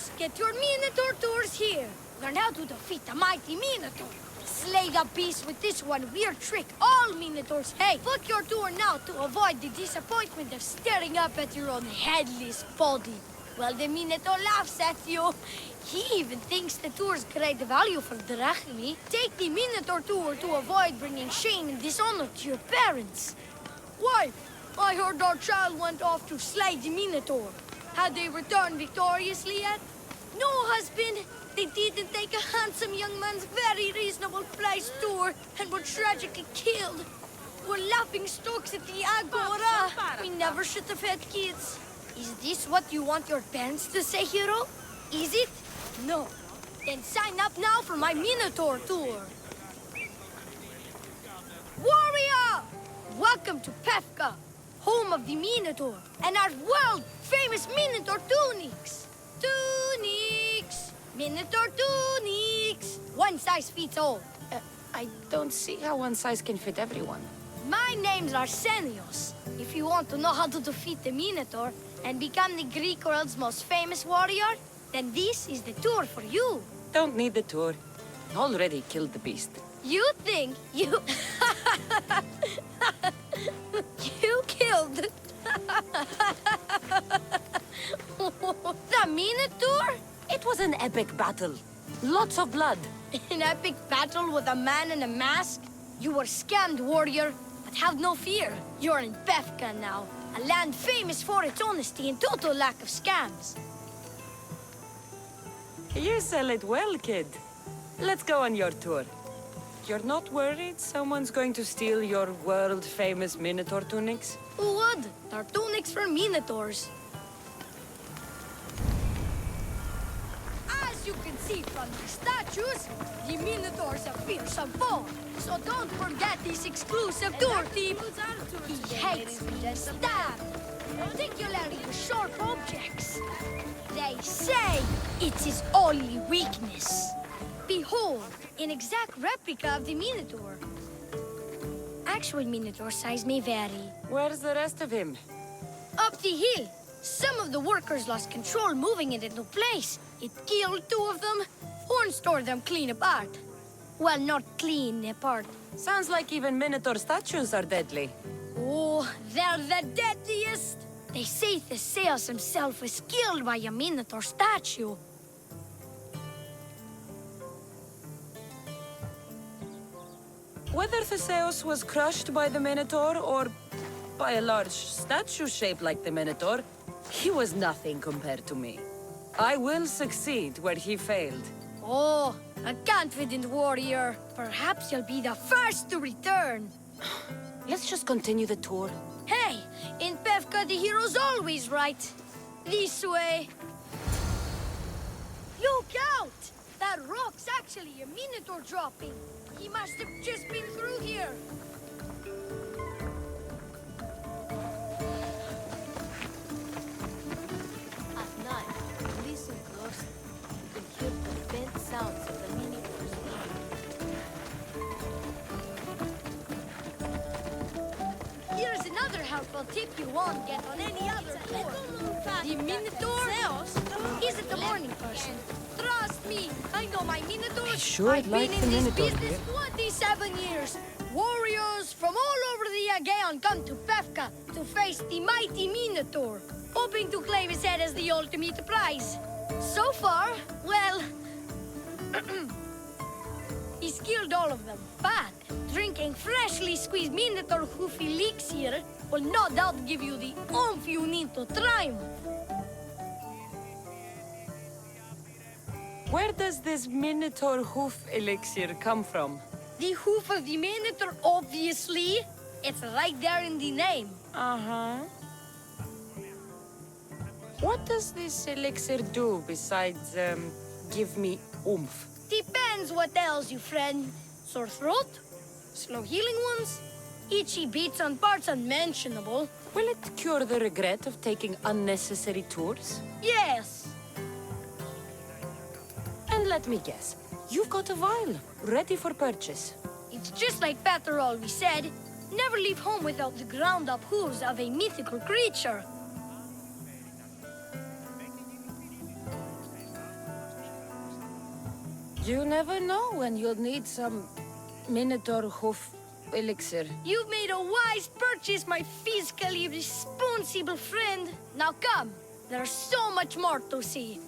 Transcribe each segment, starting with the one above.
Warriors, get your Minotaur tours here. Learn how to defeat the mighty Minotaur. Slay the beast with this one weird trick all Minotaurs hate. Book your tour now to avoid the disappointment of staring up at your own headless body. Well, the Minotaur laughs at you. He even thinks the tour's great value for Drachmi. Take the Minotaur tour to avoid bringing shame and dishonor to your parents. Wife, I heard our child went off to slay the Minotaur. Had they returned victoriously yet? No, husband. They didn't take a handsome young man's very reasonable price tour and were tragically killed. We're laughing stocks at the Agora. We never should have had kids. Is this what you want your parents to say, hero? Is it? No. Then sign up now for my Minotaur tour. Warrior! Welcome to Pefka, home of the Minotaur, and our world-famous Minotaur tunics. Tunics! Minotaur tunics! One size fits all. I don't see how one size can fit everyone. My name's Arsenios. If you want to know how to defeat the Minotaur and become the Greek world's most famous warrior, then this is the tour for you. Don't need the tour. Already killed the beast. You think you... you killed... the Minotaur? It was an epic battle. Lots of blood. An epic battle with a man in a mask? You were scammed, warrior. But have no fear. You're in Pefka now. A land famous for its honesty and total lack of scams. You sell it well, kid. Let's go on your tour. You're not worried someone's going to steal your world-famous Minotaur tunics? Who would? They're tunics for Minotaurs. As you can see from the statues, the Minotaur's a fearsome foe. So don't forget this exclusive tour tip. He hates being stabbed, particularly with sharp objects. They say it's his only weakness. Behold, an exact replica of the Minotaur. Actual Minotaur size may vary. Where's the rest of him? Up the hill. Some of the workers lost control moving it into place. It killed two of them. Horns tore them clean apart. Well, not clean apart. Sounds like even Minotaur statues are deadly. Oh, they're the deadliest. They say Theseus himself was killed by a Minotaur statue. Whether Theseus was crushed by the Minotaur or by a large statue shaped like the Minotaur, he was nothing compared to me. I will succeed where he failed. Oh, a confident warrior. Perhaps you'll be the first to return. Let's just continue the tour. Hey, in Pefka the hero's always right. This way. Look out! That rock's actually a Minotaur dropping. He must have just been through here. At night, listen closely. You can hear the faint sounds of the Minotaur's wings. Here's another helpful tip you won't get on any other tour. The Minotaur isn't a morning person. Trust me, I know my Minotaurs. I sure I've like been the in this Minotaur business 27 years. Warriors from all over the Aegean come to Pefka to face the mighty Minotaur, hoping to claim his head as the ultimate prize. So far, well, he's killed all of them. But drinking freshly squeezed Minotaur hoof elixir will no doubt give you the oomph you need to triumph. Where does this Minotaur hoof elixir come from? The hoof of the Minotaur, obviously. It's right there in the name. Uh-huh. What does this elixir do besides, give me oomph? Depends what ails you, friend. Sore throat? Slow healing ones? Itchy bits on parts unmentionable? Will it cure the regret of taking unnecessary tours? Yes. And let me guess, you've got a vial, ready for purchase. It's just like Peter always said. Never leave home without the ground-up hooves of a mythical creature. You never know when you'll need some Minotaur hoof elixir. You've made a wise purchase, my fiscally responsible friend. Now come, there's so much more to see.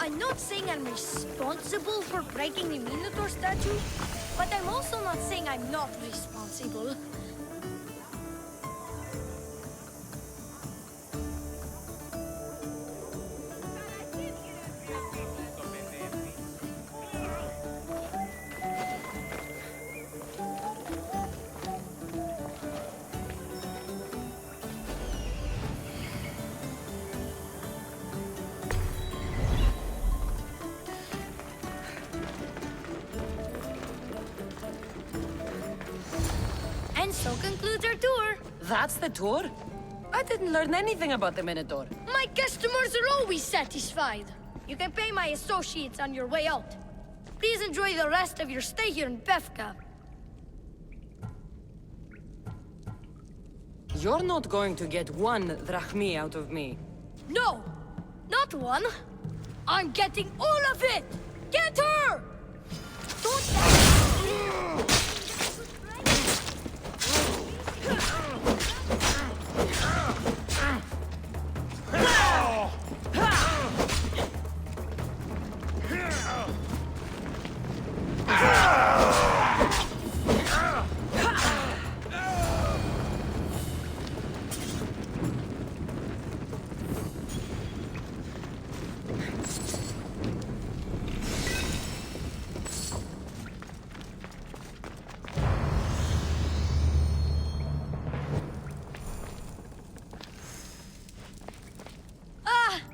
I'm not saying I'm responsible for breaking the Minotaur statue, but I'm also not saying I'm not responsible. And so concludes our tour. That's the tour? I didn't learn anything about the Minotaur. My customers are always satisfied. You can pay my associates on your way out. Please enjoy the rest of your stay here in Befka. You're not going to get one drachmi out of me. No, not one. I'm getting all of it. Get her! Don't...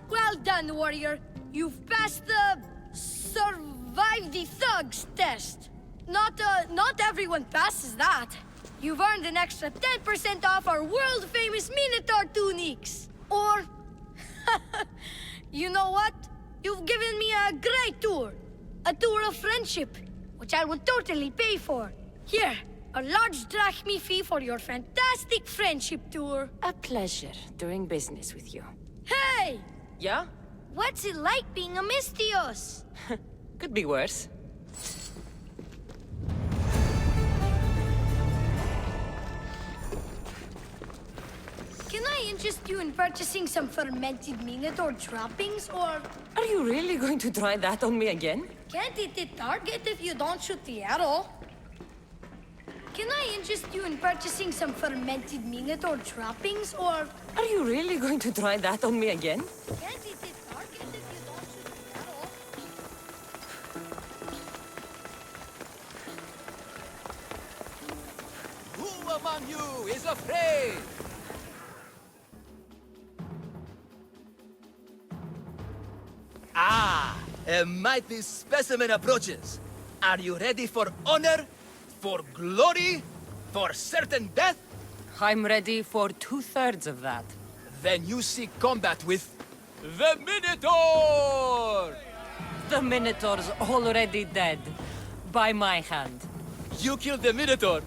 Well done, warrior. You've passed the... survive the thugs test. Not everyone passes that. You've earned an extra 10% off our world-famous Minotaur tunics. Or... you know what? You've given me a great tour. A tour of friendship, which I will totally pay for. Here, a large drachmi fee for your fantastic friendship tour. A pleasure doing business with you. Hey! Yeah? What's it like being a Mystios? Could be worse. Can I interest you in purchasing some fermented Minotaur droppings, or... Are you really going to try that on me again? Can't hit the target if you don't shoot the arrow. Can I interest you in purchasing some fermented Minotaur droppings, or... Are you really going to try that on me again? Can't hit the target if you don't shoot the arrow. Who among you is afraid? Ah, a mighty specimen approaches. Are you ready for honor? For glory? For certain death? I'm ready for 2/3 of that. Then you seek combat with... the Minotaur! The Minotaur's already dead. By my hand. You killed the Minotaur!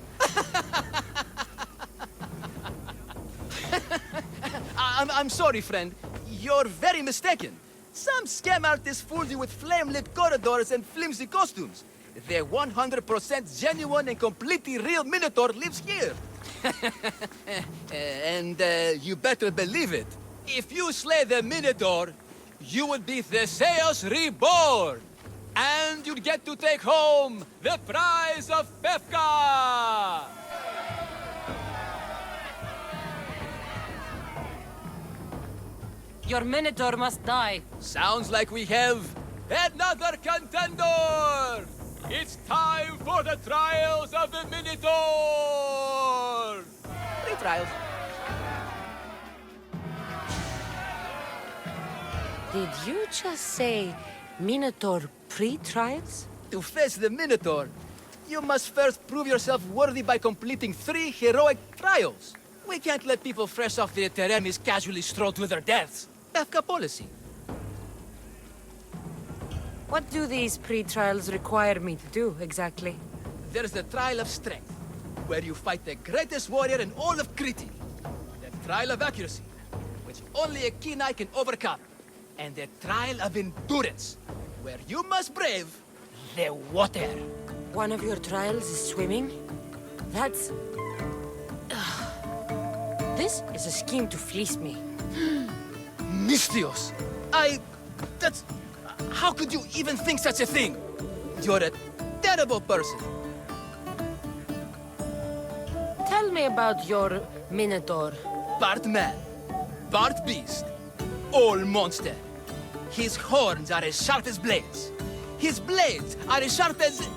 I'm sorry, friend. You're very mistaken. Some scam artists fooled you with flame-lit corridors and flimsy costumes. The 100% genuine and completely real Minotaur lives here. And you better believe it. If you slay the Minotaur, you would be Theseus reborn. And you'd get to take home the prize of Befka! Your Minotaur must die. Sounds like we have another contender! It's time for the trials of the Minotaur! 3 trials. Did you just say Minotaur pre-trials? To face the Minotaur, you must first prove yourself worthy by completing 3 heroic trials. We can't let people fresh off the Teremis casually stroll to their deaths. Befka policy. What do these pre-trials require me to do, exactly? There's the Trial of Strength, where you fight the greatest warrior in all of Crete. The Trial of Accuracy, which only a keen eye can overcome. And the trial of endurance, where you must brave the water. One of your trials is swimming? That's... This is a scheme to fleece me. Mistios! That's... How could you even think such a thing? You're a terrible person. Tell me about your Minotaur. Part man, part beast, all monster. His horns are as sharp as blades. His blades are as sharp as...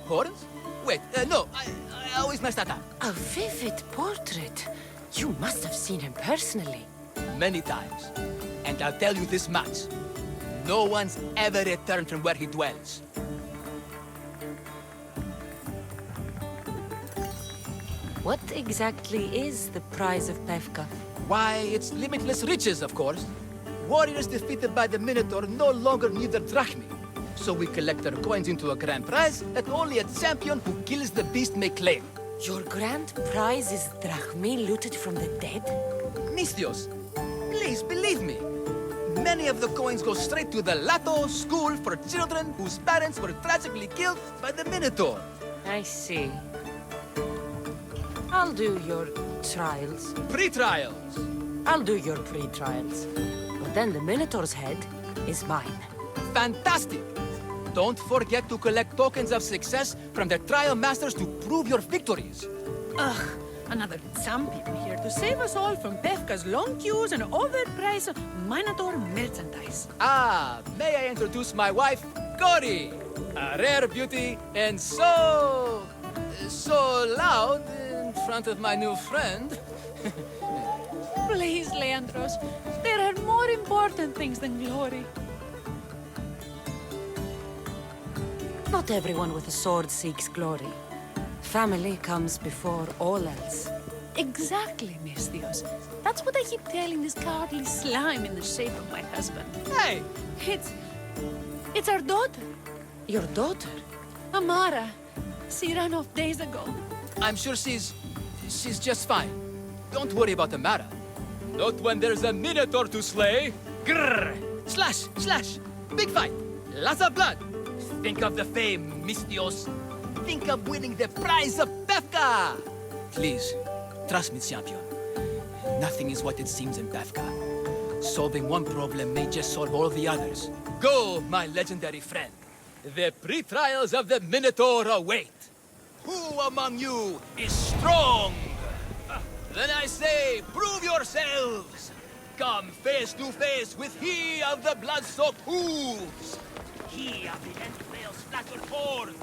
Horns? Wait, no, I always mess that up. A vivid portrait. You must have seen him personally. Many times. And I'll tell you this much. No one's ever returned from where he dwells. What exactly is the prize of Pevka? Why, it's limitless riches, of course. Warriors defeated by the Minotaur no longer need their drachmi. So we collect their coins into a grand prize that only a champion who kills the beast may claim. Your grand prize is drachmi looted from the dead? Mistios, please believe me. Many of the coins go straight to the Lato school for children whose parents were tragically killed by the Minotaur. I see. I'll do your trials. Pre-trials. I'll do your pre-trials. But then the Minotaur's head is mine. Fantastic! Don't forget to collect tokens of success from the trial masters to prove your victories. Ugh, another champion here to save us all from Pevka's long queues and overpriced Minotaur merchandise. Ah, may I introduce my wife, Cory? A rare beauty and so loud in front of my new friend. Please, Leandros, there are more important things than glory. Not everyone with a sword seeks glory. Family comes before all else. Exactly, Mistios. That's what I keep telling this cowardly slime in the shape of my husband. Hey! It's our daughter, Your daughter? Amara. She ran off days ago. I'm sure she's just fine. Don't worry about Amara. Not when there's a Minotaur to slay. Grrr! Slash! Slash! Big fight! Lots of blood! Think of the fame, Mistios. Think of winning the prize of Pevka! Please, trust me, champion. Nothing is what it seems in Pevka. Solving one problem may just solve all the others. Go, my legendary friend. The pre-trials of the Minotaur await. Who among you is strong? Then I say, prove yourselves! Come face to face with he of the blood-soaked hooves! He of the entrail-splattered horns!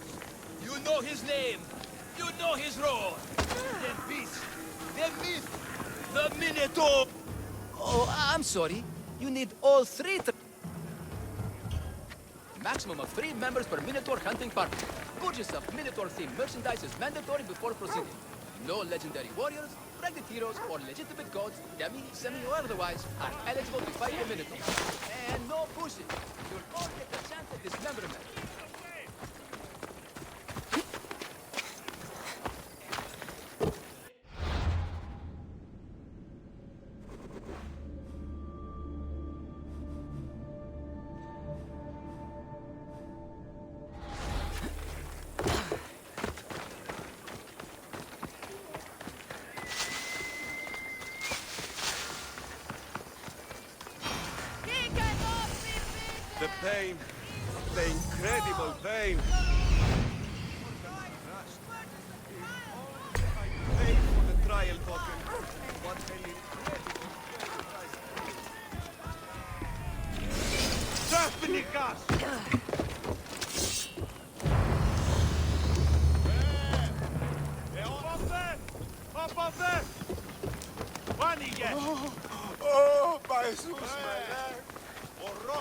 You know his name! You know his roar! The beast! The myth! The Minotaur! Oh, I'm sorry. You need all three Maximum of 3 members per Minotaur hunting party. Purchase of Minotaur-themed merchandise is mandatory before proceeding. No legendary warriors, ranked heroes, or legitimate gods, demi, semi, or otherwise, are eligible to fight the Minotaur. And no pushing. You'll all get a chance at dismemberment. The pain, the incredible pain. I paid for the trial token. What an incredible sacrifice. Up off there! Πάνηγε! Oh, my Jesus, my leg!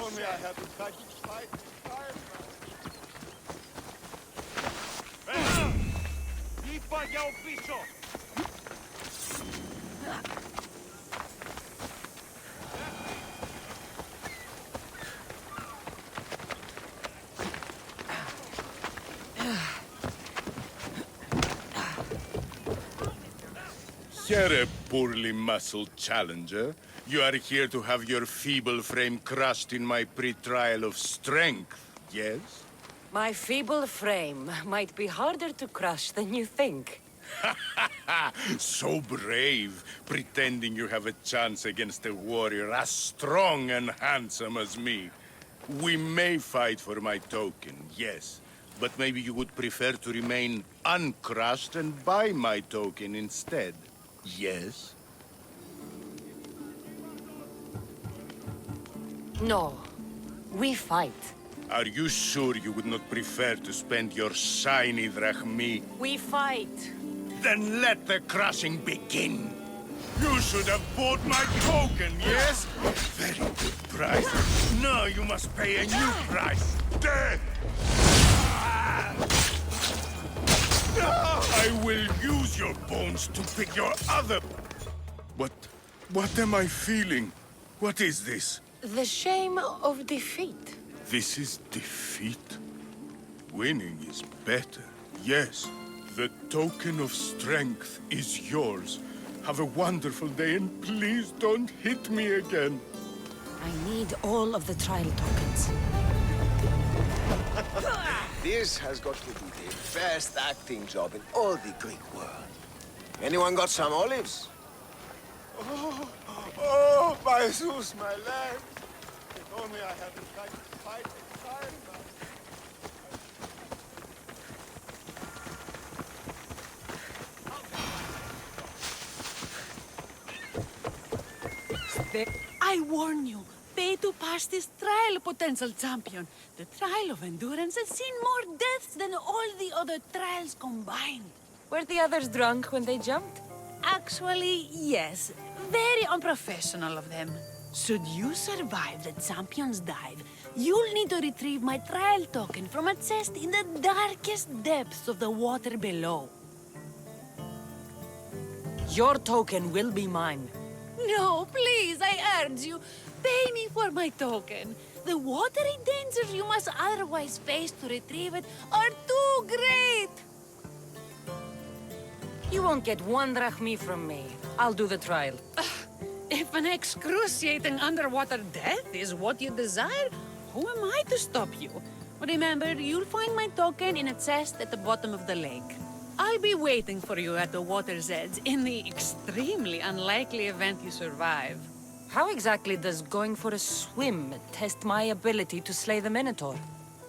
Only I had to fight. Είπα για ο πίσω! Here, poorly muscled challenger. You are here to have your feeble frame crushed in my pre-trial of strength, yes? My feeble frame might be harder to crush than you think. So brave, pretending you have a chance against a warrior as strong and handsome as me. We may fight for my token, yes. But maybe you would prefer to remain uncrushed and buy my token instead, yes? No. We fight. Are you sure you would not prefer to spend your shiny drachmi? We fight. Then let the crushing begin. You should have bought my token, yes? Very good price. Now you must pay a new price. Death! I will use your bones to pick your other... What am I feeling? What is this? The shame of defeat. This is defeat? Winning is better, yes. The token of strength is yours. Have a wonderful day and please don't hit me again. I need all of the trial tokens. This has got to be the best acting job in all the Greek world. Anyone got some olives? Oh, my Zeus, my leg. If only I hadn't tried to fight the fire. I warn you, pay to pass this trial, potential champion. The trial of endurance has seen more deaths than all the other trials combined. Were the others drunk when they jumped? Actually, yes. Very unprofessional of them. Should you survive the champion's dive, you'll need to retrieve my trial token from a chest in the darkest depths of the water below. Your token will be mine. No, please, I urge you. Pay me for my token. The watery dangers you must otherwise face to retrieve it are too great. You won't get one drachmi from me. I'll do the trial. If an excruciating underwater death is what you desire, who am I to stop you? Remember, you'll find my token in a chest at the bottom of the lake. I'll be waiting for you at the water's edge in the extremely unlikely event you survive. How exactly does going for a swim test my ability to slay the Minotaur?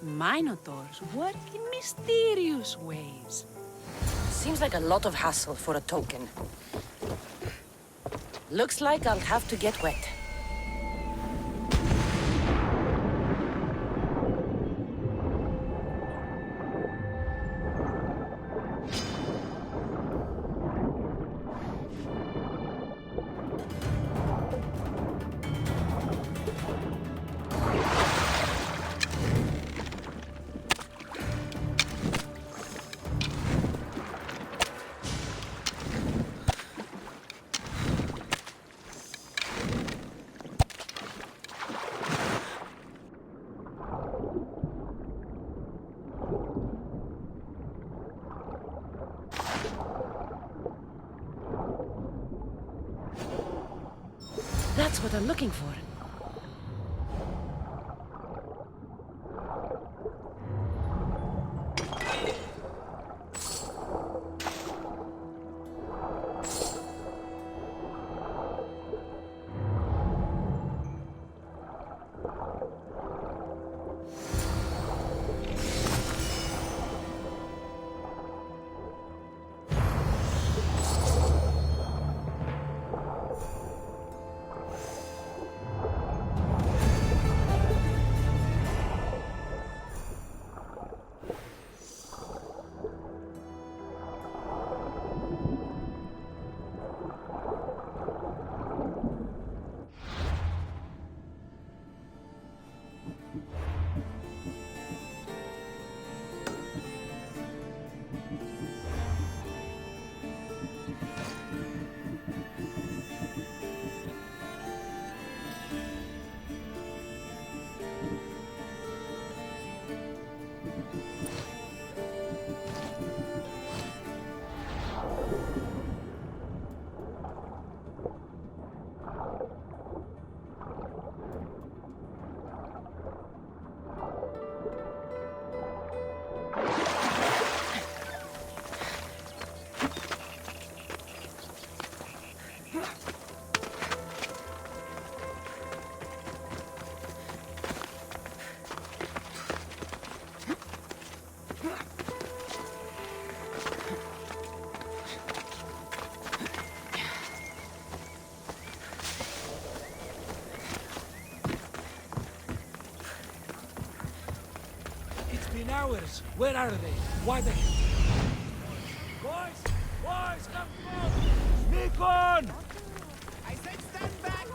Minotaurs work in mysterious ways. Seems like a lot of hassle for a token. Looks like I'll have to get wet. That's what I'm looking for. towers. Where are they? Why the... Boys! Boys, come on! Sneak on! I said stand back!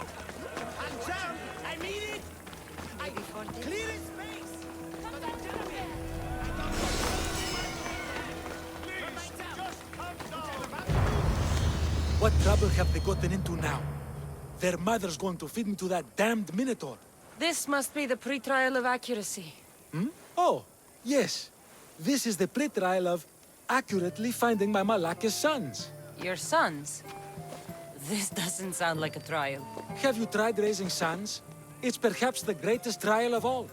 And jump! I mean it! Clear his space! Please, just come down! What trouble have they gotten into now? Their mother's going to feed me to that damned Minotaur. This must be the pre-trial of accuracy. Oh, yes. This is the pre-trial of accurately finding my Malaka's sons. Your sons? This doesn't sound like a trial. Have you tried raising sons? It's perhaps the greatest trial of all.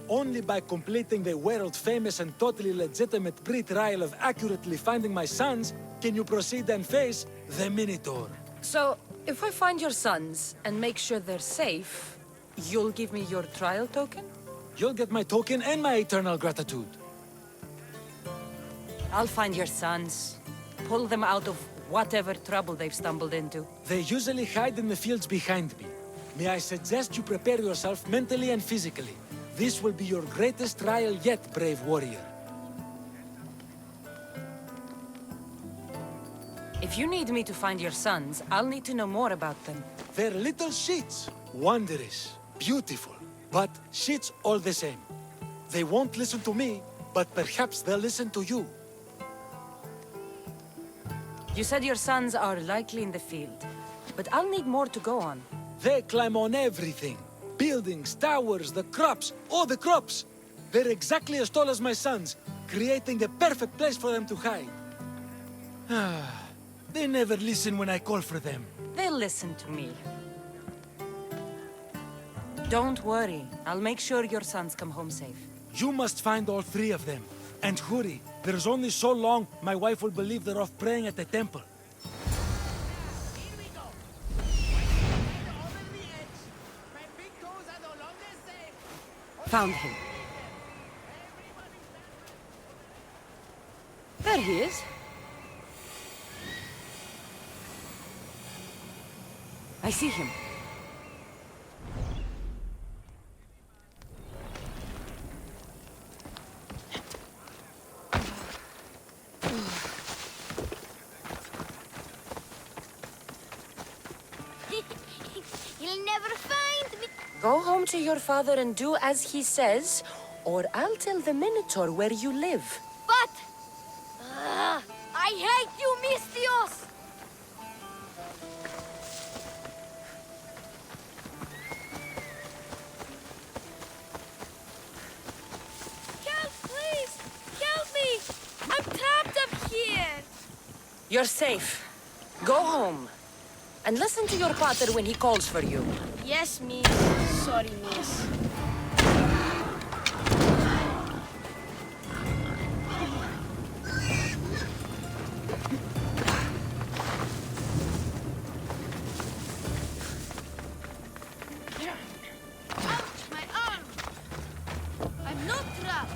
Only by completing the world-famous and totally legitimate pre-trial of accurately finding my sons can you proceed and face the Minotaur. So, if I find your sons and make sure they're safe, you'll give me your trial token? You'll get my token and my eternal gratitude. I'll find your sons. Pull them out of whatever trouble they've stumbled into. They usually hide in the fields behind me. May I suggest you prepare yourself mentally and physically. This will be your greatest trial yet, brave warrior. If you need me to find your sons, I'll need to know more about them. They're little shits. Wondrous, beautiful, but shits all the same. They won't listen to me, but perhaps they'll listen to you. You said your sons are likely in the field, but I'll need more to go on. They climb on everything. Buildings, towers, the crops, all the crops. They're exactly as tall as my sons, creating the perfect place for them to hide. They never listen when I call for them. They'll listen to me. Don't worry. I'll make sure your sons come home safe. You must find all three of them. And hurry. There's only so long my wife will believe they're off praying at the temple. Here we go! Over the edge! My big toes are no longer safe! Found him. There he is. I see him. You'll never find me. Go home to your father and do as he says, or I'll tell the Minotaur where you live. But... I hate you, Mistios! Help, please! Help me! I'm trapped up here! You're safe. Go home. And listen to your pater when he calls for you. Yes, miss. Sorry, miss. Ouch, my arm! I'm not trapped.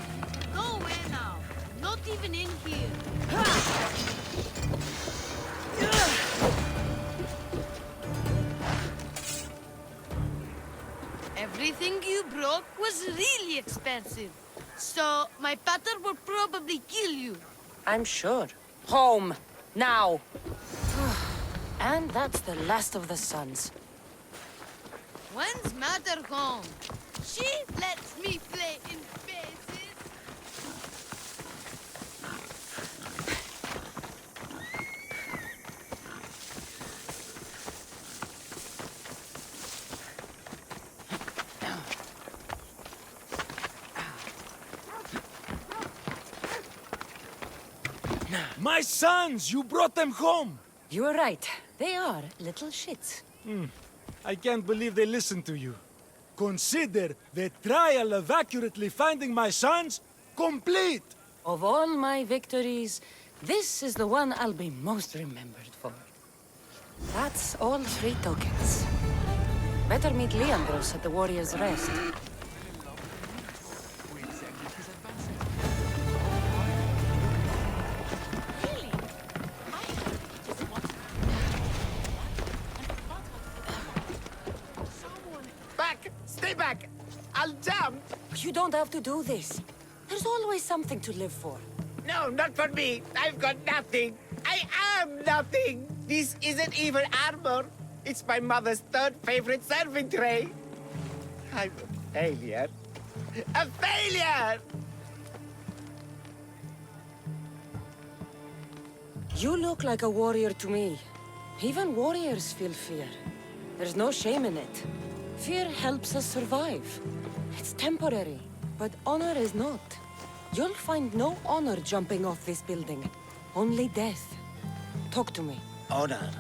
Go away now. Not even in here. Everything you broke was really expensive. So, my pater will probably kill you. I'm sure. Home. Now. And that's the last of the sons. When's Mater home? She lets me play in faces. My sons! You brought them home! You were right. They are little shits. I can't believe they listened to you. Consider the trial of accurately finding my sons complete! Of all my victories, this is the one I'll be most remembered for. That's all 3 tokens. Better meet Leandros at the Warrior's Rest. Back! Stay back! I'll jump! You don't have to do this. There's always something to live for. No, not for me. I've got nothing. I am nothing. This isn't even armor. It's my mother's third favorite serving tray. I'm a failure. A failure! You look like a warrior to me. Even warriors feel fear. There's no shame in it. Fear helps us survive. It's temporary, but honor is not. You'll find no honor jumping off this building. Only death. Talk to me. Honor.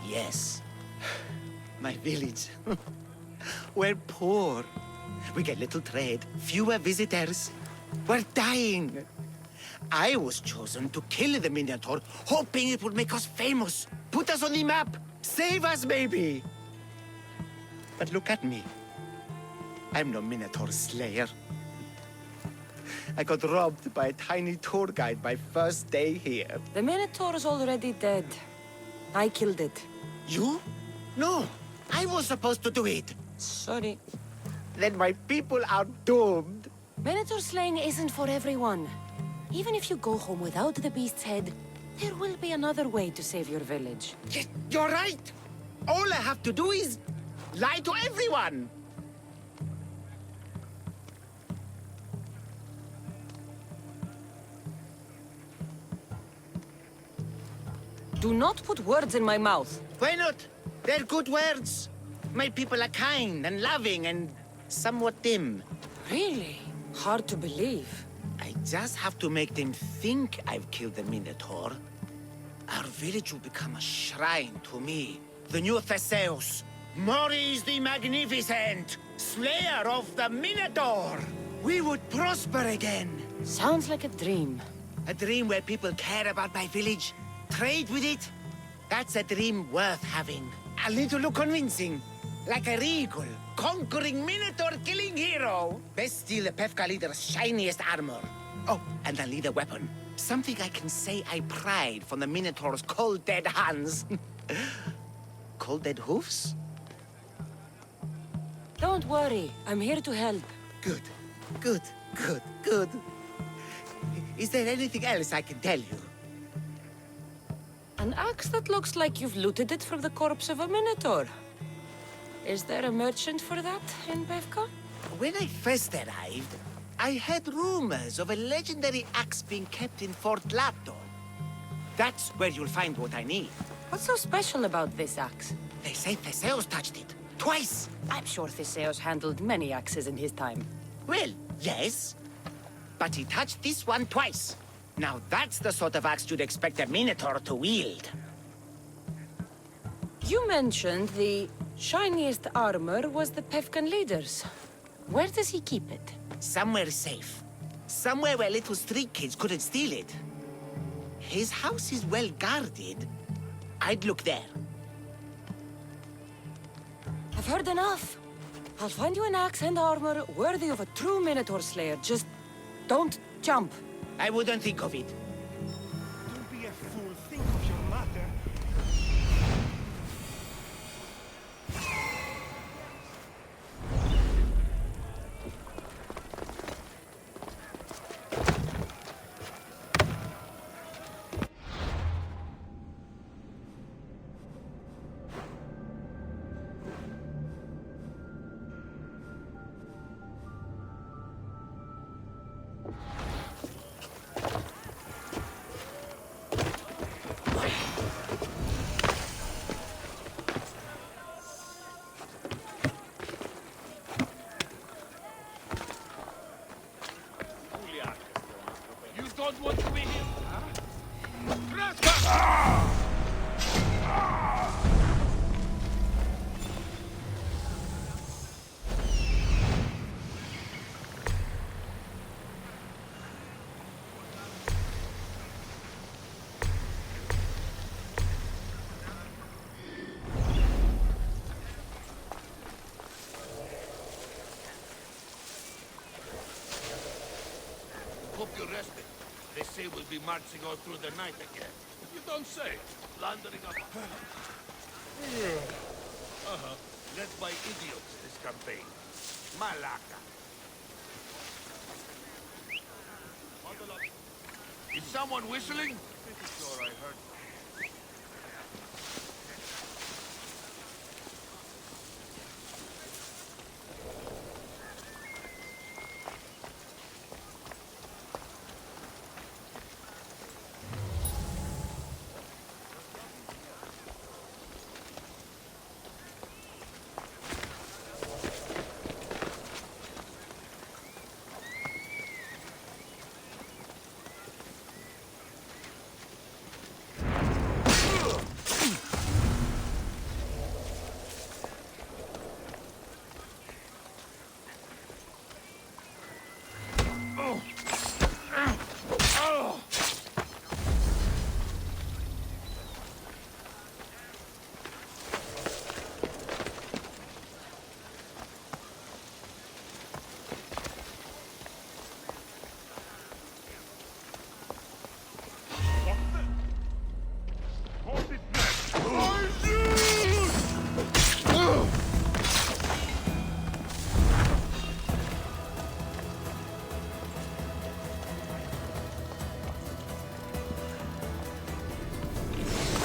Yes. My village. We're poor. We get little trade, fewer visitors. We're dying. I was chosen to kill the Minotaur, hoping it would make us famous, put us on the map, save us maybe. But look at me. I'm no Minotaur slayer. I got robbed by a tiny tour guide my first day here. The Minotaur's already dead. I killed it. You? No, I was supposed to do it. Sorry. Then my people are doomed. Minotaur slaying isn't for everyone. Even if you go home without the beast's head, there will be another way to save your village. Yes, you're right. All I have to do is lie to everyone. Do not put words in my mouth. Why not? They're good words. My people are kind and loving and somewhat dim. Really? Hard to believe. I just have to make them think I've killed the Minotaur. Our village will become a shrine to me, the new Theseus, Maurice the Magnificent, slayer of the Minotaur. We would prosper again. Sounds like a dream. A dream where people care about my village, trade with it. That's a dream worth having. A little convincing. Like a regal, conquering Minotaur-killing hero. Best steal the Pefka leader's shiniest armor. Oh, and I'll need a weapon. Something I can say I pried from the Minotaur's cold dead hands. Cold dead hoofs? Don't worry, I'm here to help. Good, good, good, good. Is there anything else I can tell you? An axe that looks like you've looted it from the corpse of a Minotaur. Is there a merchant for that in Pefka? When I first arrived, I heard rumors of a legendary axe being kept in Fort Lato. That's where you'll find what I need. What's so special about this axe? They say Theseus touched it. Twice. I'm sure Theseus handled many axes in his time. Well, yes. But he touched this one twice. Now that's the sort of axe you'd expect a Minotaur to wield. You mentioned the shiniest armor was the Pefkan leader's. Where does he keep it? Somewhere safe. Somewhere where little street kids couldn't steal it. His house is well guarded. I'd look there. I've heard enough. I'll find you an axe and armor worthy of a true Minotaur slayer. Just don't jump. I wouldn't think of it. Don't be a fool. Think of your mother. You don't want to be here? Hope you're rested. They say we'll be marching all through the night again. You don't say. Plundering up. Led by idiots this campaign. Malaka. Is someone whistling? Pretty sure I heard.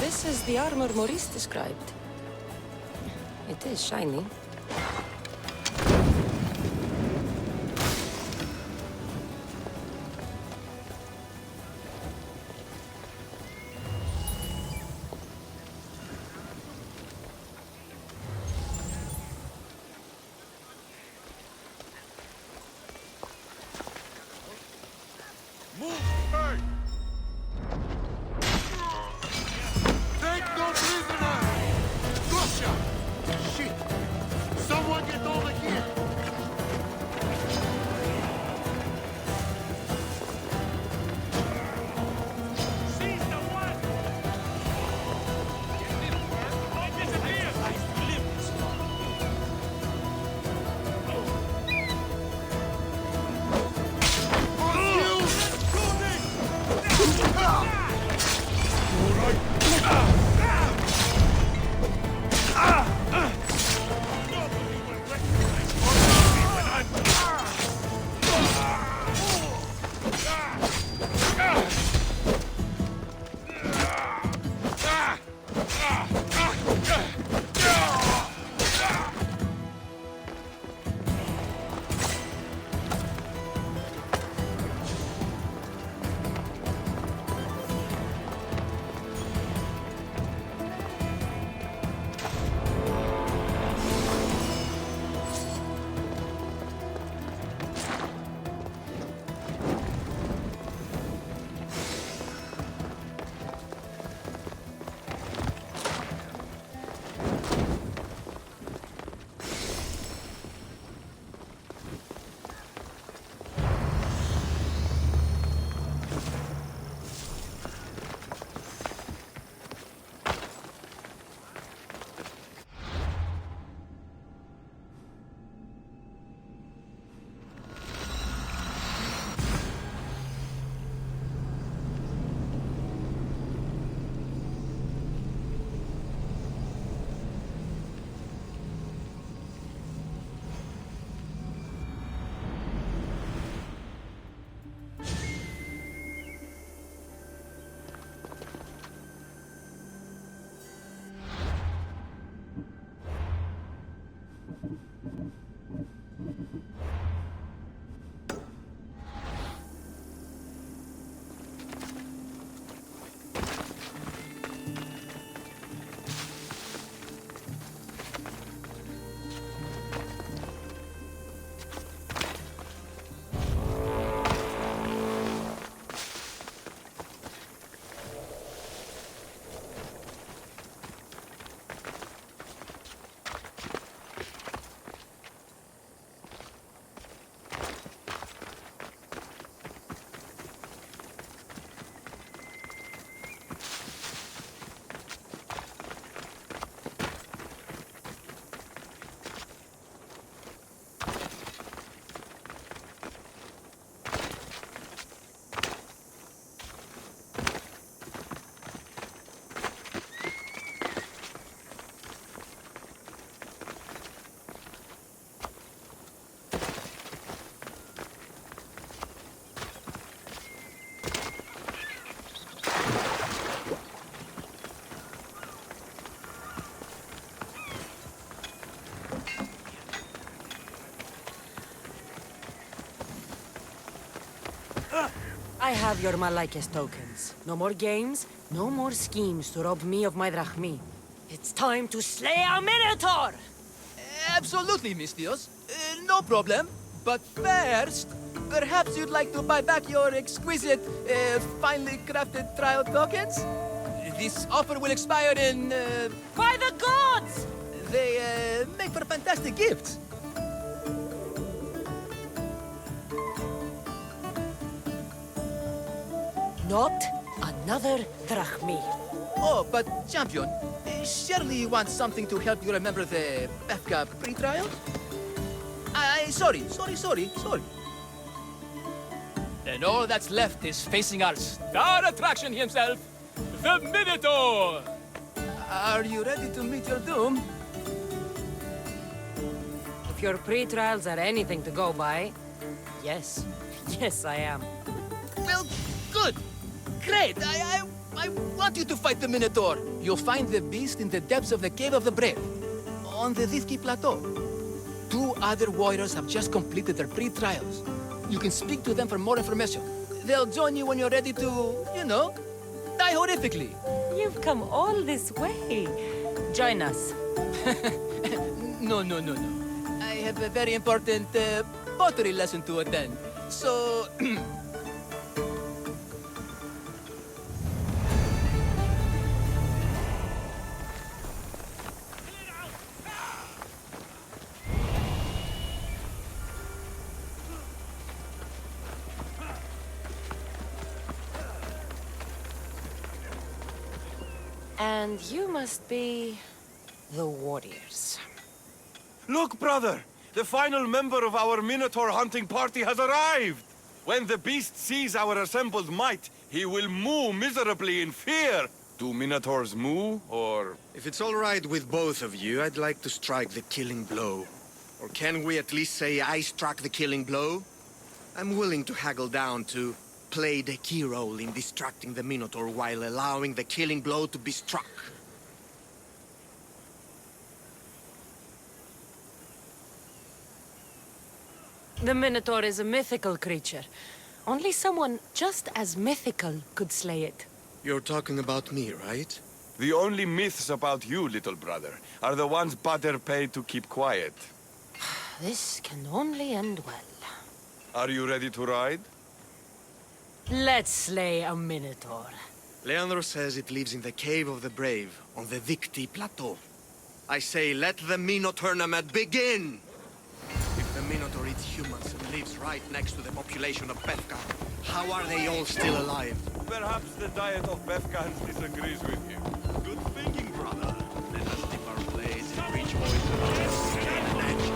This is the armor Maurice described. It is shiny. Move! Hey! Take no prisoner! Gotcha! Shit! Someone get I have your Malakes tokens. No more games, no more schemes to rob me of my drachmi. It's time to slay a Minotaur! Absolutely, Mistios. No problem. But first, perhaps you'd like to buy back your exquisite, finely crafted trial tokens? This offer will expire in, By the gods! They, make for fantastic gifts. Not another drachmi. Oh, but, Champion, surely you want something to help you remember the Befka pre-trial? Sorry. Then all that's left is facing our star attraction himself, the Minotaur! Are you ready to meet your doom? If your pre-trials are anything to go by, yes. Yes, I am. Well, good. Great. I want you to fight the Minotaur. You'll find the beast in the depths of the Cave of the Brave, on the Thithki Plateau. 2 other warriors have just completed their pre-trials. You can speak to them for more information. They'll join you when you're ready to, die horrifically. You've come all this way. Join us. No. I have a very important pottery lesson to attend. So... And you must be the warriors. Look, brother! The final member of our Minotaur hunting party has arrived! When the beast sees our assembled might, he will moo miserably in fear! Do Minotaurs moo, or...? If it's all right with both of you, I'd like to strike the killing blow. Or can we at least say I struck the killing blow? I'm willing to haggle down to play the key role in distracting the Minotaur while allowing the killing blow to be struck. The Minotaur is a mythical creature. Only someone just as mythical could slay it. You're talking about me, right? The only myths about you, little brother, are the ones Butter paid to keep quiet. This can only end well. Are you ready to ride? Let's slay a Minotaur. Leandro says it lives in the Cave of the Brave, on the Thithki Plateau. I say, let the Mino tournament begin! If the Minotaur eats humans and lives right next to the population of Befka, how are they all still alive? Perhaps the diet of Befkans disagrees with you. Good thinking, brother. Let us dip our blades in rich oil and an edge.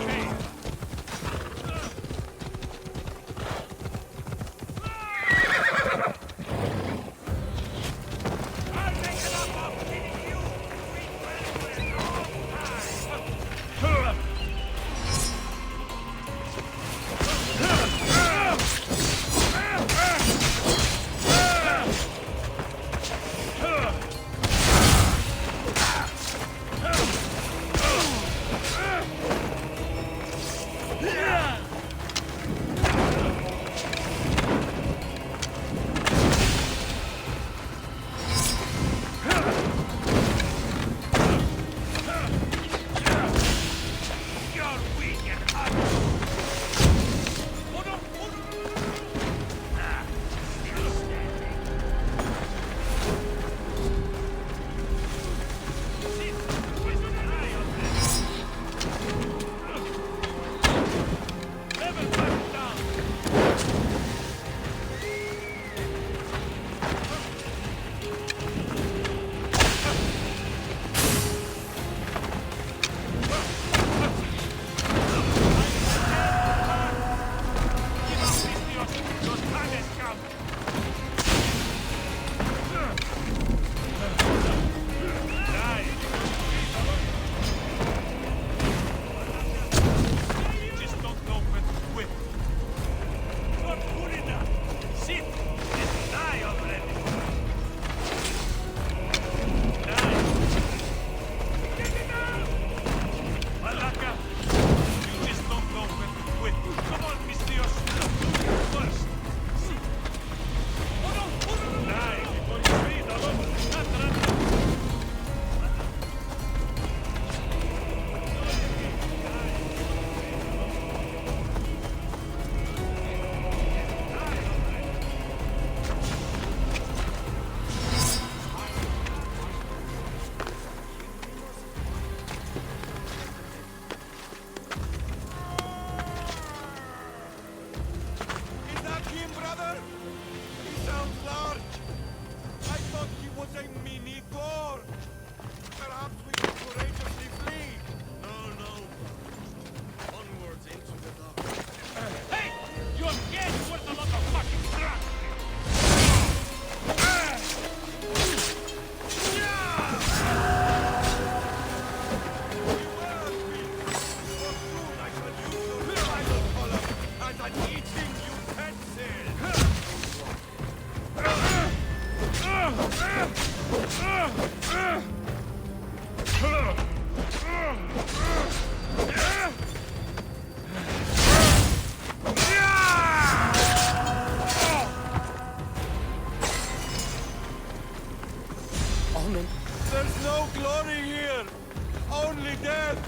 Only death!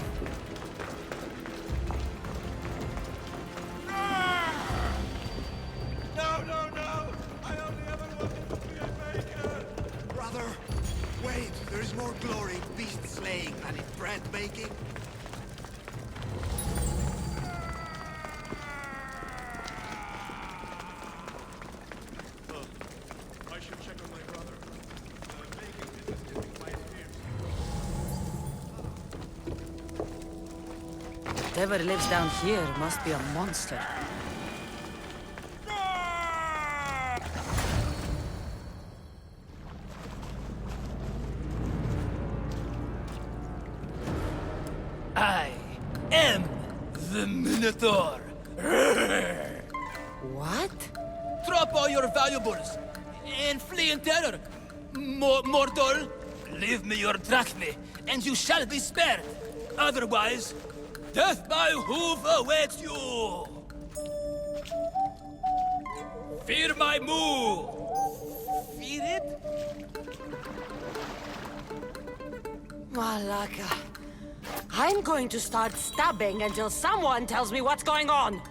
No, no, no! I only ever wanted to be a baker! Brother, wait. There is more glory in beast slaying than in bread making. I should check on my brother. The baking business is getting quite fierce. Whatever lives down here must be a monster. I am the Minotaur. What? Drop all your valuables and flee in terror. Mortal, leave me your drachme, and you shall be spared. Otherwise, death by hoof awaits you. Fear my move. Fear it? Malaka. I'm going to start stabbing until someone tells me what's going on.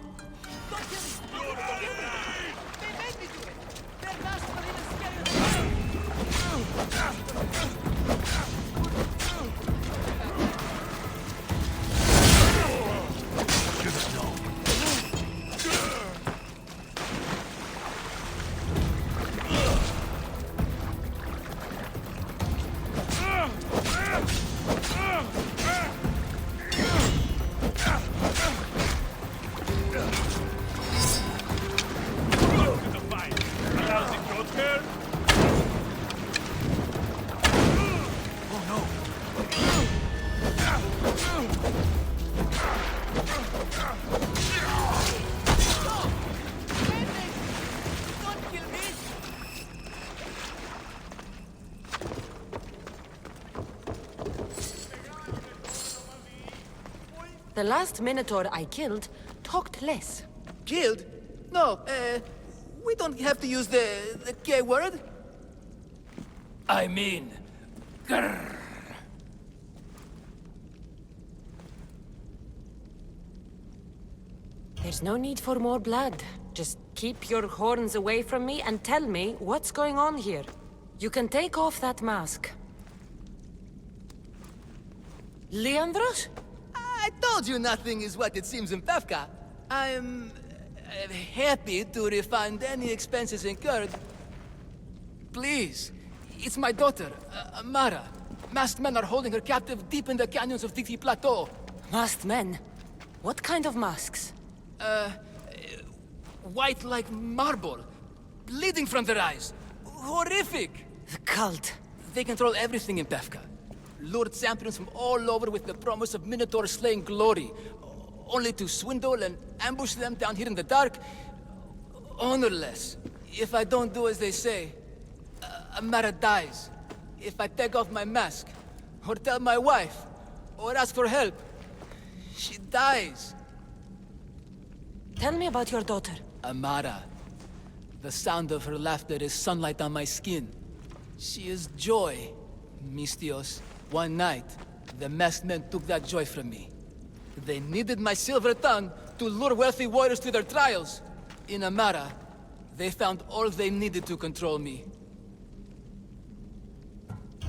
The last Minotaur I killed talked less. Killed? No, we don't have to use the K word. I mean, grrr. There's no need for more blood. Just keep your horns away from me and tell me what's going on here. You can take off that mask. Leandros? I told you nothing is what it seems in Pevka. I'm happy to refund any expenses incurred. Please, it's my daughter, Amara. Masked men are holding her captive deep in the canyons of Dixie Plateau. Masked men? What kind of masks? White like marble, bleeding from their eyes. Horrific! The cult. They control everything in Pevka. Lured champions from all over with the promise of Minotaur slaying glory, only to swindle and ambush them down here in the dark. Honorless. If I don't do as they say, Amara dies. If I take off my mask, or tell my wife, or ask for help, she dies. Tell me about your daughter. Amara. The sound of her laughter is sunlight on my skin. She is joy, Mistios. One night, the masked men took that joy from me. They needed my silver tongue to lure wealthy warriors to their trials. In Amara, they found all they needed to control me.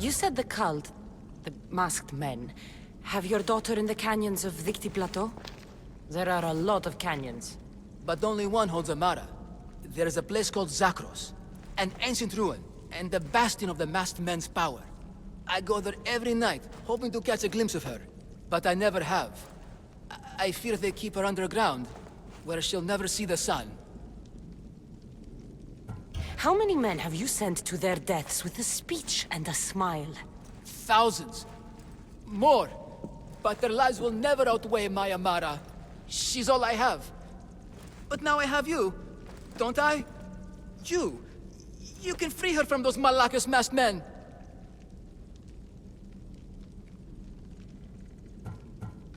You said the cult, the masked men, have your daughter in the canyons of Dixie Plateau? There are a lot of canyons. But only one holds Amara. There is a place called Zakros, an ancient ruin, and the bastion of the masked men's power. I go there every night, hoping to catch a glimpse of her. But I never have. I fear they keep her underground, where she'll never see the sun. How many men have you sent to their deaths with a speech and a smile? Thousands. More. But their lives will never outweigh my Amara. She's all I have. But now I have you, don't I? You can free her from those Malakas masked men.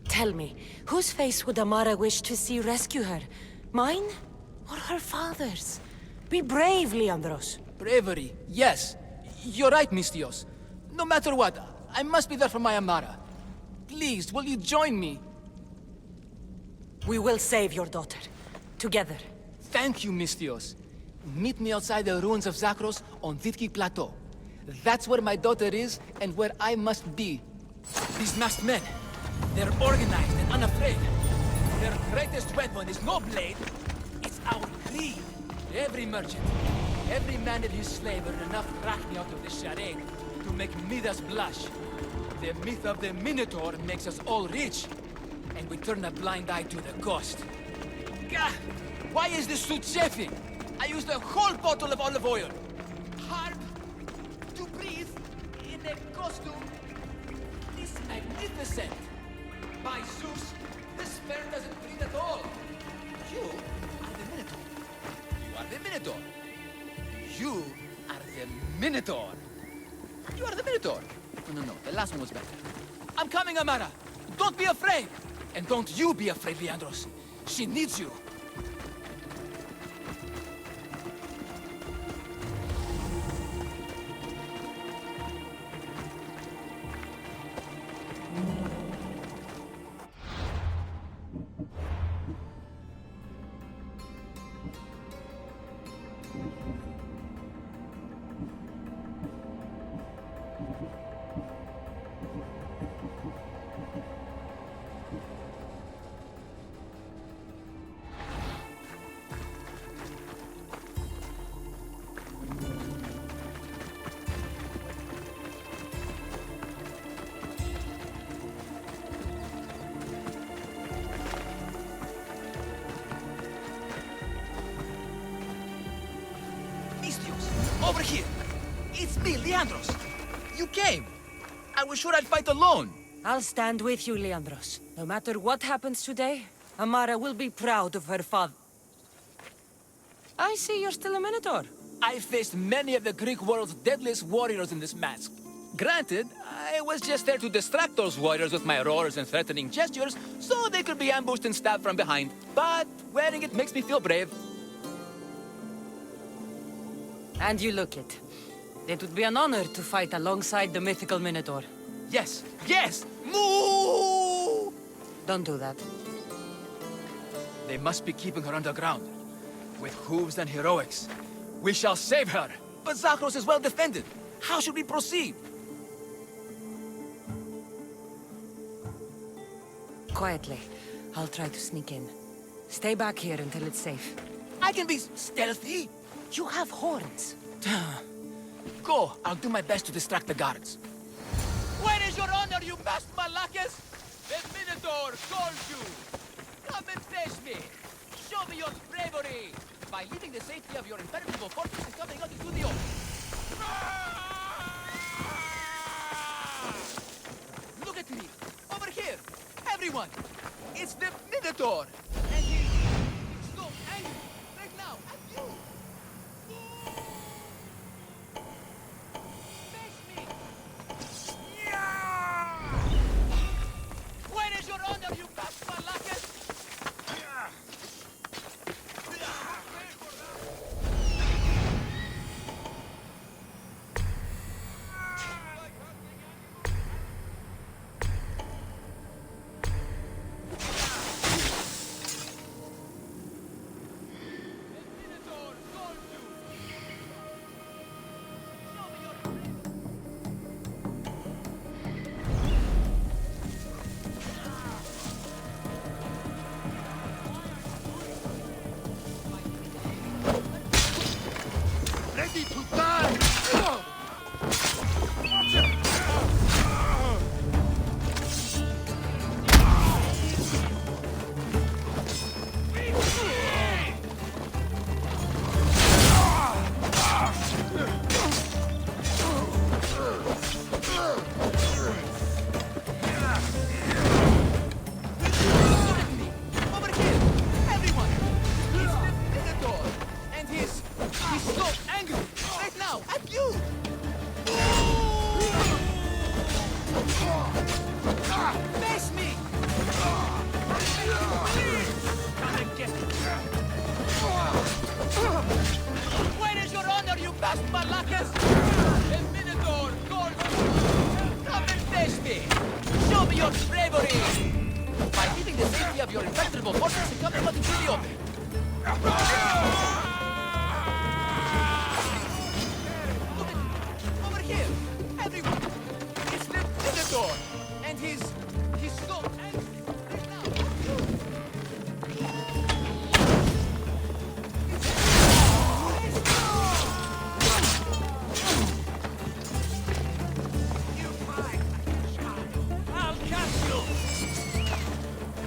Tell me, whose face would Amara wish to see rescue her? Mine? Or her father's? Be brave, Leandros. Bravery, yes. You're right, Mistios. No matter what, I must be there for my Amara. Please, will you join me? We will save your daughter. Together. Thank you, Mistios. Meet me outside the ruins of Zakros on Vitki Plateau. That's where my daughter is, and where I must be. These masked men, they're organized and unafraid. Their greatest weapon is no blade, it's our greed. Every merchant, every man and his slave earned enough drachmi out of this charade to make Midas blush. The myth of the Minotaur makes us all rich, and we turn a blind eye to the cost. Gah! Why is this suit chafing? I used a whole bottle of olive oil. Hard to breathe in a costume this magnificent. By Zeus, this fair doesn't breathe at all. You are the Minotaur. You are the Minotaur. You are the Minotaur. You are the Minotaur. No, the last one was better. I'm coming, Amara. Don't be afraid. And don't you be afraid, Leandros. She needs you. Over here! It's me, Leandros! You came! I was sure I'd fight alone! I'll stand with you, Leandros. No matter what happens today, Amara will be proud of her father. I see you're still a Minotaur. I faced many of the Greek world's deadliest warriors in this mask. Granted, I was just there to distract those warriors with my roars and threatening gestures, so they could be ambushed and stabbed from behind. But wearing it makes me feel brave. And you look it. It would be an honor to fight alongside the mythical Minotaur. Yes! Yes! Moo! Don't do that. They must be keeping her underground. With hooves and heroics. We shall save her! But Zakros is well defended. How should we proceed? Quietly. I'll try to sneak in. Stay back here until it's safe. I can be stealthy! You have horns. Go, I'll do my best to distract the guards. Where is your honor, you masked Malakas? The Minotaur calls you! Come and face me! Show me your bravery! By leaving the safety of your impenetrable fortress and coming out into the open. Look at me! Over here! Everyone! It's the Minotaur! And he's so angry right now at you! Where is your honor, you bastard Malakas? Show me your bravery! By leaving the safety of your impenetrable fortress and coming out into the open. Over here! Everyone! It's the Minotaur! And he's so angry right now! I'll catch you!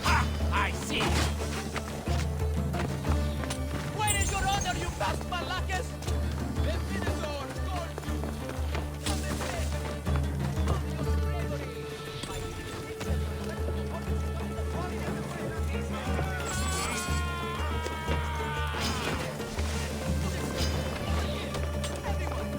Ha! I see! Where is your honor, you past Malakis? The Minotaur calls you! Come and say, show me your bravery! By leaving the safety of your impenetrable fortress and coming out into the open.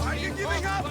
Are you giving up?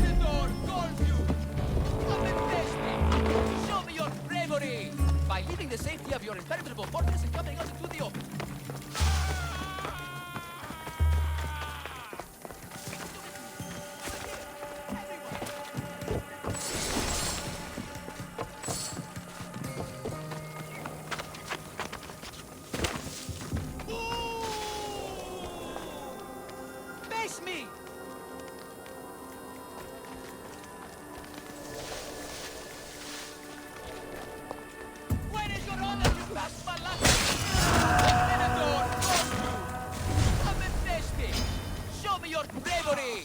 Minotaur calls you! Come and face me! Show me your bravery! By leaving the safety of your impenetrable fortress and coming out into the open. Face me! Where is your honor, you past Malakis? The Minotaur calls you! Come and face me! Show me your bravery!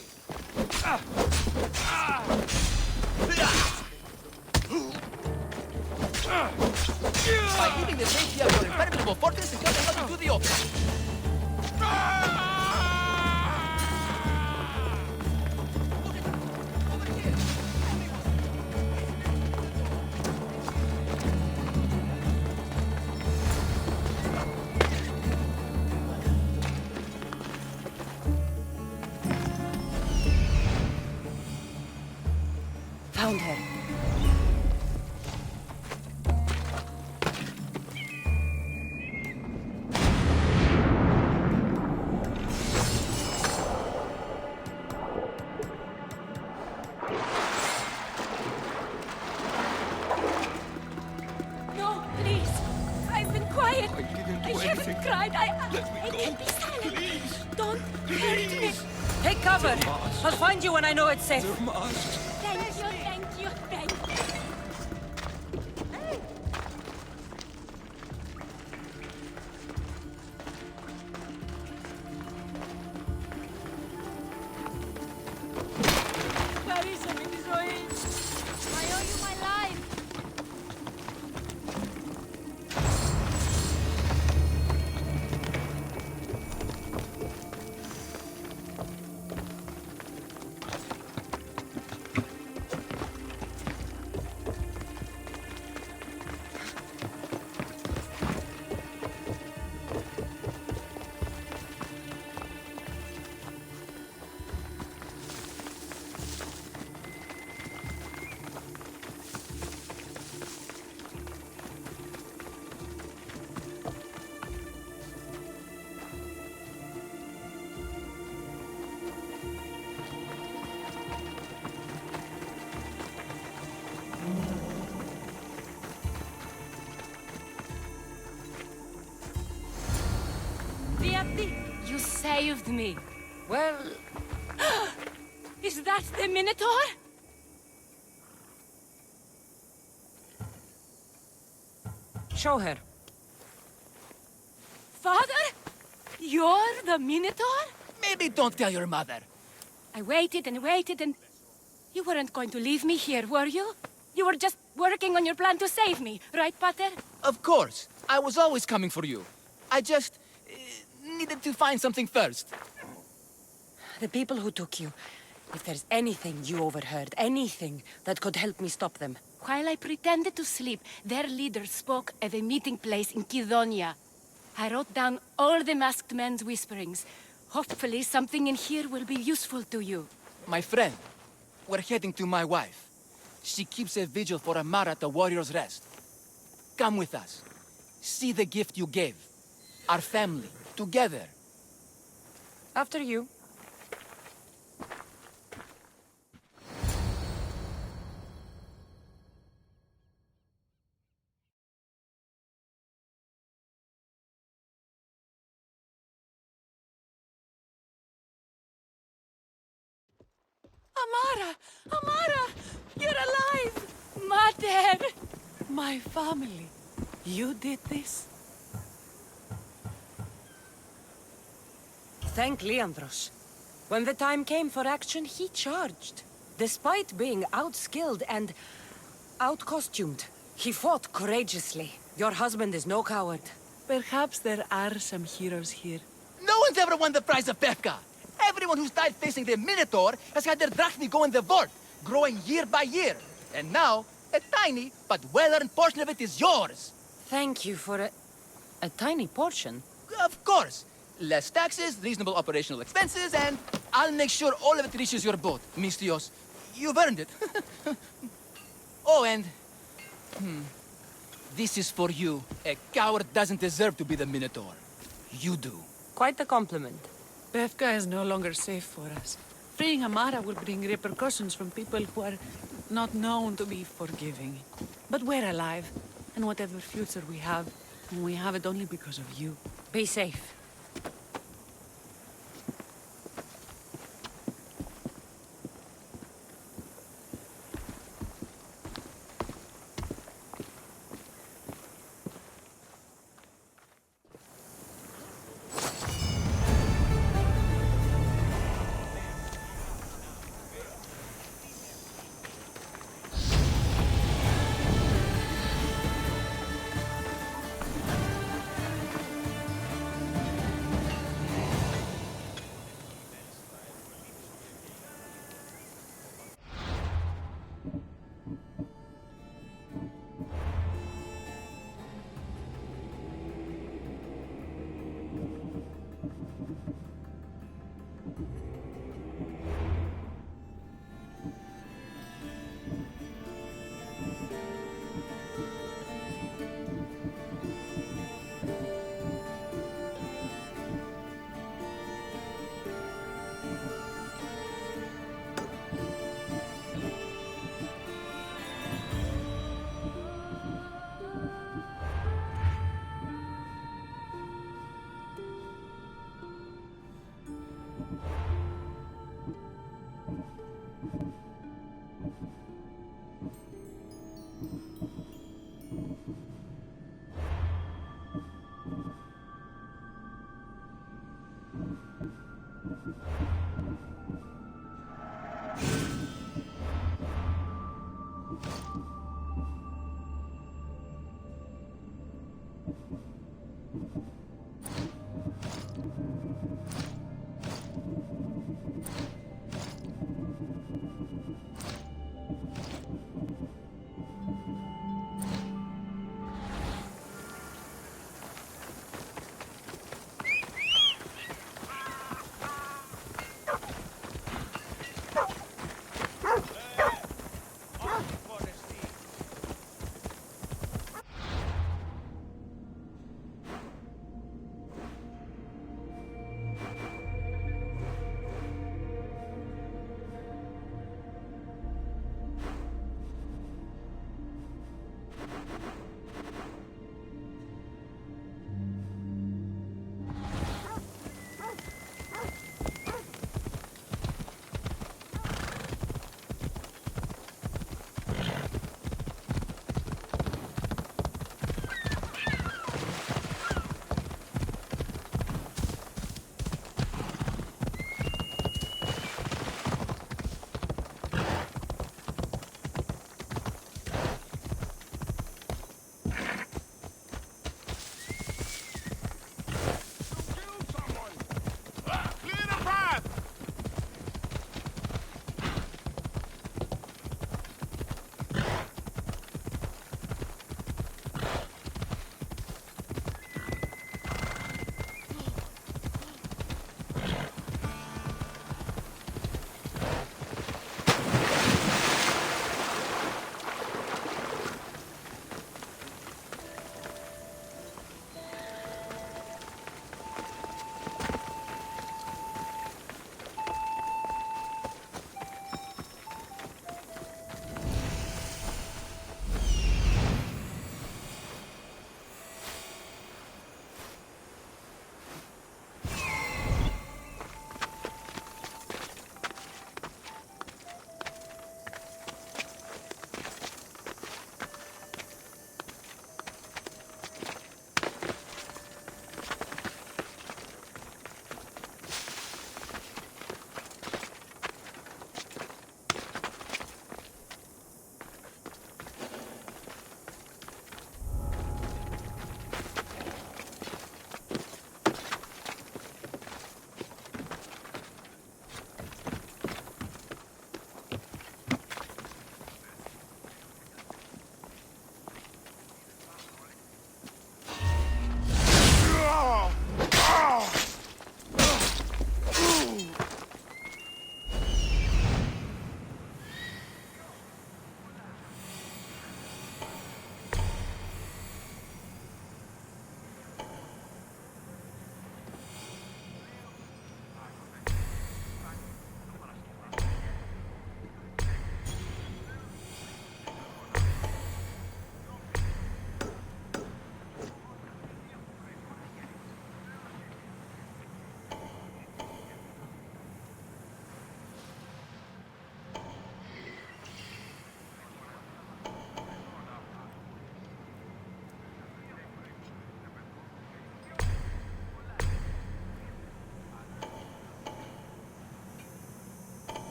By leaving the safety of your impenetrable fortress and coming out into the open. Over here! Found her. No, please. I've been quiet. I didn't I do haven't anything. cried. Let me I go. can be silent. Please. Don't hurt me. Take cover. I'll find you when I know it's safe. The mask. Thank you, thank you, thank you. Clarissa, mi ζωή. I owe you my life. saved me. Well, Is that the Minotaur? show her. Father? You're the Minotaur? Maybe don't tell your mother. I waited and waited and... You weren't going to leave me here, were you? You were just working on your plan to save me, right, Pater? Of course. I was always coming for you. I just needed to find something first. The people who took you. If there's anything you overheard, anything that could help me stop them. While I pretended to sleep, their leader spoke of a meeting place in Kidonia. I wrote down all the masked men's whisperings. Hopefully something in here will be useful to you. My friend, we're heading to my wife. She keeps a vigil for Amara at the Warrior's Rest. Come with us. See the gift you gave. Our family, together. After you. Amara! Amara! You're alive! Mater! My family. You did this? Thank Leandros. When the time came for action, he charged. Despite being outskilled and out-costumed, he fought courageously. Your husband is no coward. Perhaps there are some heroes here. No one's ever won the prize of Pefka. Everyone who's died facing the Minotaur has had their drachmi go in the vault, growing year by year. And now, a tiny but well-earned portion of it is yours. Thank you for a tiny portion. Of course. Less taxes, reasonable operational expenses, and I'll make sure all of it reaches your boat, Mistios. You've earned it. Oh, and... This is for you. A coward doesn't deserve to be the Minotaur. You do. Quite a compliment. Befka is no longer safe for us. Freeing Amara will bring repercussions from people who are not known to be forgiving. But we're alive, and whatever future we have it only because of you. Be safe.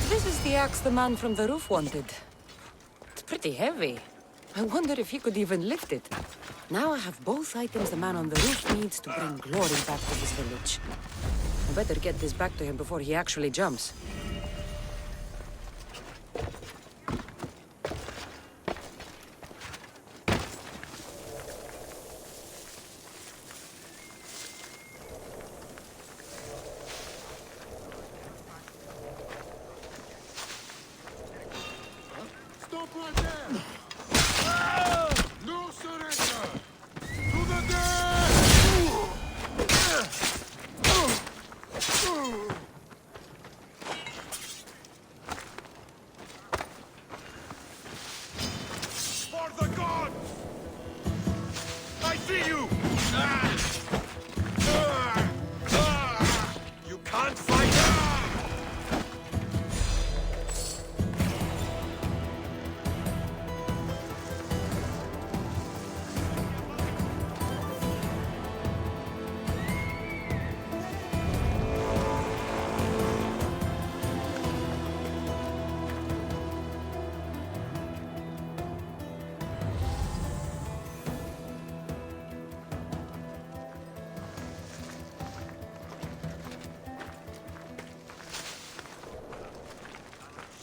This is the axe the man from the roof wanted. It's pretty heavy. I wonder if he could even lift it. Now I have both items the man on the roof needs to bring glory back to his village. I better get this back to him before he actually jumps. Stop right there! No surrender! To the death! For the gods! I see you! You can't fight!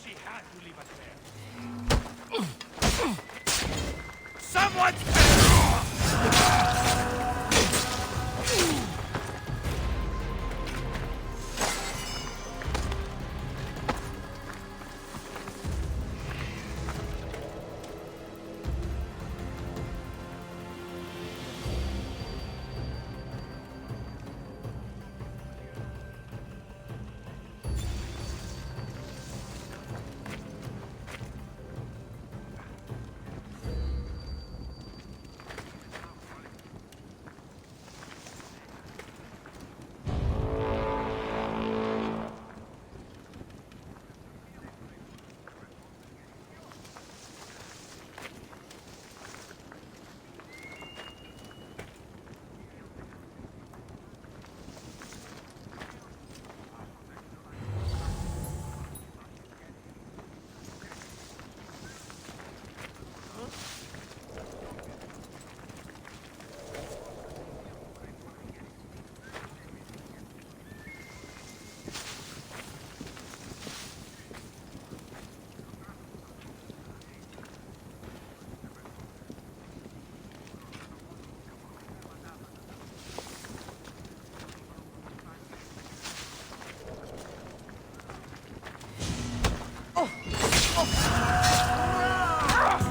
She had to leave us there. Someone's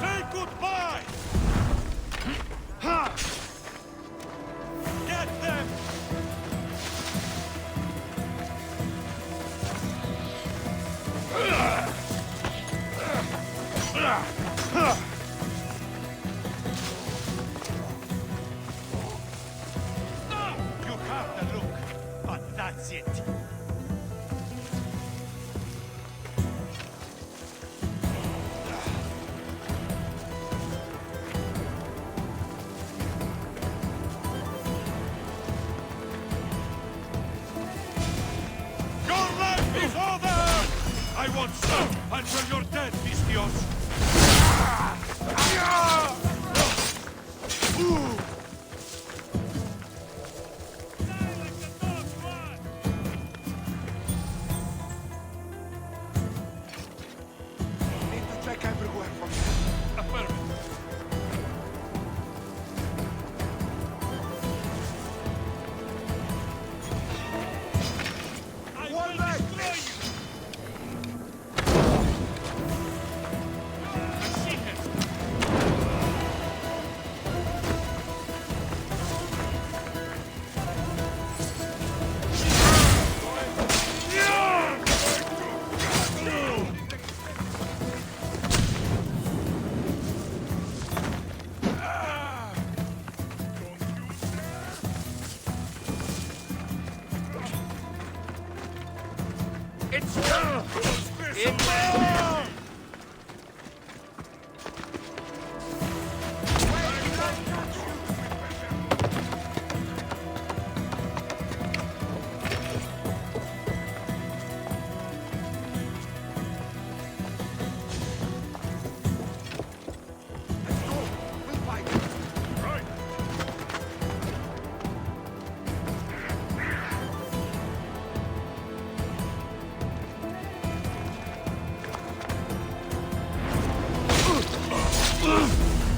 Say goodbye! Get them! You have the look, but that's it. Your life is over! I won't stop until you're dead, Vistios! Need to check everywhere for me. Affirmative.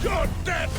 You're dead!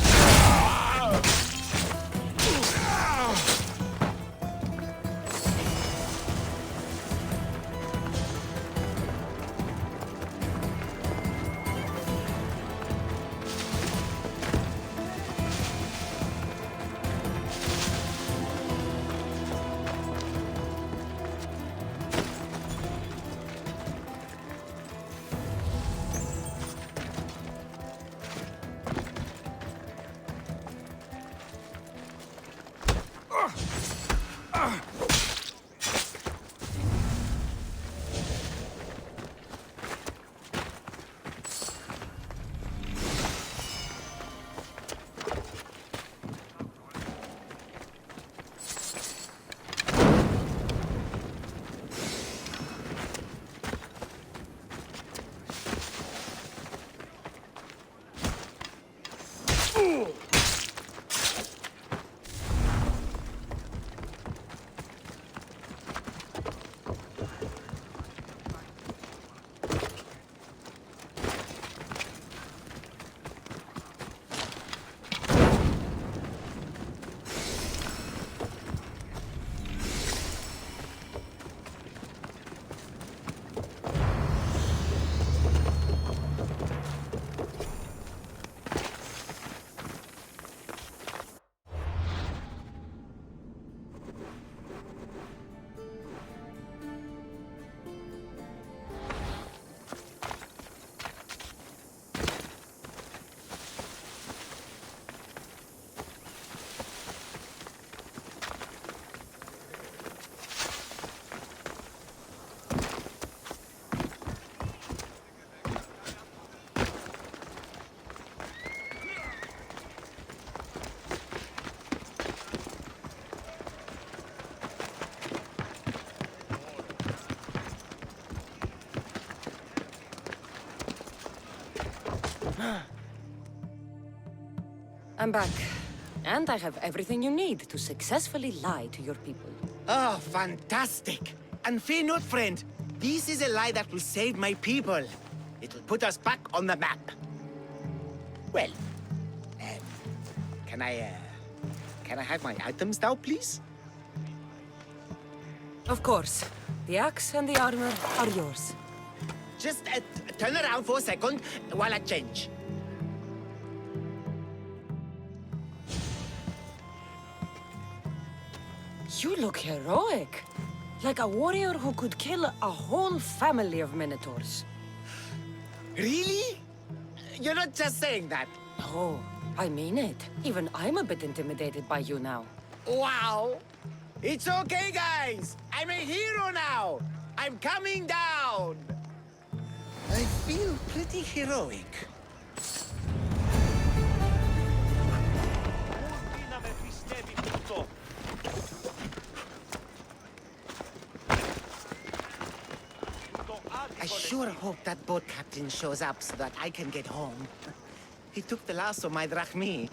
I'm back. And I have everything you need to successfully lie to your people. Oh, fantastic. And fear not, friend. This is a lie that will save my people. It will put us back on the map. Well, can I have my items now, please? Of course. The axe and the armor are yours. Just turn around for a second while I change. You look heroic. Like a warrior who could kill a whole family of minotaurs. Really? You're not just saying that. No, I mean it. Even I'm a bit intimidated by you now. Wow! It's okay, guys! I'm a hero now! I'm coming down! I feel pretty heroic. I sure hope that boat captain shows up so that I can get home. He took the last of my drachmi.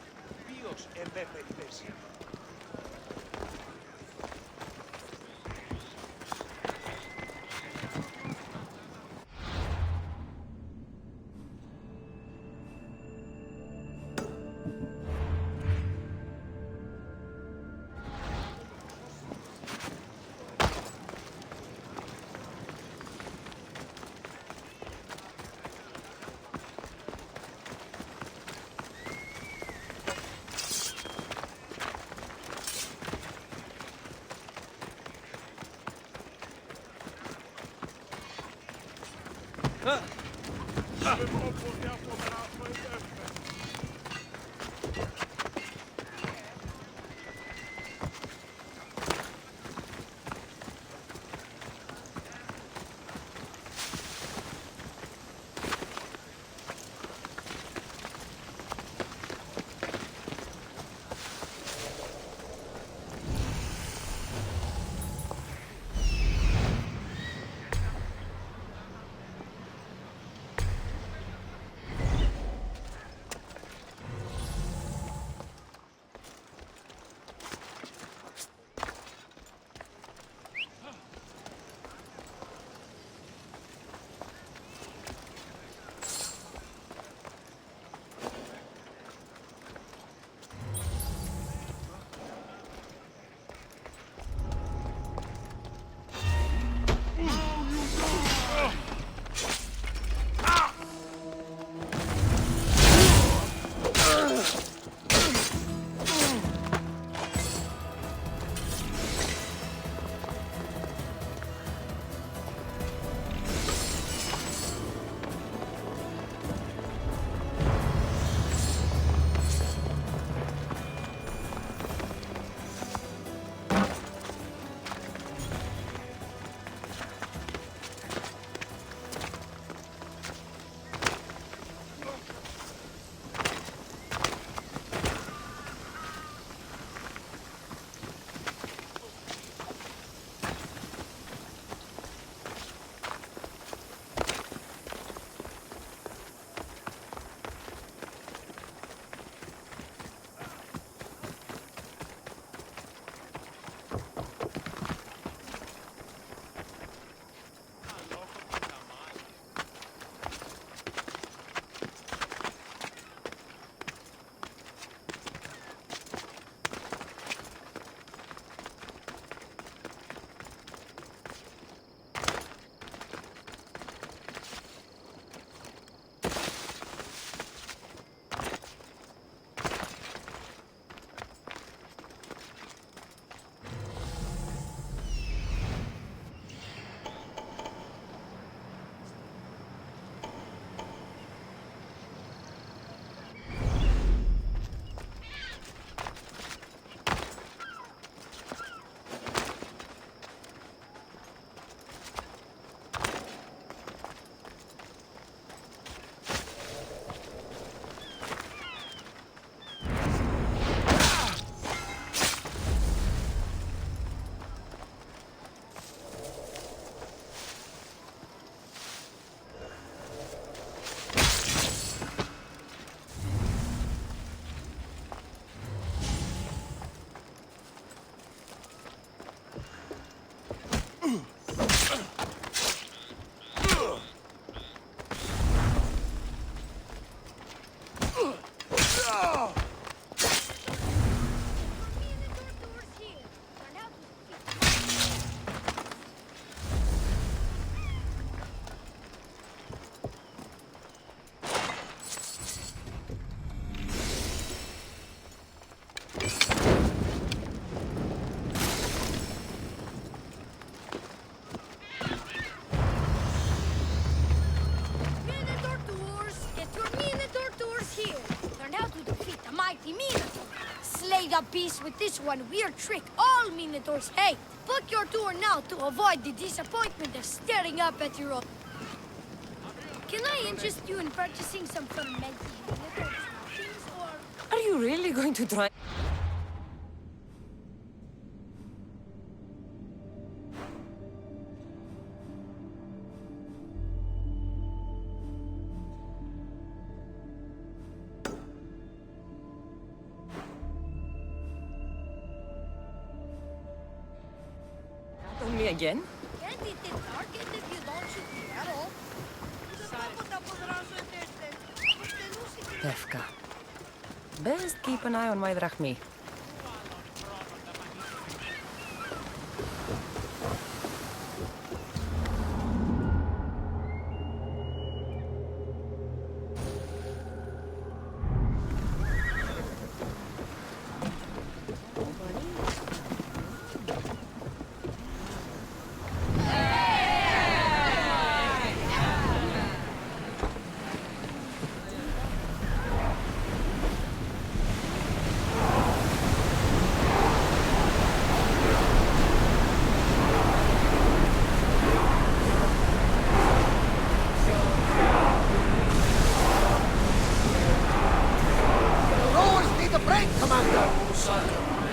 slay the beast with this one weird trick all Minotaurs hate. Book your tour now to avoid the disappointment of staring up at your own. Can I interest you in purchasing some fermented Minotaur things, or... Are you really going to try? On me again? Can't hit the target if you don't shoot the arrow. Tefka. Best keep an eye on my drachmi.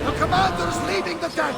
The commander's leading the deck!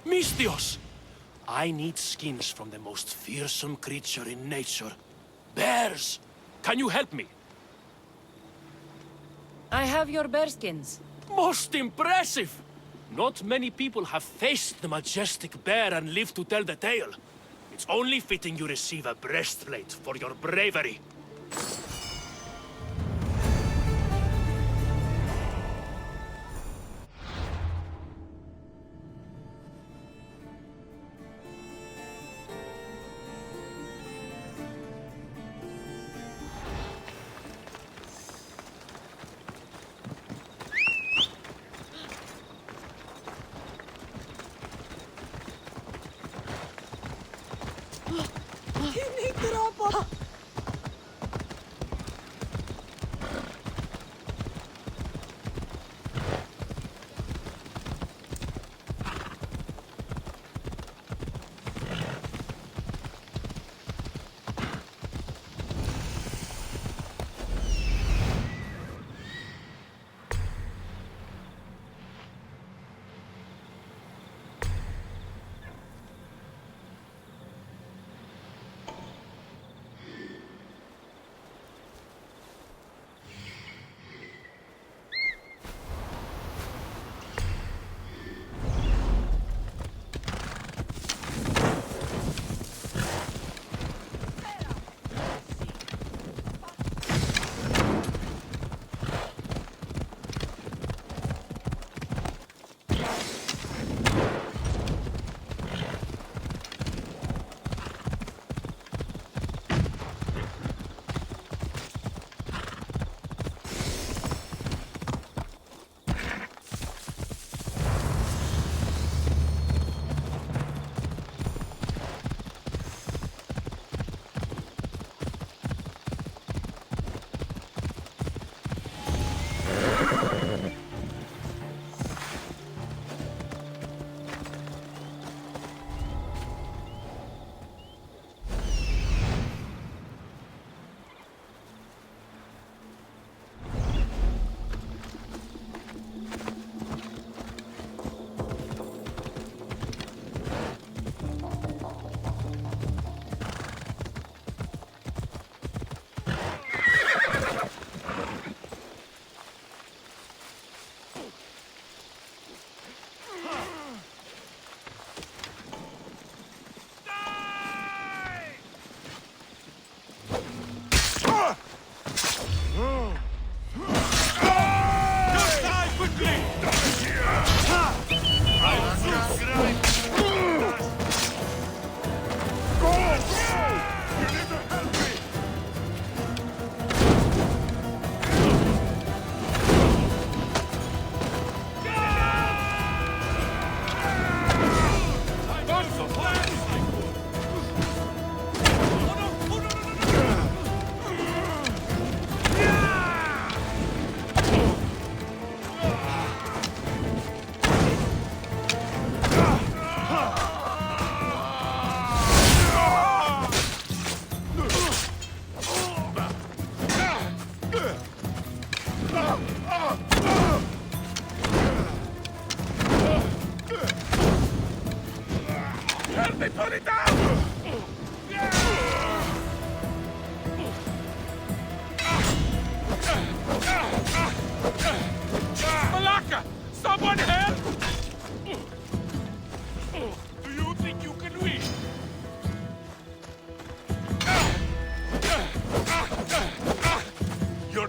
Mistios! I need skins from the most fearsome creature in nature. Bears! Can you help me? I have your bearskins. Most impressive! Not many people have faced the majestic bear and lived to tell the tale. It's only fitting you receive a breastplate for your bravery.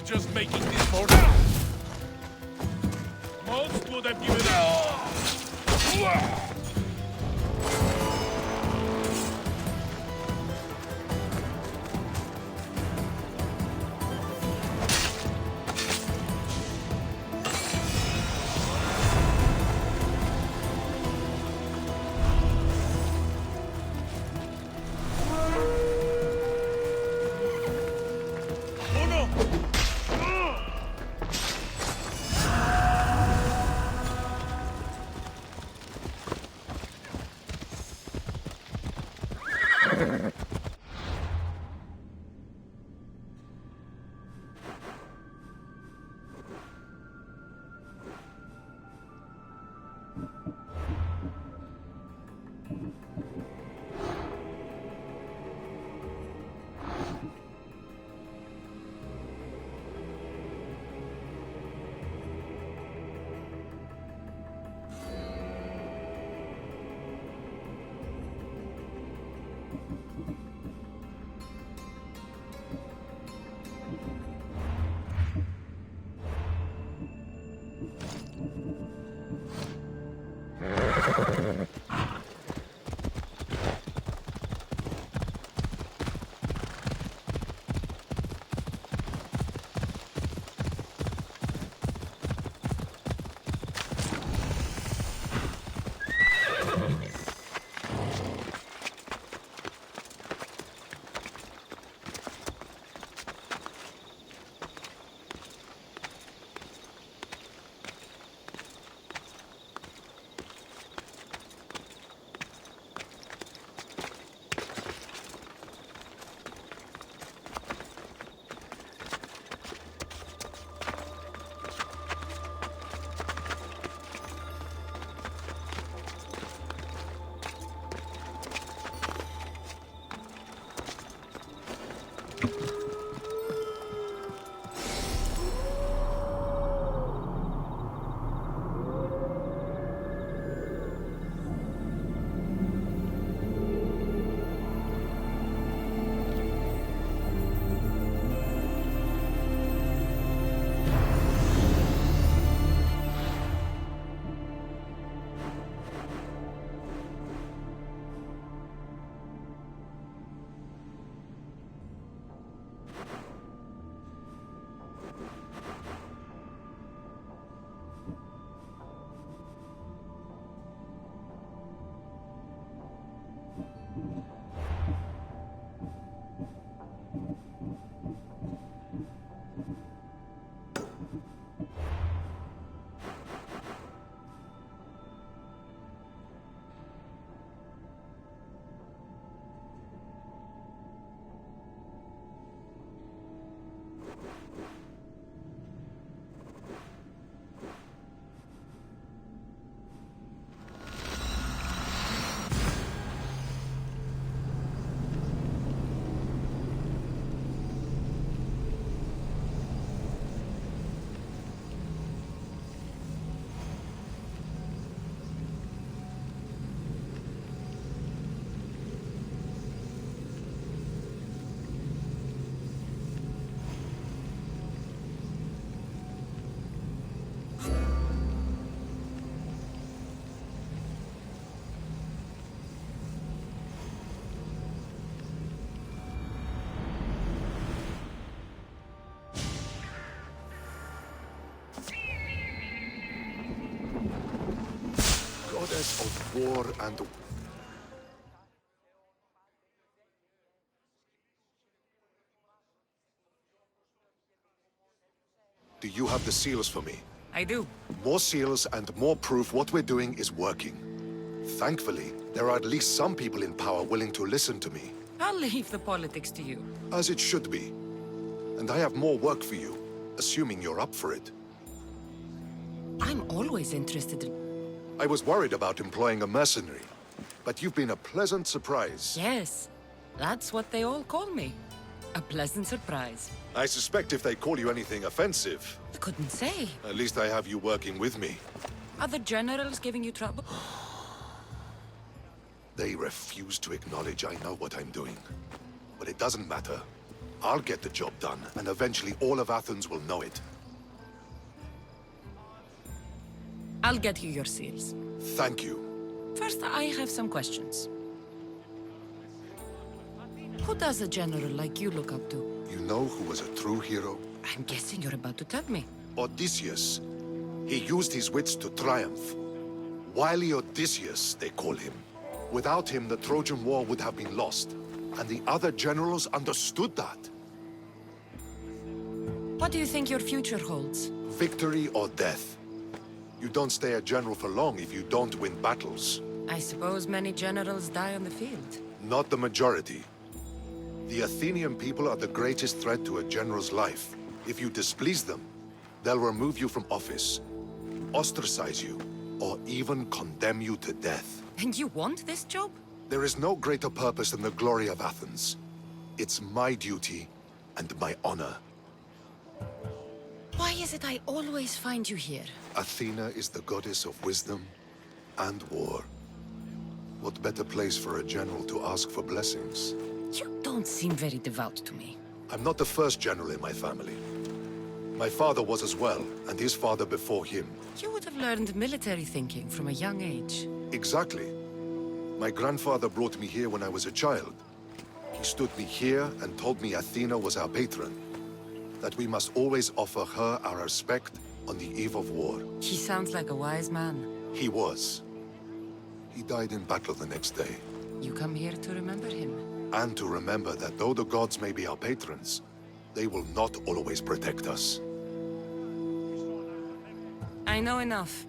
Just making this more. Most would have given up. Goddess of war and... Do you have the seals for me? I do. More seals and more proof what we're doing is working. Thankfully, there are at least some people in power willing to listen to me. I'll leave the politics to you. As it should be. And I have more work for you, assuming you're up for it. I'm always interested in... I was worried about employing a mercenary, but you've been a pleasant surprise. Yes, that's what they all call me. A pleasant surprise. I suspect if they call you anything offensive, I couldn't say. at least I have you working with me. Are the generals giving you trouble? They refuse to acknowledge I know what I'm doing. But it doesn't matter. I'll get the job done, and eventually all of Athens will know it. I'll get you your seals. Thank you. First, I have some questions. Who does a general like you look up to? You know who was a true hero? I'm guessing you're about to tell me. Odysseus. He used his wits to triumph. Wily Odysseus, they call him. Without him, the Trojan War would have been lost. And the other generals understood that. What do you think your future holds? Victory or death. You don't stay a general for long if you don't win battles. I suppose many generals die on the field. Not the majority. The Athenian people are the greatest threat to a general's life. If you displease them, they'll remove you from office, ostracize you, or even condemn you to death. And you want this job? There is no greater purpose than the glory of Athens. It's my duty and my honor. Why is it I always find you here? Athena is the goddess of wisdom and war. What better place for a general to ask for blessings? You don't seem very devout to me. I'm not the first general in my family. My father was as well, and his father before him. You would have learned military thinking from a young age. Exactly. My grandfather brought me here when I was a child. He stood me here and told me Athena was our patron, that we must always offer her our respect on the eve of war. He sounds like a wise man. He was. He died in battle the next day. You come here to remember him. And to remember that though the gods may be our patrons, they will not always protect us. I know enough.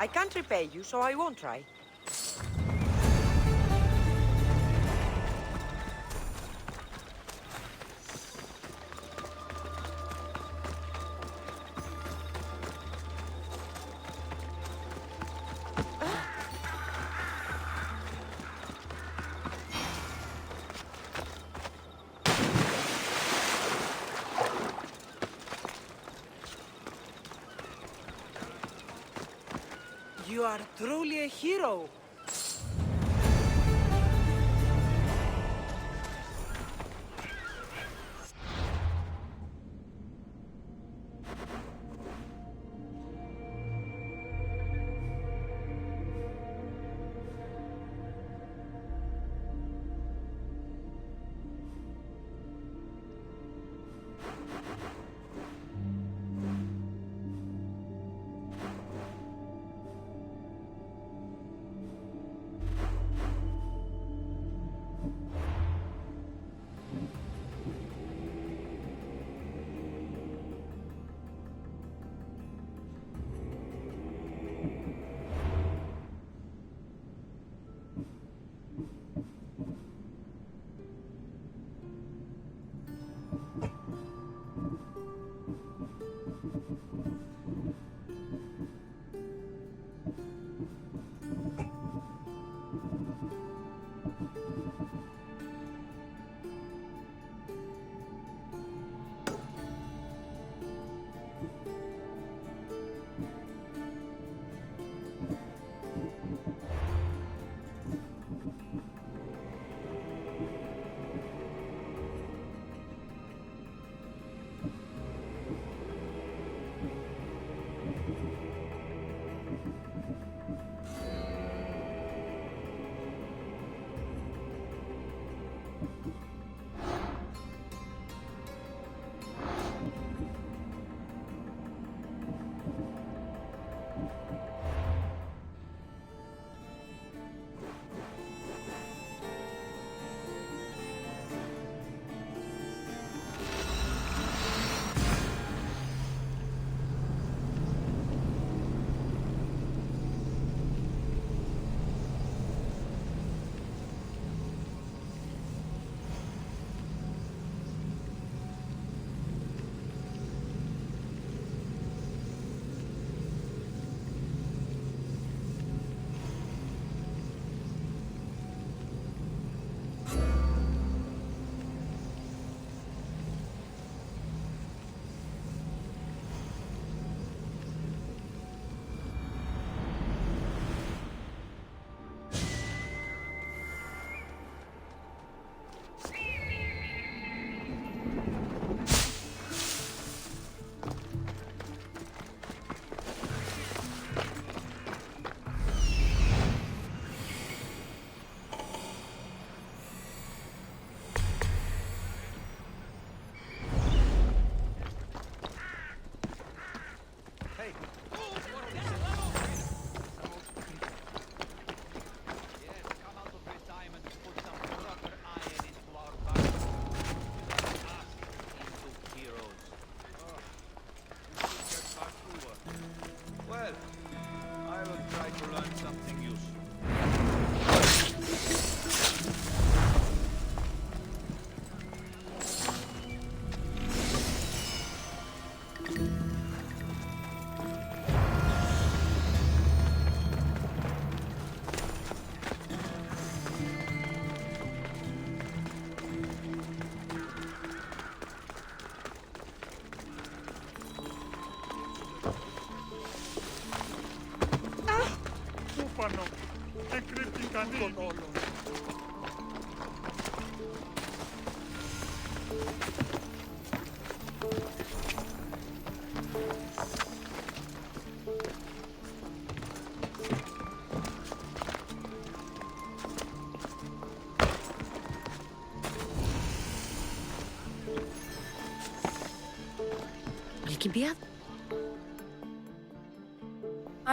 I can't repay you, so I won't try. You are truly a hero.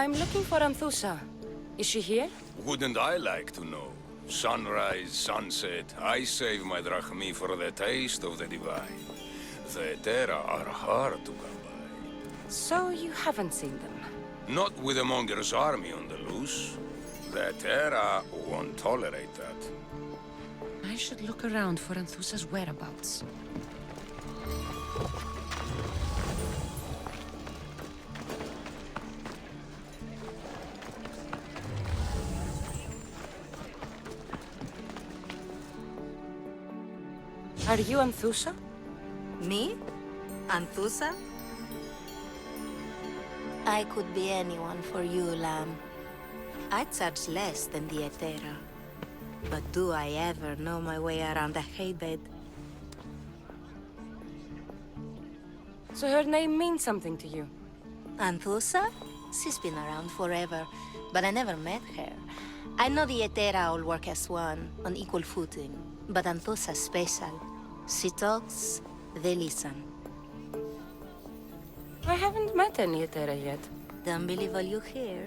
I'm looking for Anthusa. Is she here? Wouldn't I like to know? Sunrise, sunset, I save my drachmi for the taste of the divine. The Terra are hard to come by. So you haven't seen them? Not with a monger's army on the loose. The Terra won't tolerate that. I should look around for Anthusa's whereabouts. Are you Anthusa? Me? Anthusa? I could be anyone for you, Lamb. I charge less than the Etera. But do I ever know my way around a haybed? So her name means something to you? Anthusa? She's been around forever, but I never met her. I know the Etera all work as one, on equal footing. But Anthusa's special. She talks, they listen. I haven't met any Etera yet. Don't believe all you hear.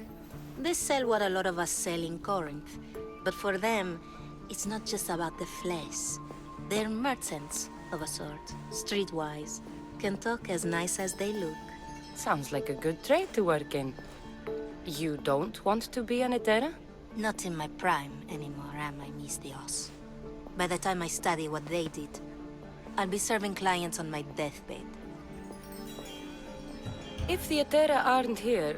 They sell what a lot of us sell in Corinth. But for them, it's not just about the flesh. They're merchants, of a sort, streetwise. Can talk as nice as they look. Sounds like a good trade to work in. You don't want to be an Etera? Not in my prime anymore, am I, Miss Dios? By the time I study what they did, I'll be serving clients on my deathbed. If the Etera aren't here,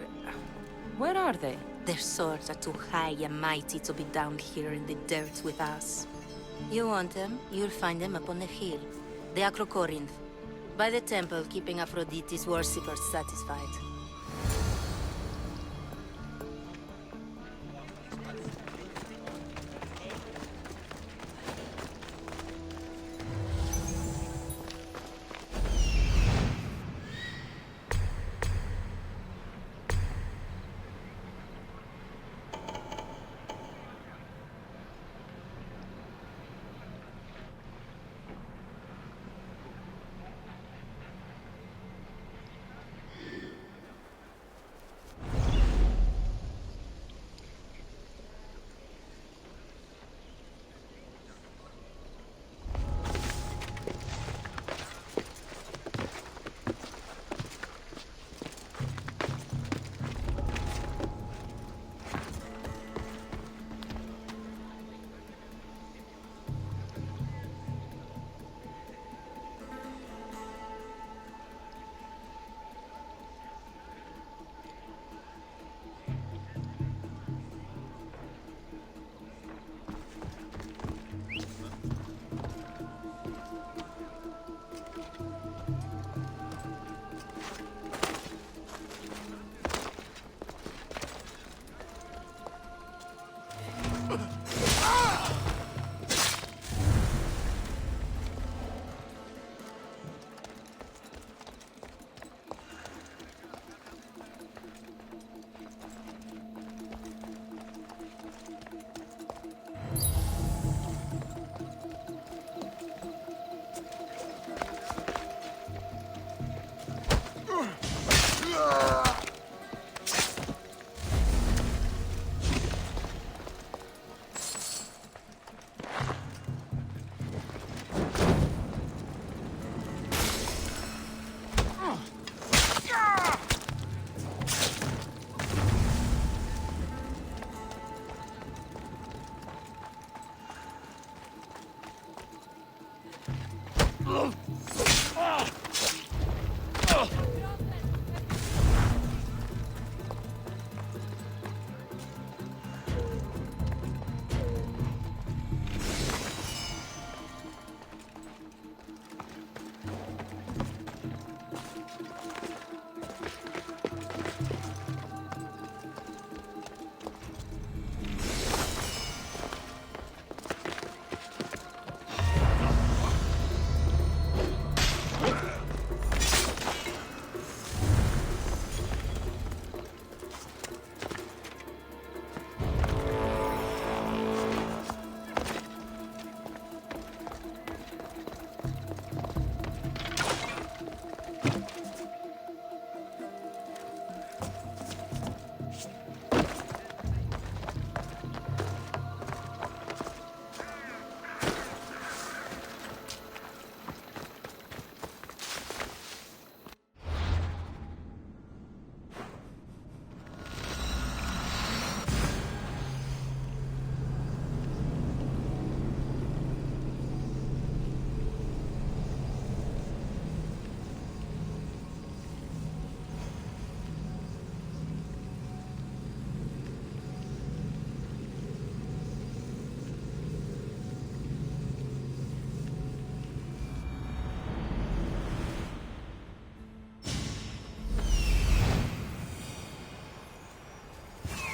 where are they? Their swords are too high and mighty to be down here in the dirt with us. You want them, you'll find them up on the hill. The Acrocorinth. By the temple, keeping Aphrodite's worshippers satisfied.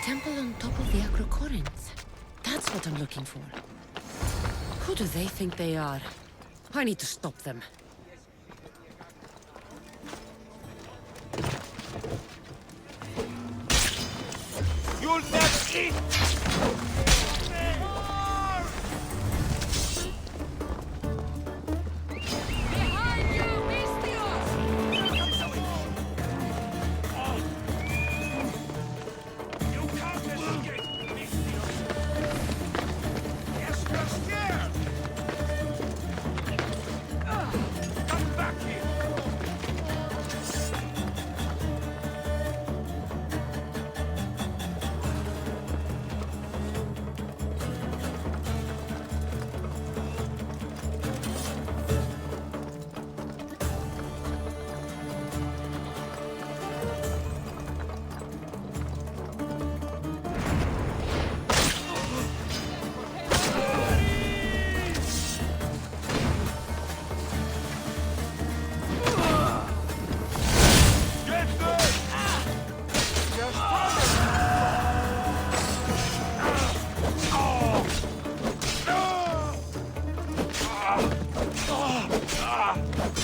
temple on top of the Acrocorinth. That's what I'm looking for. Who do they think they are? I need to stop them. You'll never eat!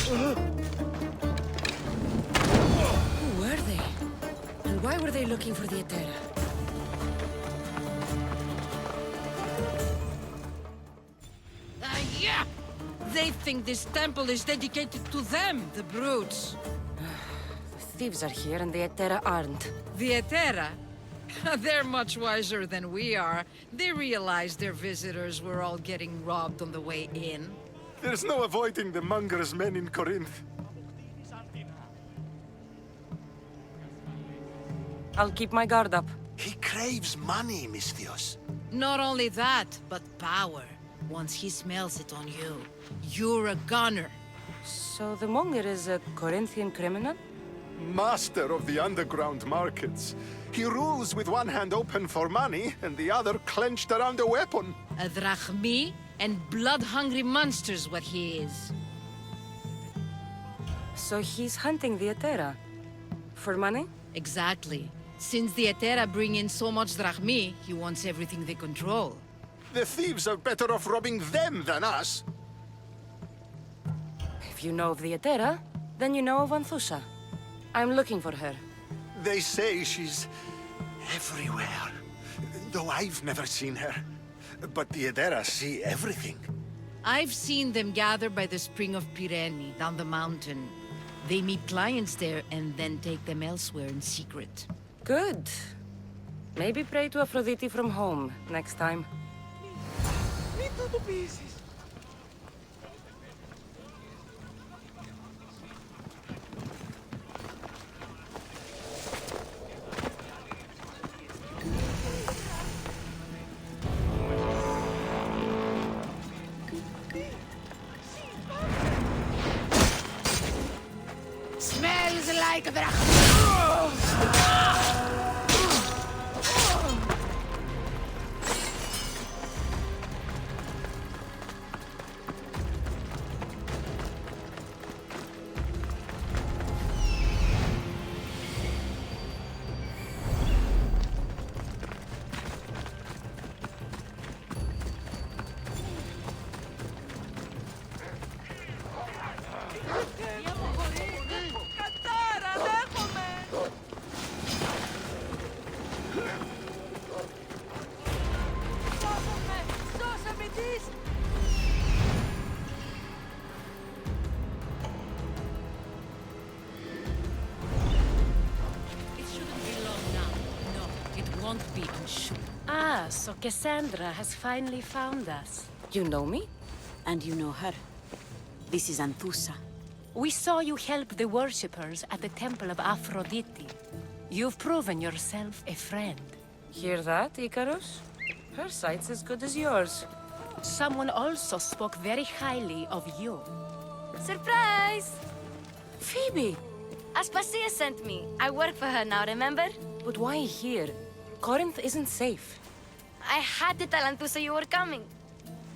Who were they? And why were they looking for the Etera? Yeah! They think this temple is dedicated to them, the brutes. The thieves are here and the Etera aren't. The Etera? They're much wiser than we are. They realized their visitors were all getting robbed on the way in. There's no avoiding the monger's men in Corinth. I'll keep my guard up. He craves money, Misthios. Not only that, but power. Once he smells it on you, you're a gunner. So the monger is a Corinthian criminal? Master of the underground markets. He rules with one hand open for money and the other clenched around a weapon. A drachmi and blood-hungry monster's what he is. So he's hunting the Etera? For money? Exactly. Since the Etera bring in so much drachmi, he wants everything they control. The thieves are better off robbing them than us. If you know of the Etera, then you know of Anthusa. I'm looking for her. They say she's everywhere, though I've never seen her. But the Edera see everything. I've seen them gather by the spring of Pirene, down the mountain. They meet clients there and then take them elsewhere in secret. Good. Maybe pray to Aphrodite from home next time. Smells like a Ah, so Cassandra has finally found us. You know me? And you know her. This is Anthusa. We saw you help the worshippers at the temple of Aphrodite. You've proven yourself a friend. Hear that, Icarus? Her sight's as good as yours. Someone also spoke very highly of you. Surprise! Phoebe! Aspasia sent me. I work for her now, remember? But why here? Corinth isn't safe. I had to tell Anthusa you were coming.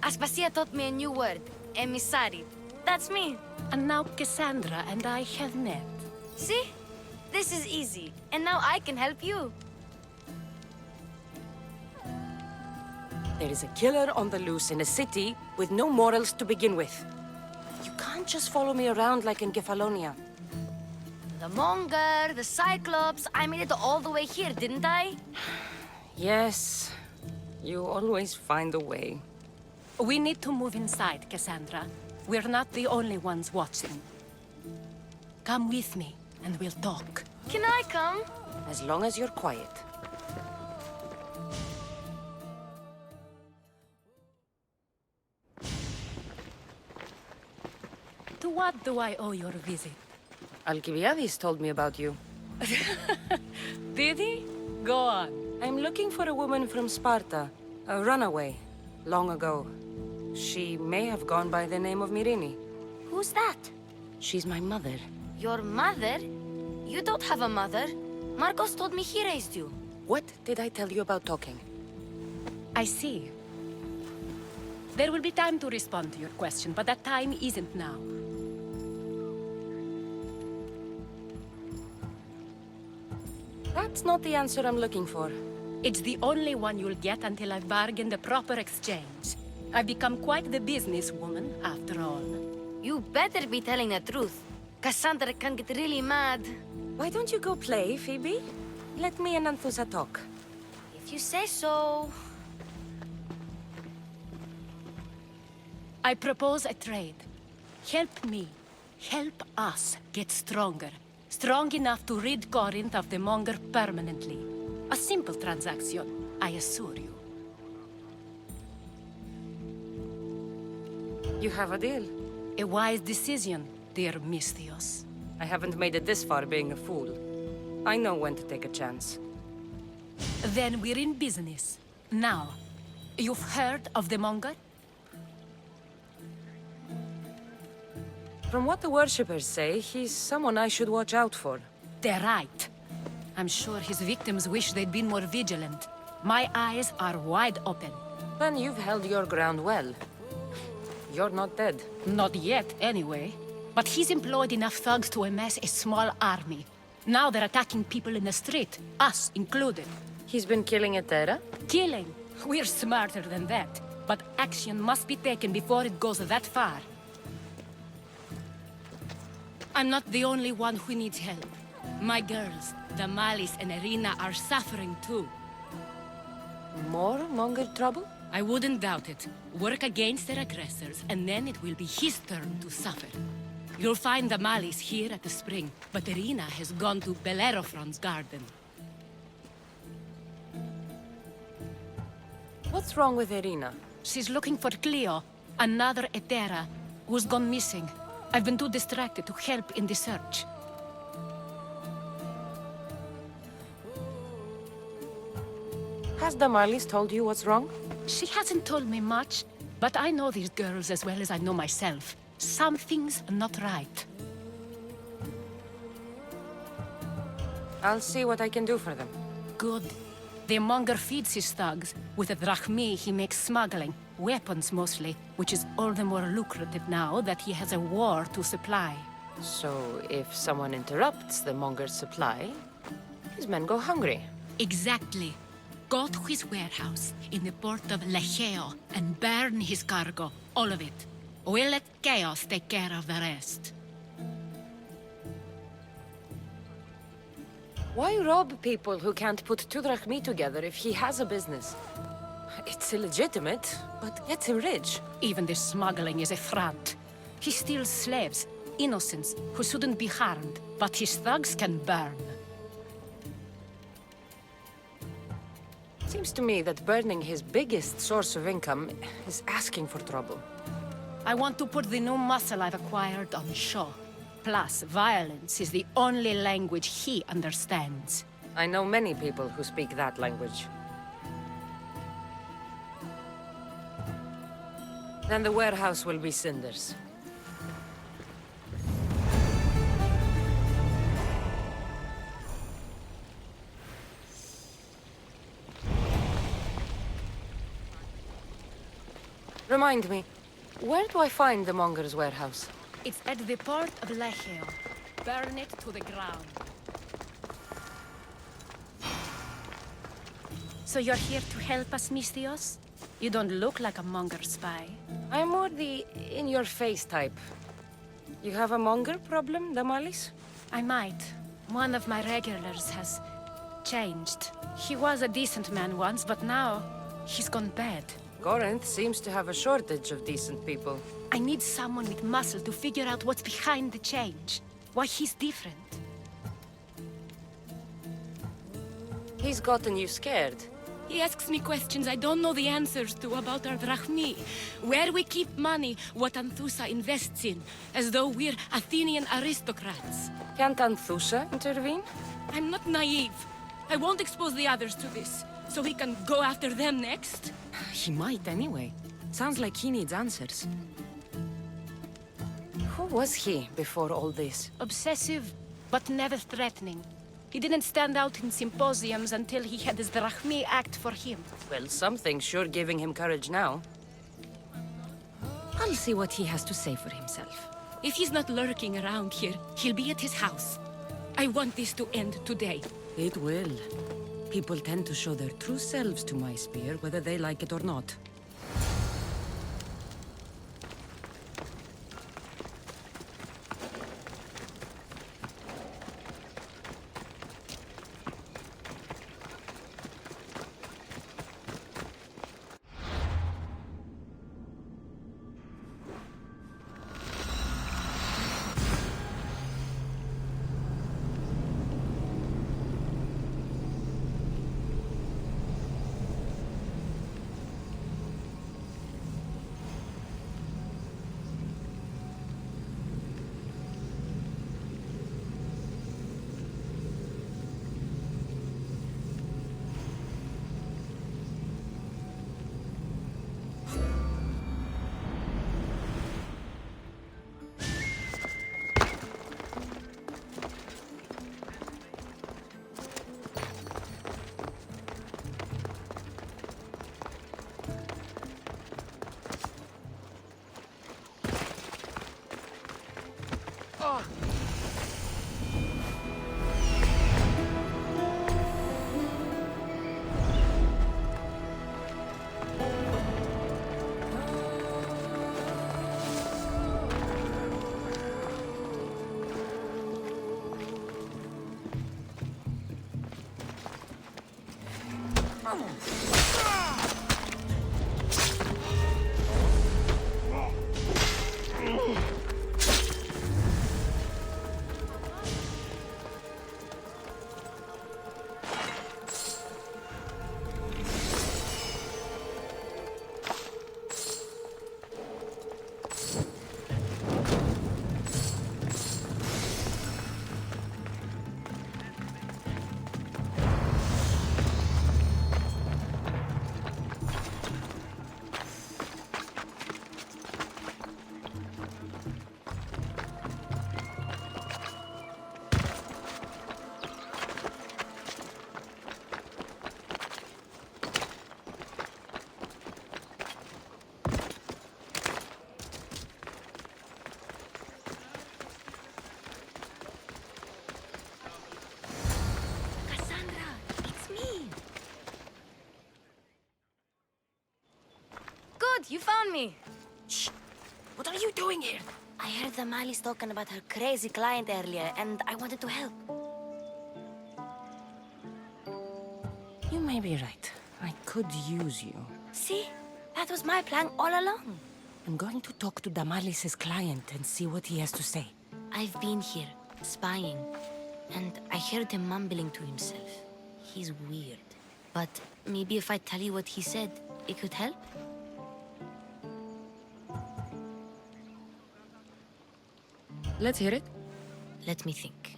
Aspasia taught me a new word, emissary. That's me. And now Cassandra and I have met. See? This is easy. And now I can help you. There is a killer on the loose in a city with no morals to begin with. You can't just follow me around like in Kefalonia. The Monger, the Cyclops. I made it all the way here, didn't I? Yes. You always find a way. We need to move inside, Cassandra. We're not the only ones watching. Come with me, and we'll talk. Can I come? As long as you're quiet. To what do I owe your visit? Alcibiades told me about you. Did he? Go on. I'm looking for a woman from Sparta. A runaway. Long ago. She may have gone by the name of Myrine. Who's that? She's my mother. Your mother? You don't have a mother. Marcos told me he raised you. What did I tell you about talking? I see. There will be time to respond to your question, but that time isn't now. That's not the answer I'm looking for. It's the only one you'll get until I've bargained a proper exchange. I've become quite the businesswoman, after all. You better be telling the truth. Cassandra can get really mad. Why don't you go play, Phoebe? Let me and Anthusa talk. If you say so. I propose a trade. Help me. Help us get stronger. Strong enough to rid Corinth of the Monger permanently. A simple transaction, I assure you. You have a deal. A wise decision, dear Misthios. I haven't made it this far being a fool. I know when to take a chance. Then we're in business. Now, you've heard of the Monger? From what the worshippers say, he's someone I should watch out for. They're right. I'm sure his victims wish they'd been more vigilant. My eyes are wide open. Then you've held your ground well. You're not dead. Not yet, anyway. But he's employed enough thugs to amass a small army. Now they're attacking people in the street, us included. He's been killing at Terra? Killing? We're smarter than that. But action must be taken before it goes that far. I'm not the only one who needs help. My girls, Damalis and Irina, are suffering too. More Monger trouble? I wouldn't doubt it. Work against their aggressors, and then it will be his turn to suffer. You'll find Damalis here at the spring, but Irina has gone to Bellerophon's garden. What's wrong with Irina? She's looking for Cleo, another Etera, who's gone missing. I've been too distracted to help in the search. Has Damalis told you what's wrong? She hasn't told me much, but I know these girls as well as I know myself. Something's not right. I'll see what I can do for them. Good. The Monger feeds his thugs. With the drachmi, he makes smuggling. Weapons, mostly, which is all the more lucrative now that he has a war to supply. So, if someone interrupts the Monger's supply, his men go hungry. Exactly. Go to his warehouse in the port of Lecheo and burn his cargo, all of it. We'll let chaos take care of the rest. Why rob people who can't put 2 drachmi together if he has a business? It's illegitimate, but gets him rich. Even the smuggling is a front. He steals slaves, innocents, who shouldn't be harmed, but his thugs can burn. Seems to me that burning his biggest source of income is asking for trouble. I want to put the new muscle I've acquired on show. Plus, violence is the only language he understands. I know many people who speak that language. Then the warehouse will be cinders. Remind me, where do I find the Monger's warehouse? It's at the port of Lecheo. Burn it to the ground. So you're here to help us, Misthios? You don't look like a monger spy. I'm more the in-your-face type. You have a monger problem, Damalis? I might. One of my regulars has changed. He was a decent man once, but now he's gone bad. Corinth seems to have a shortage of decent people. I need someone with muscle to figure out what's behind the change. Why he's different. He's gotten you scared. He asks me questions I don't know the answers to about our drachmi. Where we keep money, what Anthusa invests in. As though we're Athenian aristocrats. Can't Anthusa intervene? I'm not naive. I won't expose the others to this. So he can go after them next? He might anyway. Sounds like he needs answers. Who was he before all this? Obsessive, but never threatening. He didn't stand out in symposiums until he had his drachmi act for him. Well, something's sure giving him courage now. I'll see what he has to say for himself. If he's not lurking around here, he'll be at his house. I want this to end today. It will. People tend to show their true selves to my spear, whether they like it or not. You found me. Shh! What are you doing here? I heard the Mali's talking about her crazy client earlier, and I wanted to help. You may be right. I could use you. See? That was my plan all along. I'm going to talk to Damalis's client and see what he has to say. I've been here, spying, and I heard him mumbling to himself. He's weird. But maybe if I tell you what he said, it could help? Let's hear it. Let me think.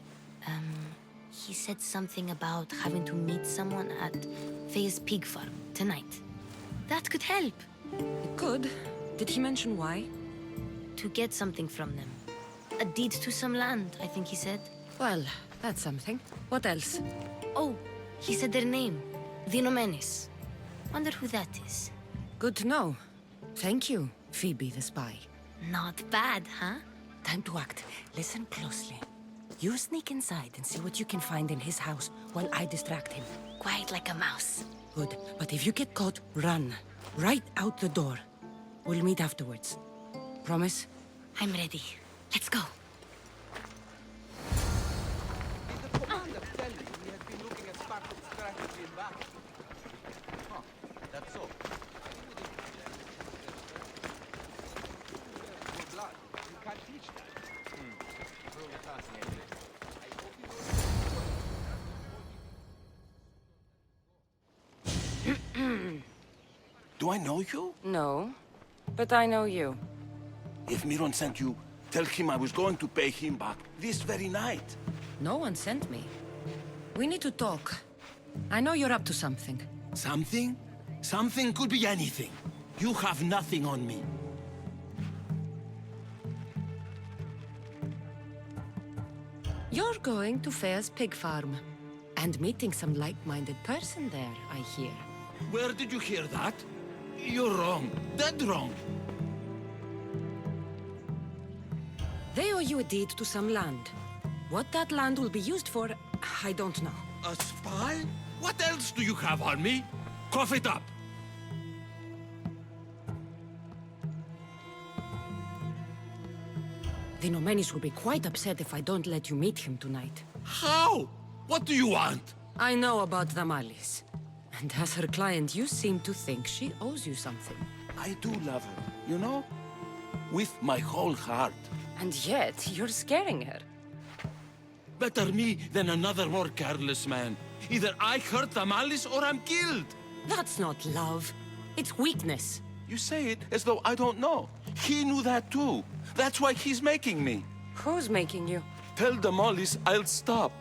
He said something about having to meet someone at Faye's pig farm tonight. That could help. It could. Did he mention why? To get something from them. A deed to some land, I think he said. Well, that's something. What else? Oh, he said their name. The Nomenes. Wonder who that is. Good to know. Thank you, Phoebe the spy. Not bad, huh? Time to act. Listen closely. You sneak inside and see what you can find in his house while I distract him. Quiet like a mouse. Good. But if you get caught, run. Right out the door. We'll meet afterwards. Promise? I'm ready. Let's go. Did the commander tell you we had been looking at Spartan's strategy in battle? Huh, that's all. Your blood, you can't teach that. Do I know you? No, but I know you. If Miron sent you, tell him I was going to pay him back this very night. No one sent me. We need to talk. I know you're up to something. Something? Something could be anything. You have nothing on me. You're going to Fair's pig farm. And meeting some like-minded person there, I hear. Where did you hear that? You're wrong. Dead wrong. They owe you a deed to some land. What that land will be used for, I don't know. A spy? What else do you have on me? Cough it up. The Nomenis will be quite upset if I don't let you meet him tonight. How? What do you want? I know about the Malis. And as her client, you seem to think she owes you something. I do love her, you know? With my whole heart. And yet, you're scaring her. Better me than another more careless man. Either I hurt the Malice or I'm killed. That's not love. It's weakness. You say it as though I don't know. He knew that too. That's why he's making me. Who's making you? Tell the Mollies I'll stop.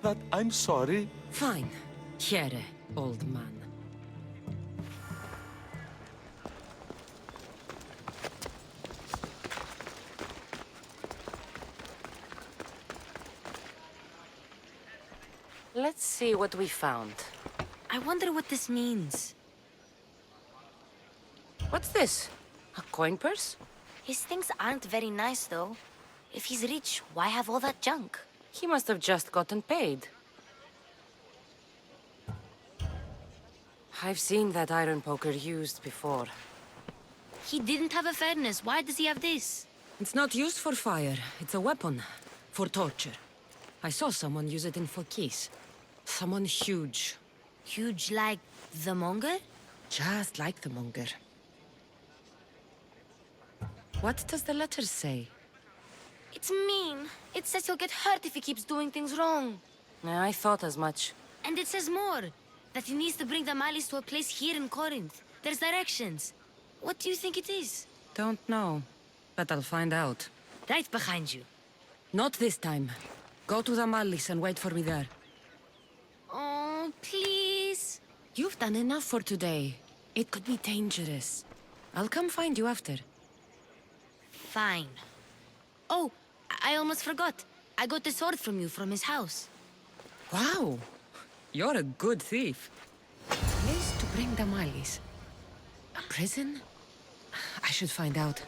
That I'm sorry. Fine. Here, old man. Let's see what we found. I wonder what this means. What's this? A coin purse? His things aren't very nice, though. If he's rich, why have all that junk? He must have just gotten paid. I've seen that iron poker used before. He didn't have a furnace. Why does he have this? It's not used for fire. It's a weapon. For torture. I saw someone use it in Fokis. Someone huge. Huge like the Monger? Just like the Monger. What does the letter say? It's mean. It says he'll get hurt if he keeps doing things wrong. I thought as much. And it says more. That he needs to bring the Malis to a place here in Corinth. There's directions. What do you think it is? Don't know. But I'll find out. Right behind you. Not this time. Go to the Malis and wait for me there. Oh, please. You've done enough for today. It could be dangerous. I'll come find you after. Fine. Oh, I almost forgot. I got the sword from you from his house. Wow. You're a good thief. Place to bring the Malis. A prison? I should find out.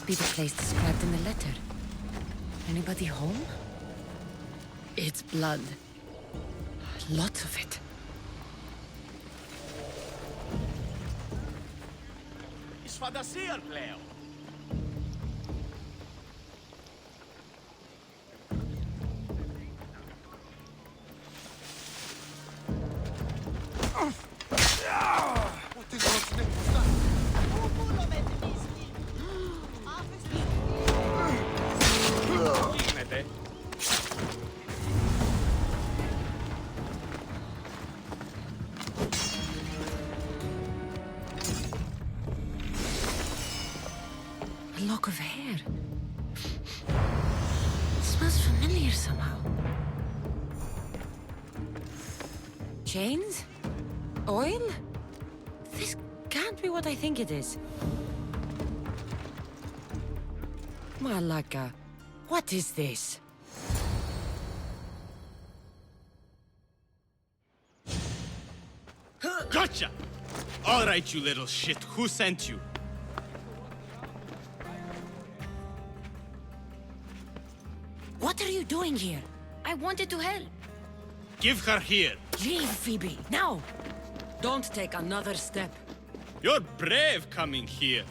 must be the place described in the letter. Anybody home? It's blood. Lots of it. Σφαντασία, πλέον. A lock of hair. It smells familiar somehow. Chains? Oil? This can't be what I think it is. Malaka, what is this? Gotcha! All right, you little shit. Who sent you? What are you doing here? I wanted to help. Give her here. Leave, Phoebe, now! Don't take another step. You're brave coming here.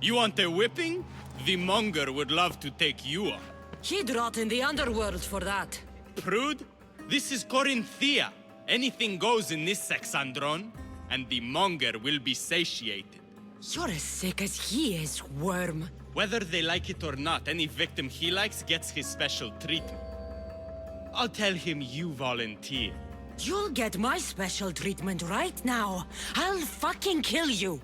You want a whipping? The monger would love to take you on. He'd rot in the underworld for that. Prude, this is Corinthia. Anything goes in this Sexandron, and the monger will be satiated. You're as sick as he is, worm. Whether they like it or not, any victim he likes gets his special treatment. I'll tell him you volunteer. You'll get my special treatment right now. I'll fucking kill you.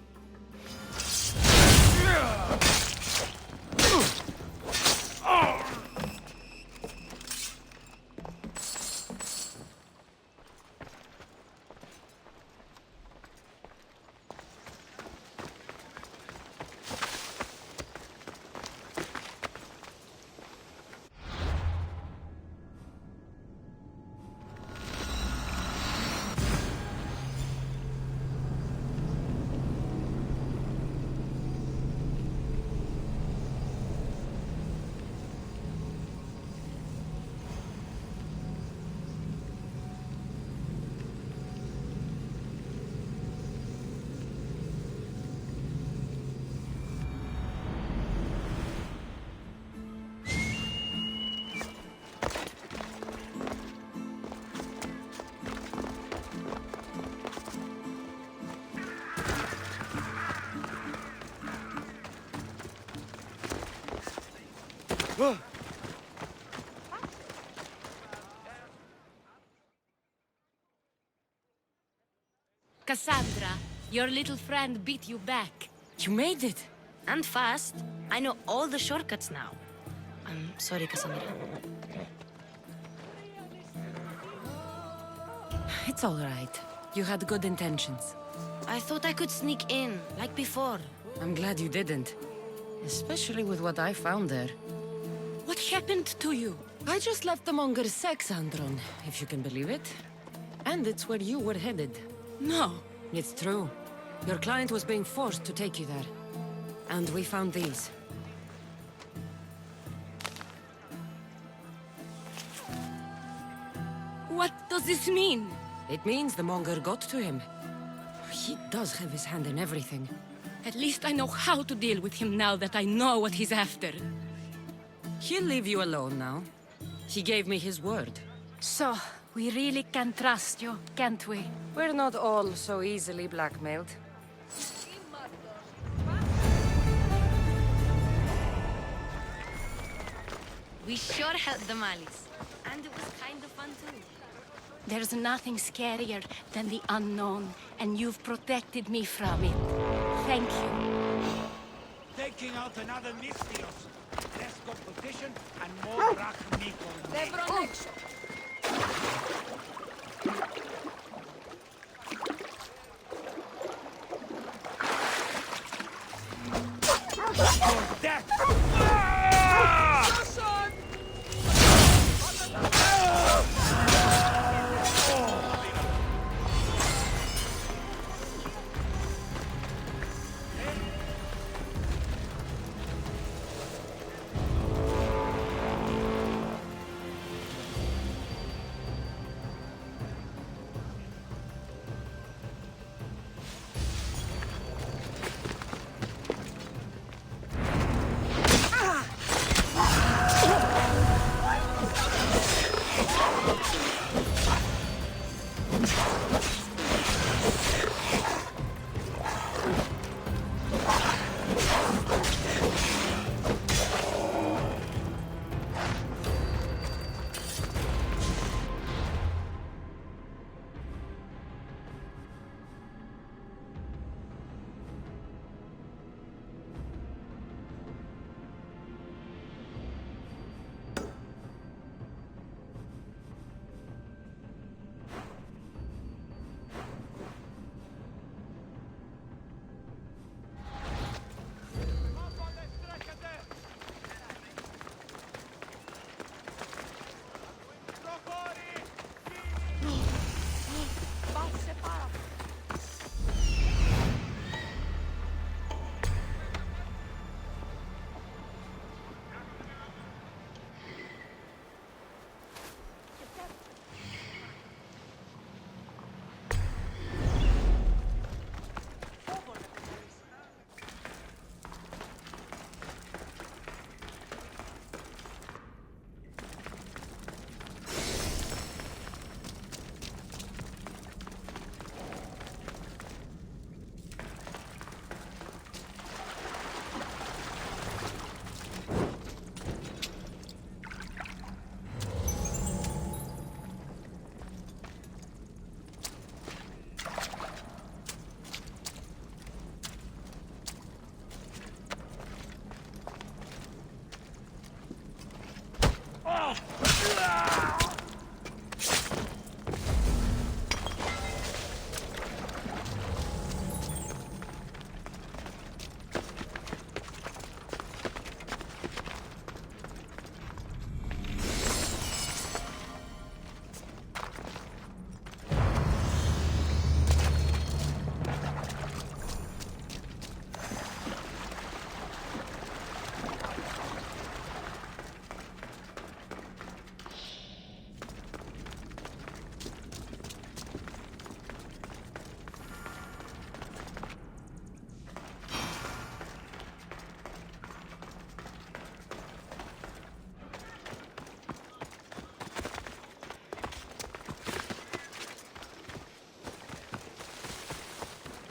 Cassandra, your little friend beat you back. You made it. And fast. I know all the shortcuts now. I'm sorry, Cassandra. It's all right. You had good intentions. I thought I could sneak in, like before. I'm glad you didn't. Especially with what I found there. What happened to you? I just left the monger's Sexandron, if you can believe it. And it's where you were headed. No. It's true. Your client was being forced to take you there. And we found these. What does this mean? It means the monger got to him. He does have his hand in everything. At least I know how to deal with him now that I know what he's after. He'll leave you alone now. He gave me his word. So, we really can trust you, can't we? We're not all so easily blackmailed. We sure helped the Malis. And it was kind of fun too. There's nothing scarier than the unknown, and you've protected me from it. Thank you. Taking out another Mystios. Less competition and more Rachnikon. For death!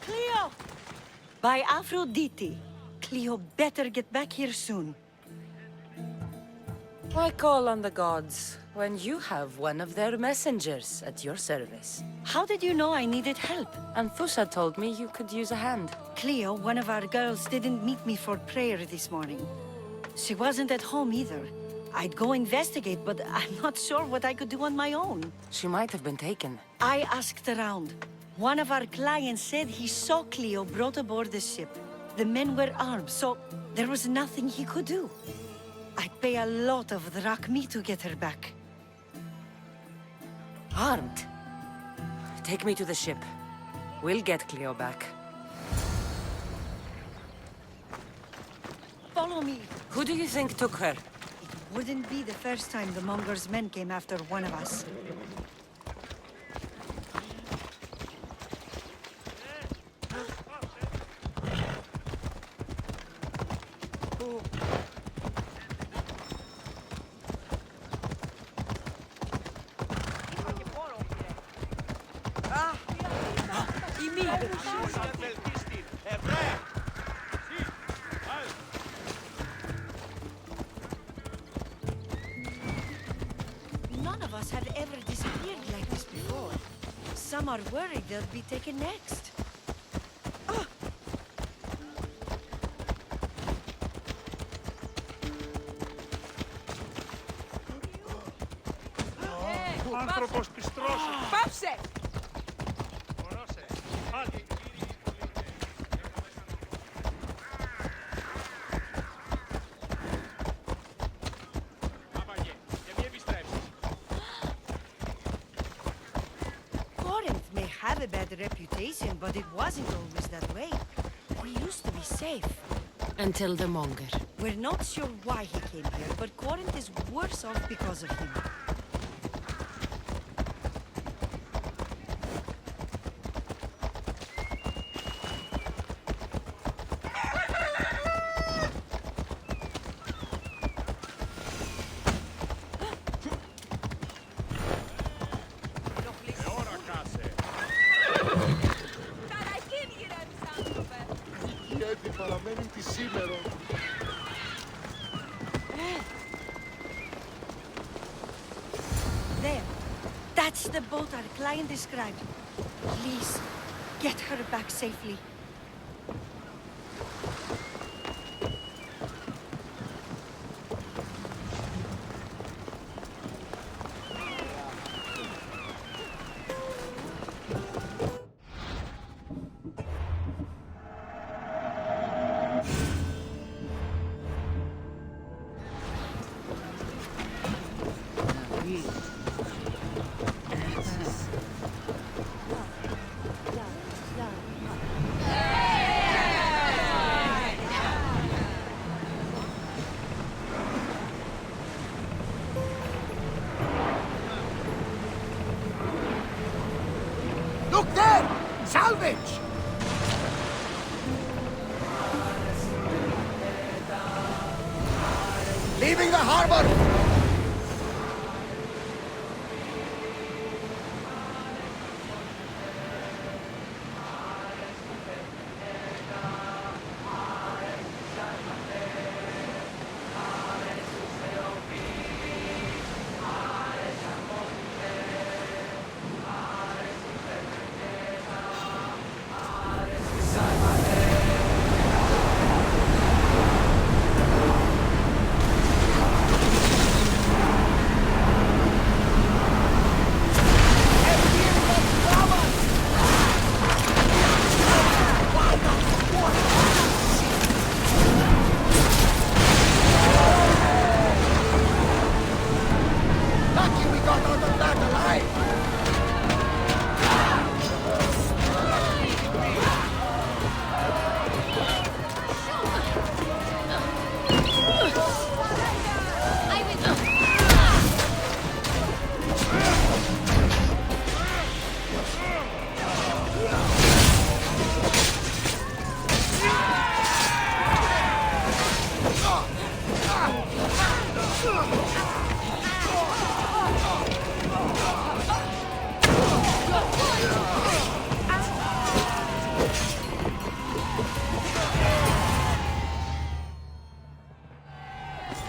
Cleo! By Aphrodite. Cleo better get back here soon. Why call on the gods when you have one of their messengers at your service? How did you know I needed help? Anthusa told me you could use a hand. Cleo, one of our girls, didn't meet me for prayer this morning. She wasn't at home either. I'd go investigate, but I'm not sure what I could do on my own. She might have been taken. I asked around. One of our clients said he saw Cleo brought aboard the ship. The men were armed, so there was nothing he could do. I'd pay a lot of drachmi to get her back. Armed? Take me to the ship. We'll get Cleo back. Follow me. Who do you think took her? It wouldn't be the first time the Monger's men came after one of us. None of us have ever disappeared like this before. Some are worried they'll be taken next. Άνθρωπος πιστρός. Πάψε! Corinth may have a bad reputation, but it wasn't always that way. We used to be safe. Until the Monger. We're not sure why he came here, but Corinth is worse off because of him. There. That's the boat our client described. Please, get her back safely. Look there! Salvage! Leaving the harbor!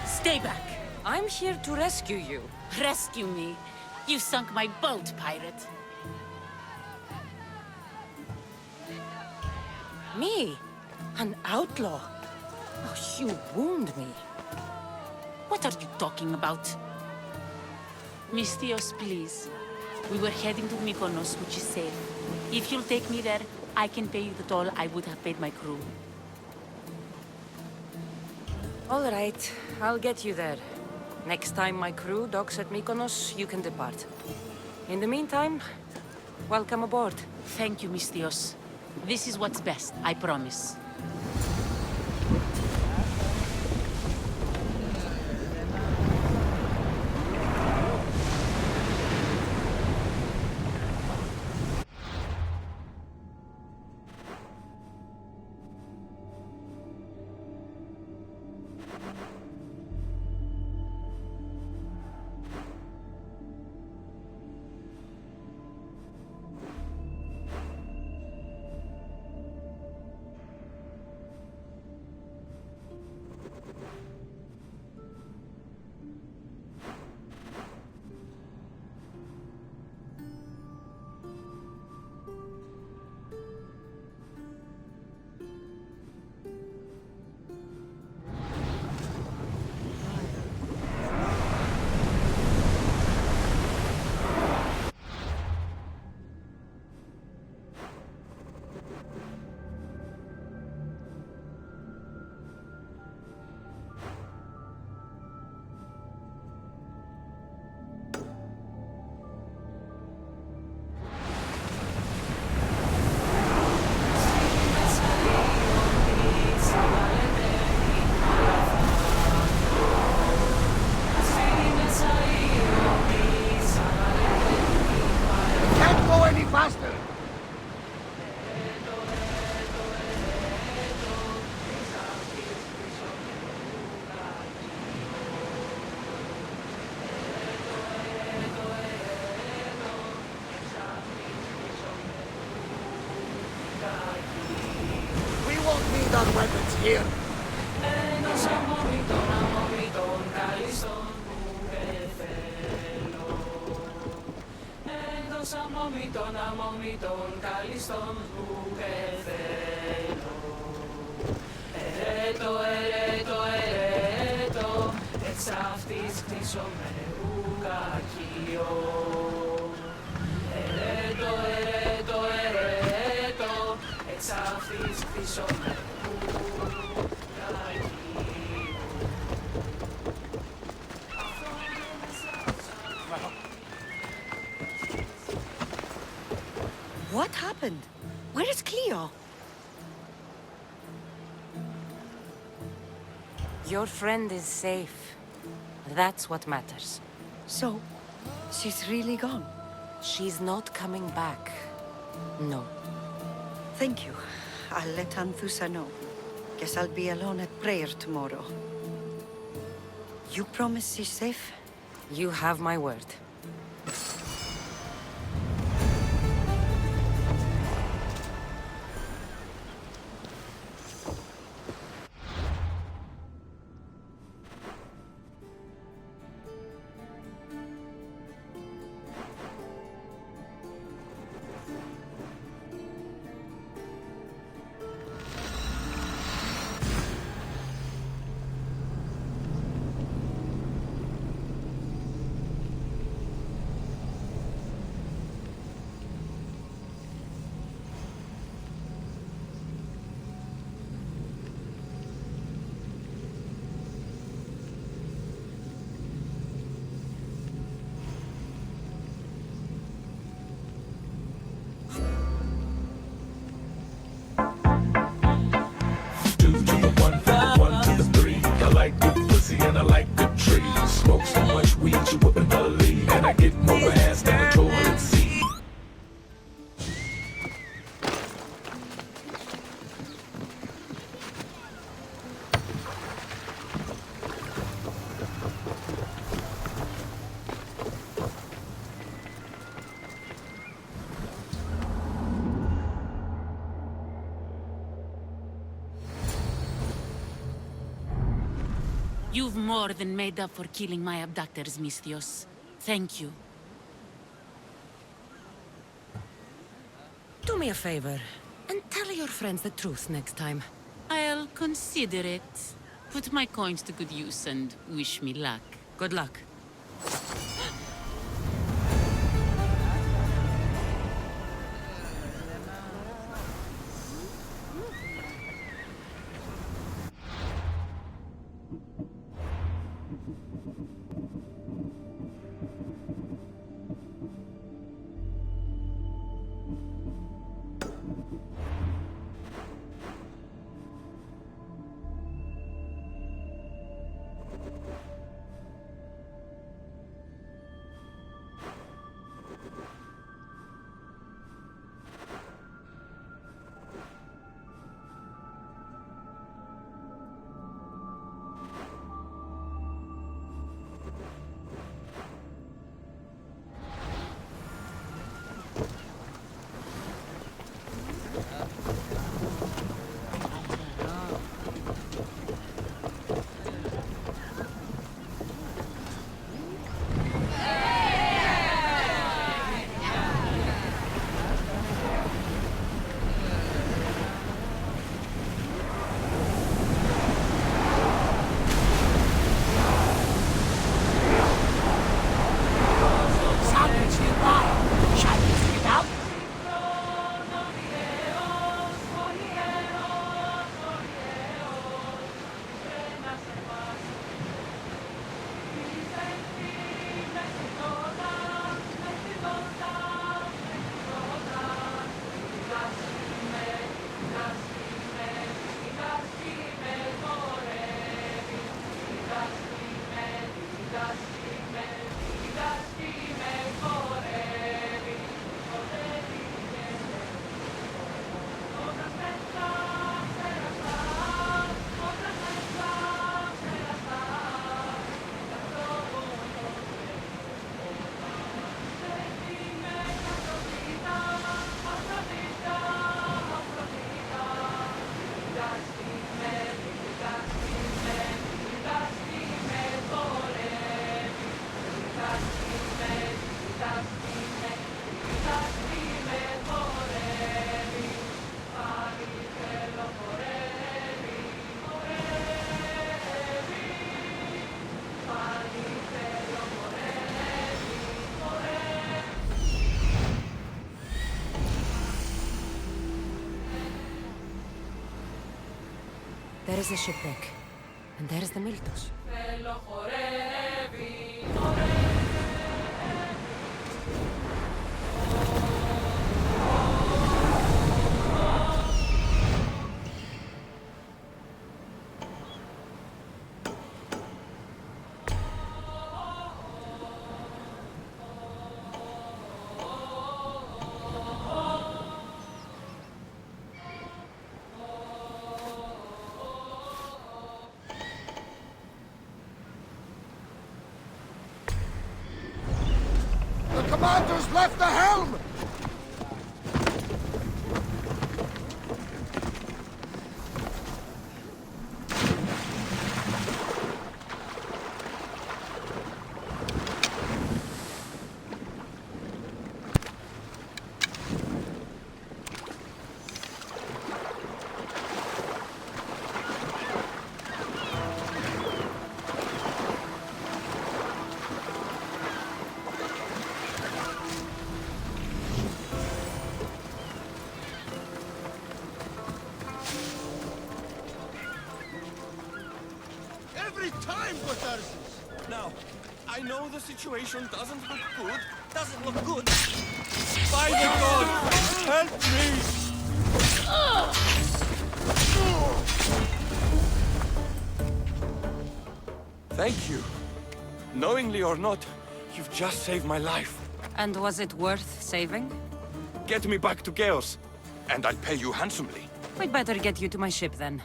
Stay back. I'm here to rescue you. Rescue me. You sunk my boat, pirate. Me? An outlaw? Oh, you wound me. What are you talking about? Mistios, please. We were heading to Mykonos, which is safe. If you'll take me there, I can pay you the toll I would have paid my crew. All right, I'll get you there. Next time my crew docks at Mykonos, you can depart. In the meantime, welcome aboard. Thank you, Mistios. This is what's best, I promise. Faster! We won't need our weapons here. What happened? Where is Cleo? Your friend is safe. That's what matters. So, she's really gone? She's not coming back. No. Thank you. I'll let Anthusa know. Guess I'll be alone at prayer tomorrow. You promise she's safe? You have my word. And I like good trees. Smoke so much weed you wouldn't believe. And I get more ass than a toilet seat. You've more than made up for killing my abductors, Misthios. Thank you. Do me a favor, and tell your friends the truth next time. I'll consider it. Put my coins to good use and wish me luck. Good luck. There is the shipwreck, and there is the Miltos. Commander's left the helm! Now, I know the situation doesn't look good. Doesn't look good. By the gods, help me! Thank you. Knowingly or not, you've just saved my life. And was it worth saving? Get me back to Chaos, and I'll pay you handsomely. We'd better get you to my ship then.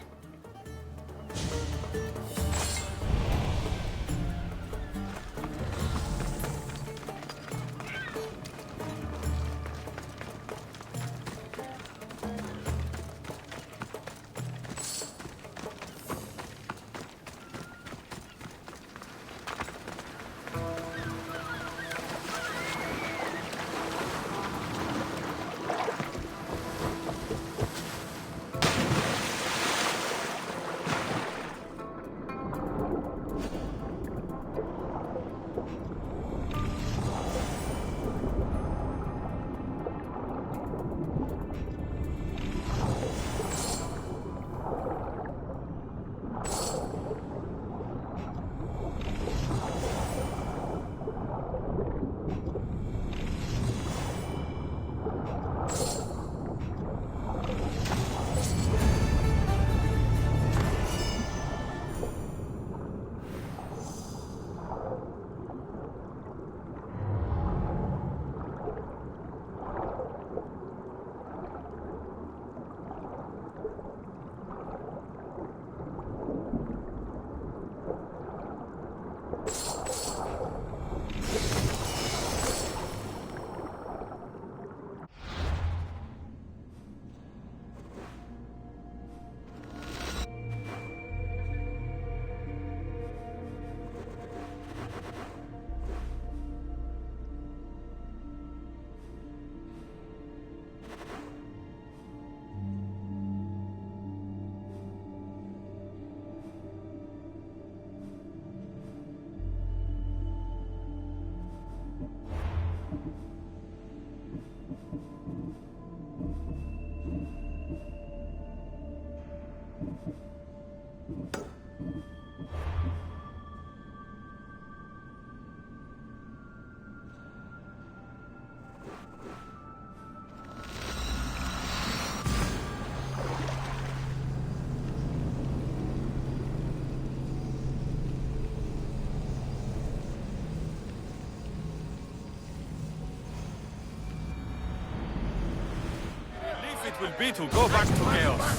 will be to go back to chaos.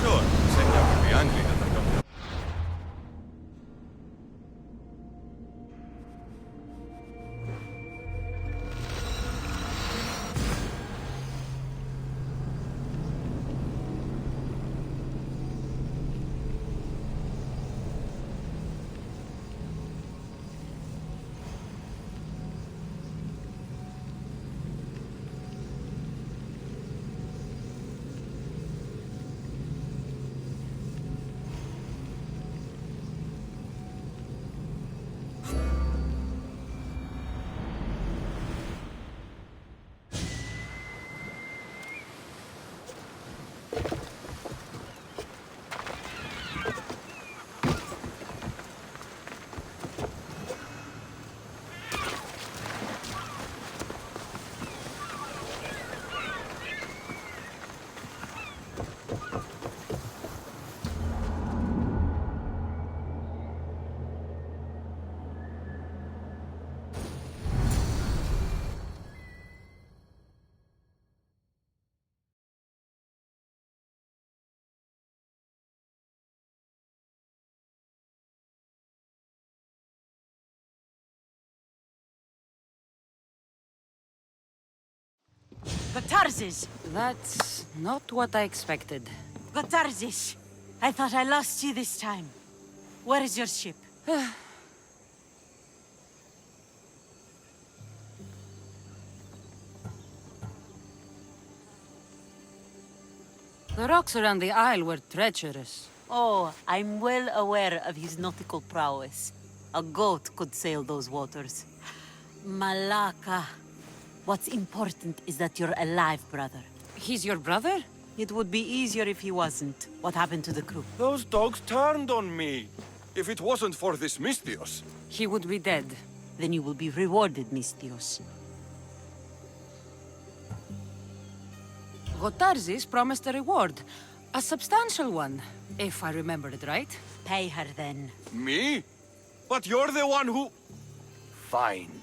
Sure, Senor will be angry that I don't. The Tarzes! That's not what I expected. The Tarzes! I thought I lost you this time. Where is your ship? The rocks around the isle were treacherous. Oh, I'm well aware of his nautical prowess. A goat could sail those waters. Malaka. What's important is that you're alive, brother. He's your brother? It would be easier if he wasn't. What happened to the crew? Those dogs turned on me. If it wasn't for this Mistios. He would be dead. Then you will be rewarded, Mistios. Gotarzis promised a reward. A substantial one, if I remember it right. Pay her then. Me? But you're the one who... Fine.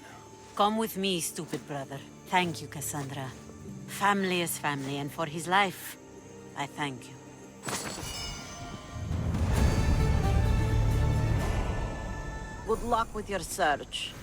Come with me, stupid brother. Thank you, Cassandra. Family is family, and for his life, I thank you. Good luck with your search.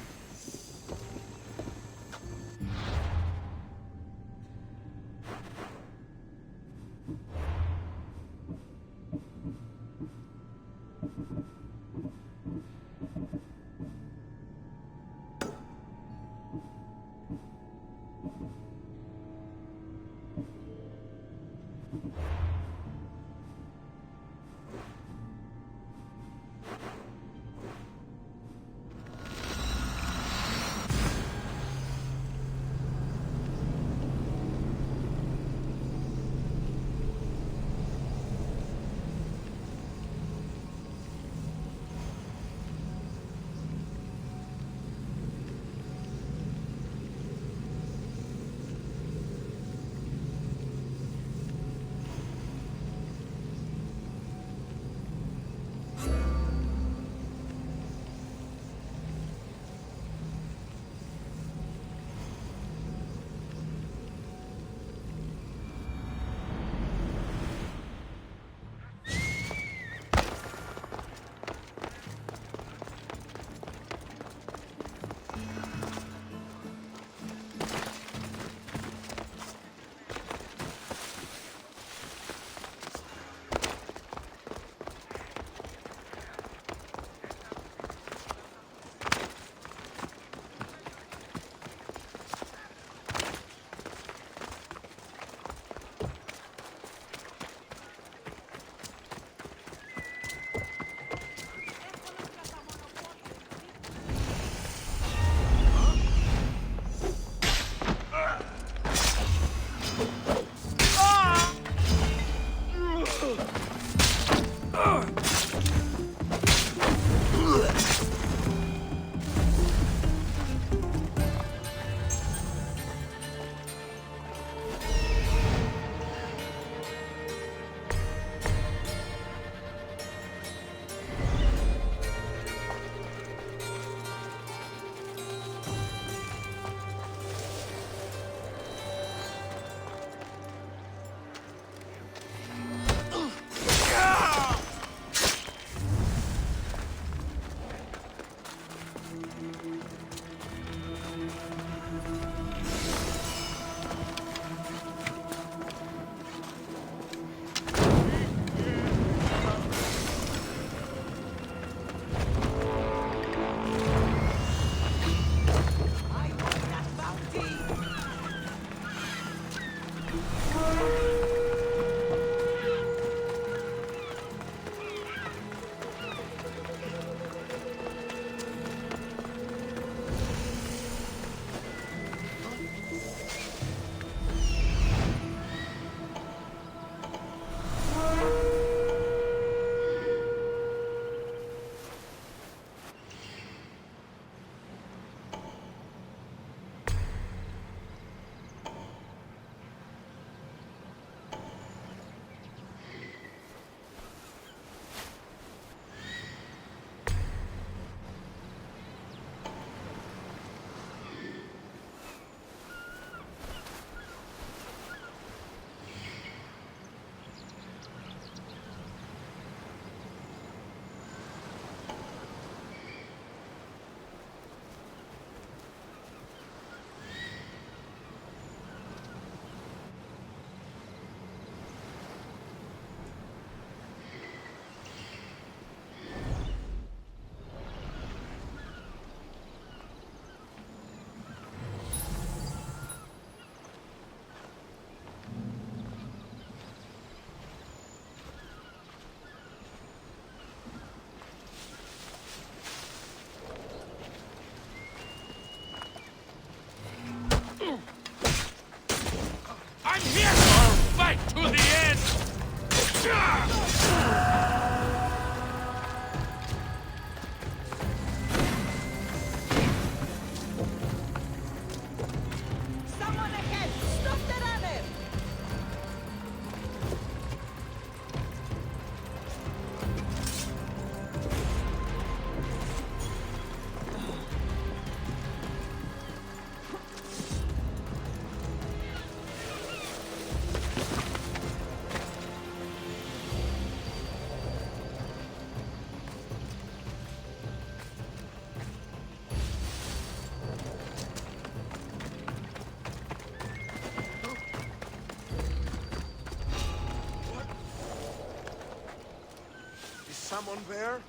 someone there?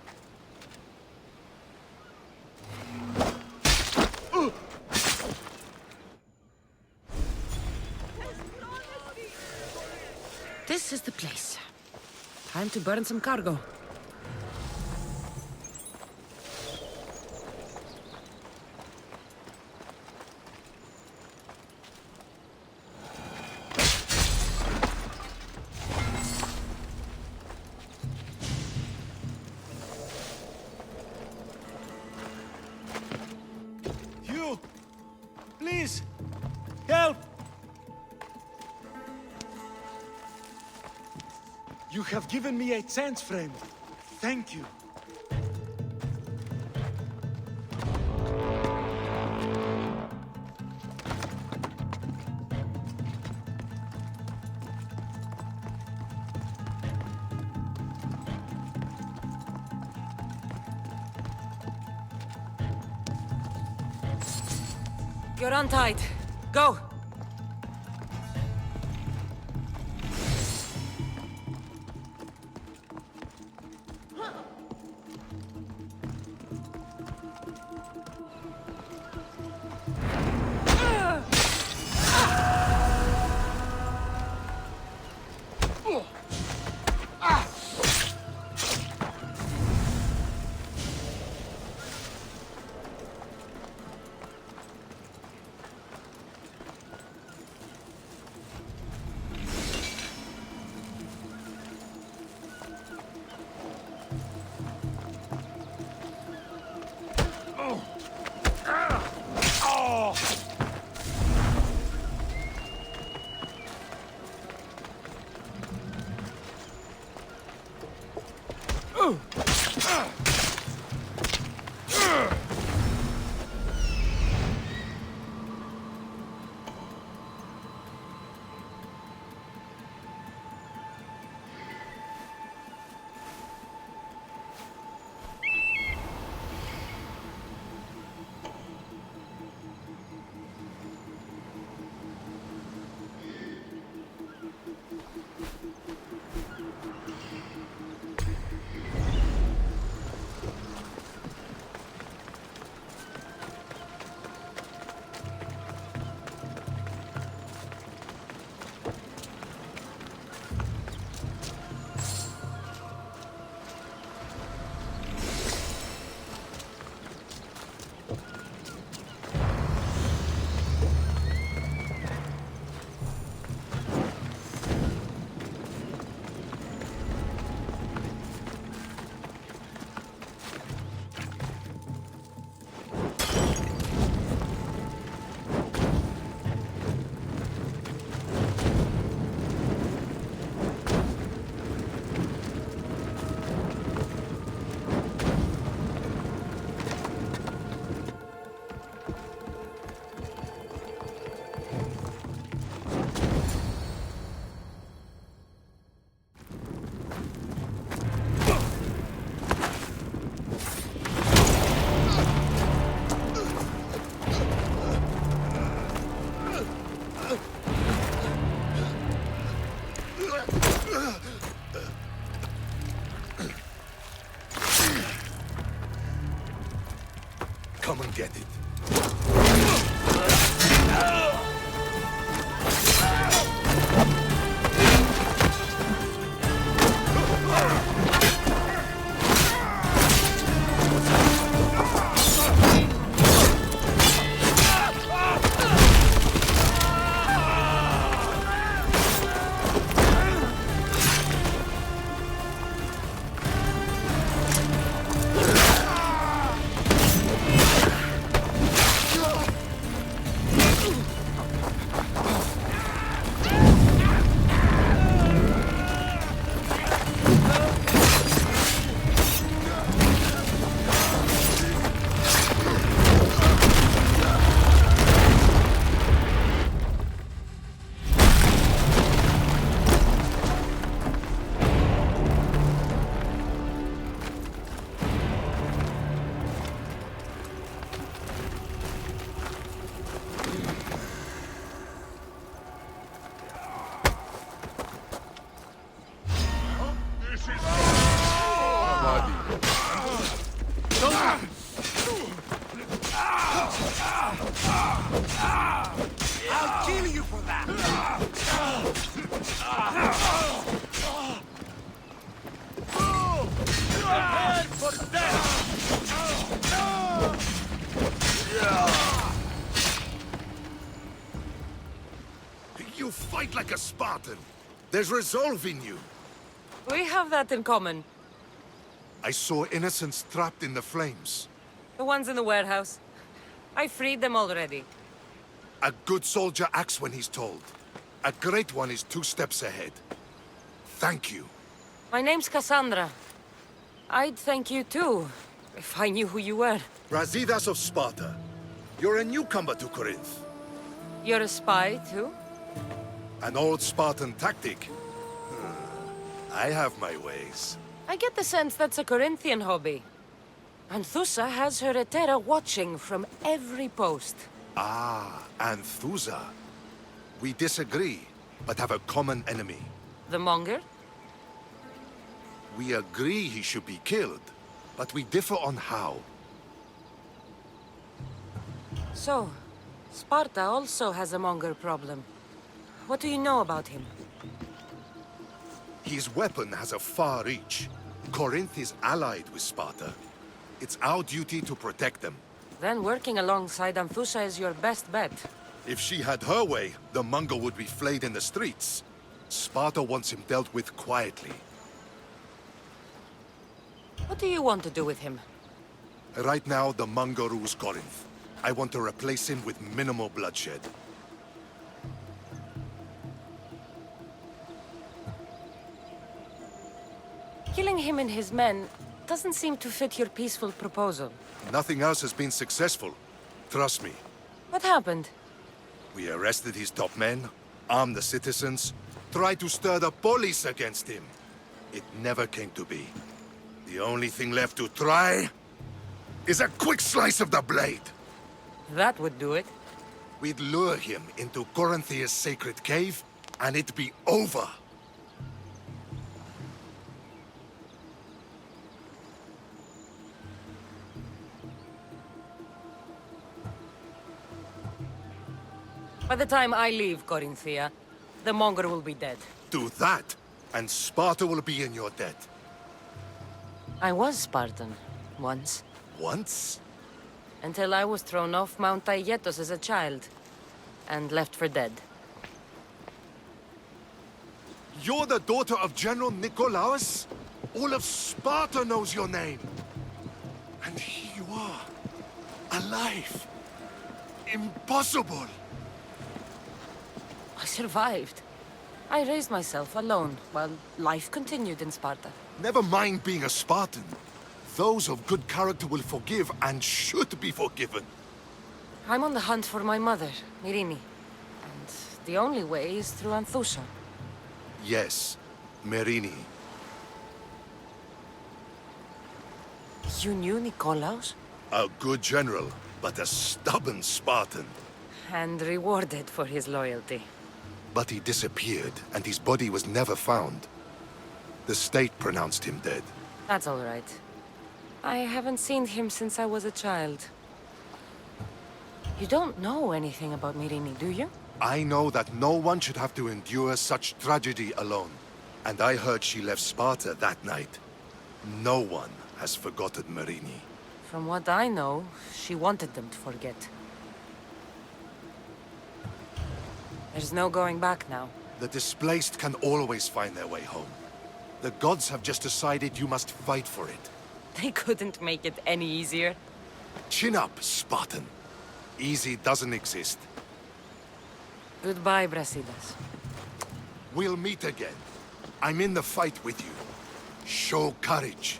This is the place. Time to burn some cargo. You! Please! Help! You have given me a chance, friend. Thank you. You're untied. Go! Come and get it. I'll kill you for that! Prepare for death! You fight like a Spartan. There's resolve in you. We have that in common. I saw innocents trapped in the flames. The ones in the warehouse. I freed them already. A good soldier acts when he's told. A great one is 2 steps ahead. Thank you. My name's Cassandra. I'd thank you too, if I knew who you were. Brasidas of Sparta. You're a newcomer to Corinth. You're a spy too? An old Spartan tactic. I have my ways. I get the sense that's a Corinthian hobby. Anthusa has her Etera watching from every post. Ah, Anthusa. We disagree, but have a common enemy. The Monger? We agree he should be killed, but we differ on how. So, Sparta also has a Monger problem. What do you know about him? His weapon has a far reach. Corinth is allied with Sparta. It's our duty to protect them. Then working alongside Anthusa is your best bet. If she had her way, the Mongol would be flayed in the streets. Sparta wants him dealt with quietly. What do you want to do with him? Right now, the Mongol rules Corinth. I want to replace him with minimal bloodshed. Killing him and his men doesn't seem to fit your peaceful proposal. Nothing else has been successful. Trust me. What happened? We arrested his top men, armed the citizens, tried to stir the police against him. It never came to be. The only thing left to try is a quick slice of the blade. That would do it. We'd lure him into Corinthia's sacred cave, and it'd be over. By the time I leave Corinthia, the Monger will be dead. Do that, and Sparta will be in your debt. I was Spartan, once. Once? Until I was thrown off Mount Aietos as a child, and left for dead. You're the daughter of General Nikolaos? All of Sparta knows your name. And here you are, alive. Impossible. I survived. I raised myself alone, while life continued in Sparta. Never mind being a Spartan. Those of good character will forgive and should be forgiven. I'm on the hunt for my mother, Myrini. And the only way is through Anthusa. Yes, Myrini. You knew Nikolaos? A good general, but a stubborn Spartan. And rewarded for his loyalty. But he disappeared, and his body was never found. The state pronounced him dead. That's all right. I haven't seen him since I was a child. You don't know anything about Myrini, do you? I know that no one should have to endure such tragedy alone. And I heard she left Sparta that night. No one has forgotten Myrini. From what I know, she wanted them to forget. There's no going back now. The displaced can always find their way home. The gods have just decided you must fight for it. They couldn't make it any easier. Chin up, Spartan. Easy doesn't exist. Goodbye, Brasidas. We'll meet again. I'm in the fight with you. Show courage.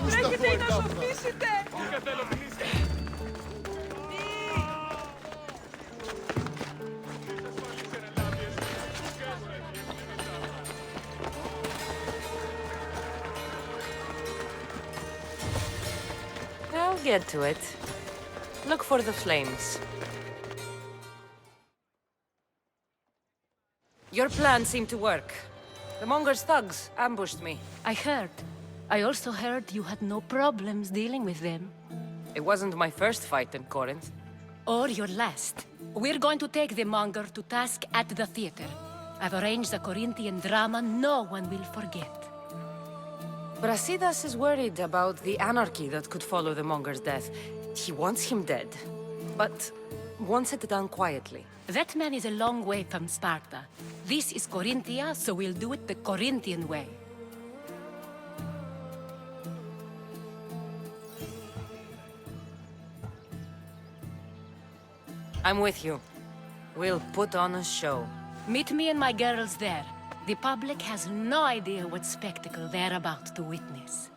Έχετε να σοφίσετε! I'll get to it. Look for the flames. Your plan seemed to work. The Monger's thugs ambushed me. I heard. I also heard you had no problems dealing with them. It wasn't my first fight in Corinth. Or your last. We're going to take the Monger to task at the theater. I've arranged a Corinthian drama no one will forget. Brasidas is worried about the anarchy that could follow the Monger's death. He wants him dead, but wants it done quietly. That man is a long way from Sparta. This is Corinthia, so we'll do it the Corinthian way. I'm with you. We'll put on a show. Meet me and my girls there. The public has no idea what spectacle they're about to witness.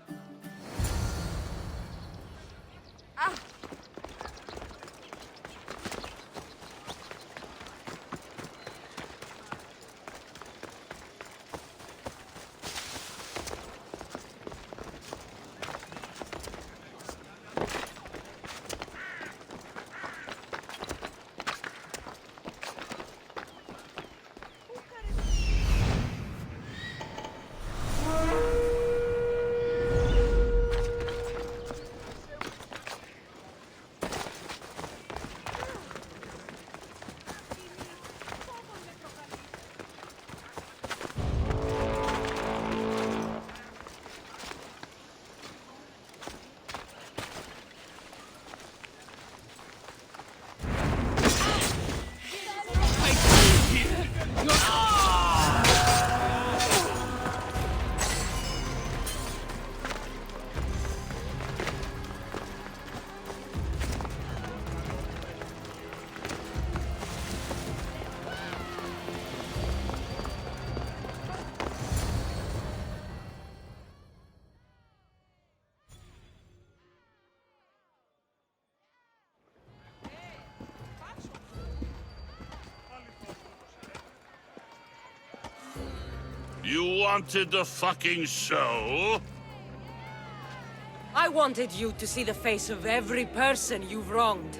You wanted the fucking show? I wanted you to see the face of every person you've wronged.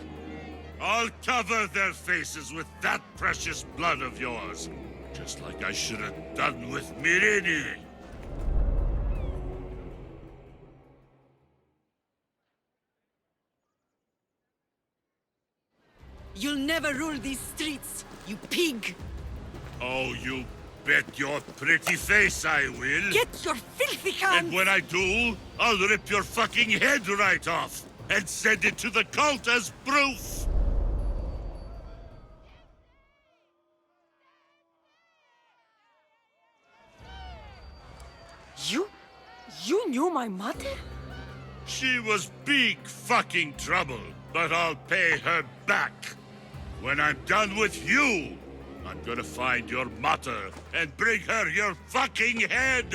I'll cover their faces with that precious blood of yours. Just like I should have done with Mirini. You'll never rule these streets, you pig! Oh, you bet your pretty face I will. Get your filthy hands! And when I do, I'll rip your fucking head right off and send it to the cult as proof. You knew my mother? She was big fucking trouble, but I'll pay her back. When I'm done with you, I'm gonna find your mother and bring her your fucking head!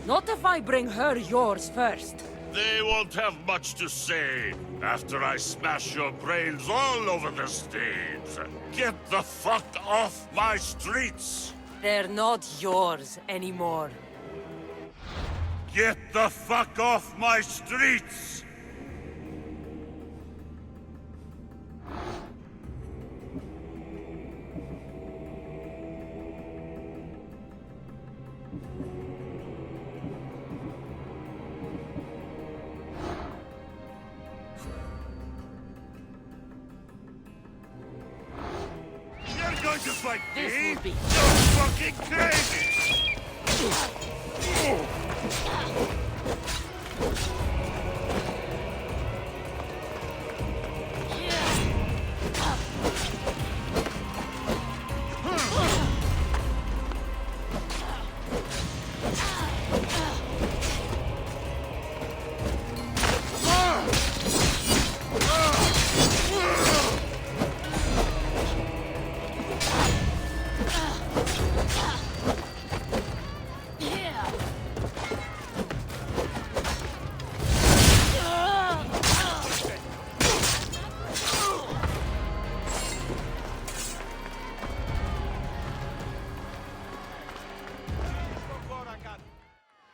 Not if I bring her yours first. They won't have much to say after I smash your brains all over the stage. Get the fuck off my streets! They're not yours anymore. Get the fuck off my streets! You're going to fight me? You're fucking crazy!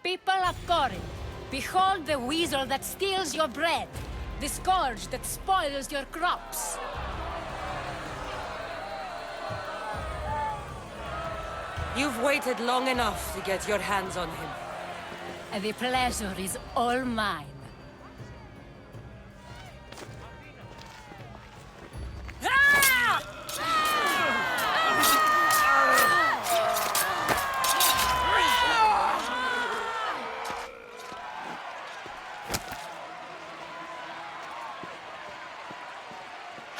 People of Corinth, behold the weasel that steals your bread, the scourge that spoils your crops. You've waited long enough to get your hands on him. And the pleasure is all mine.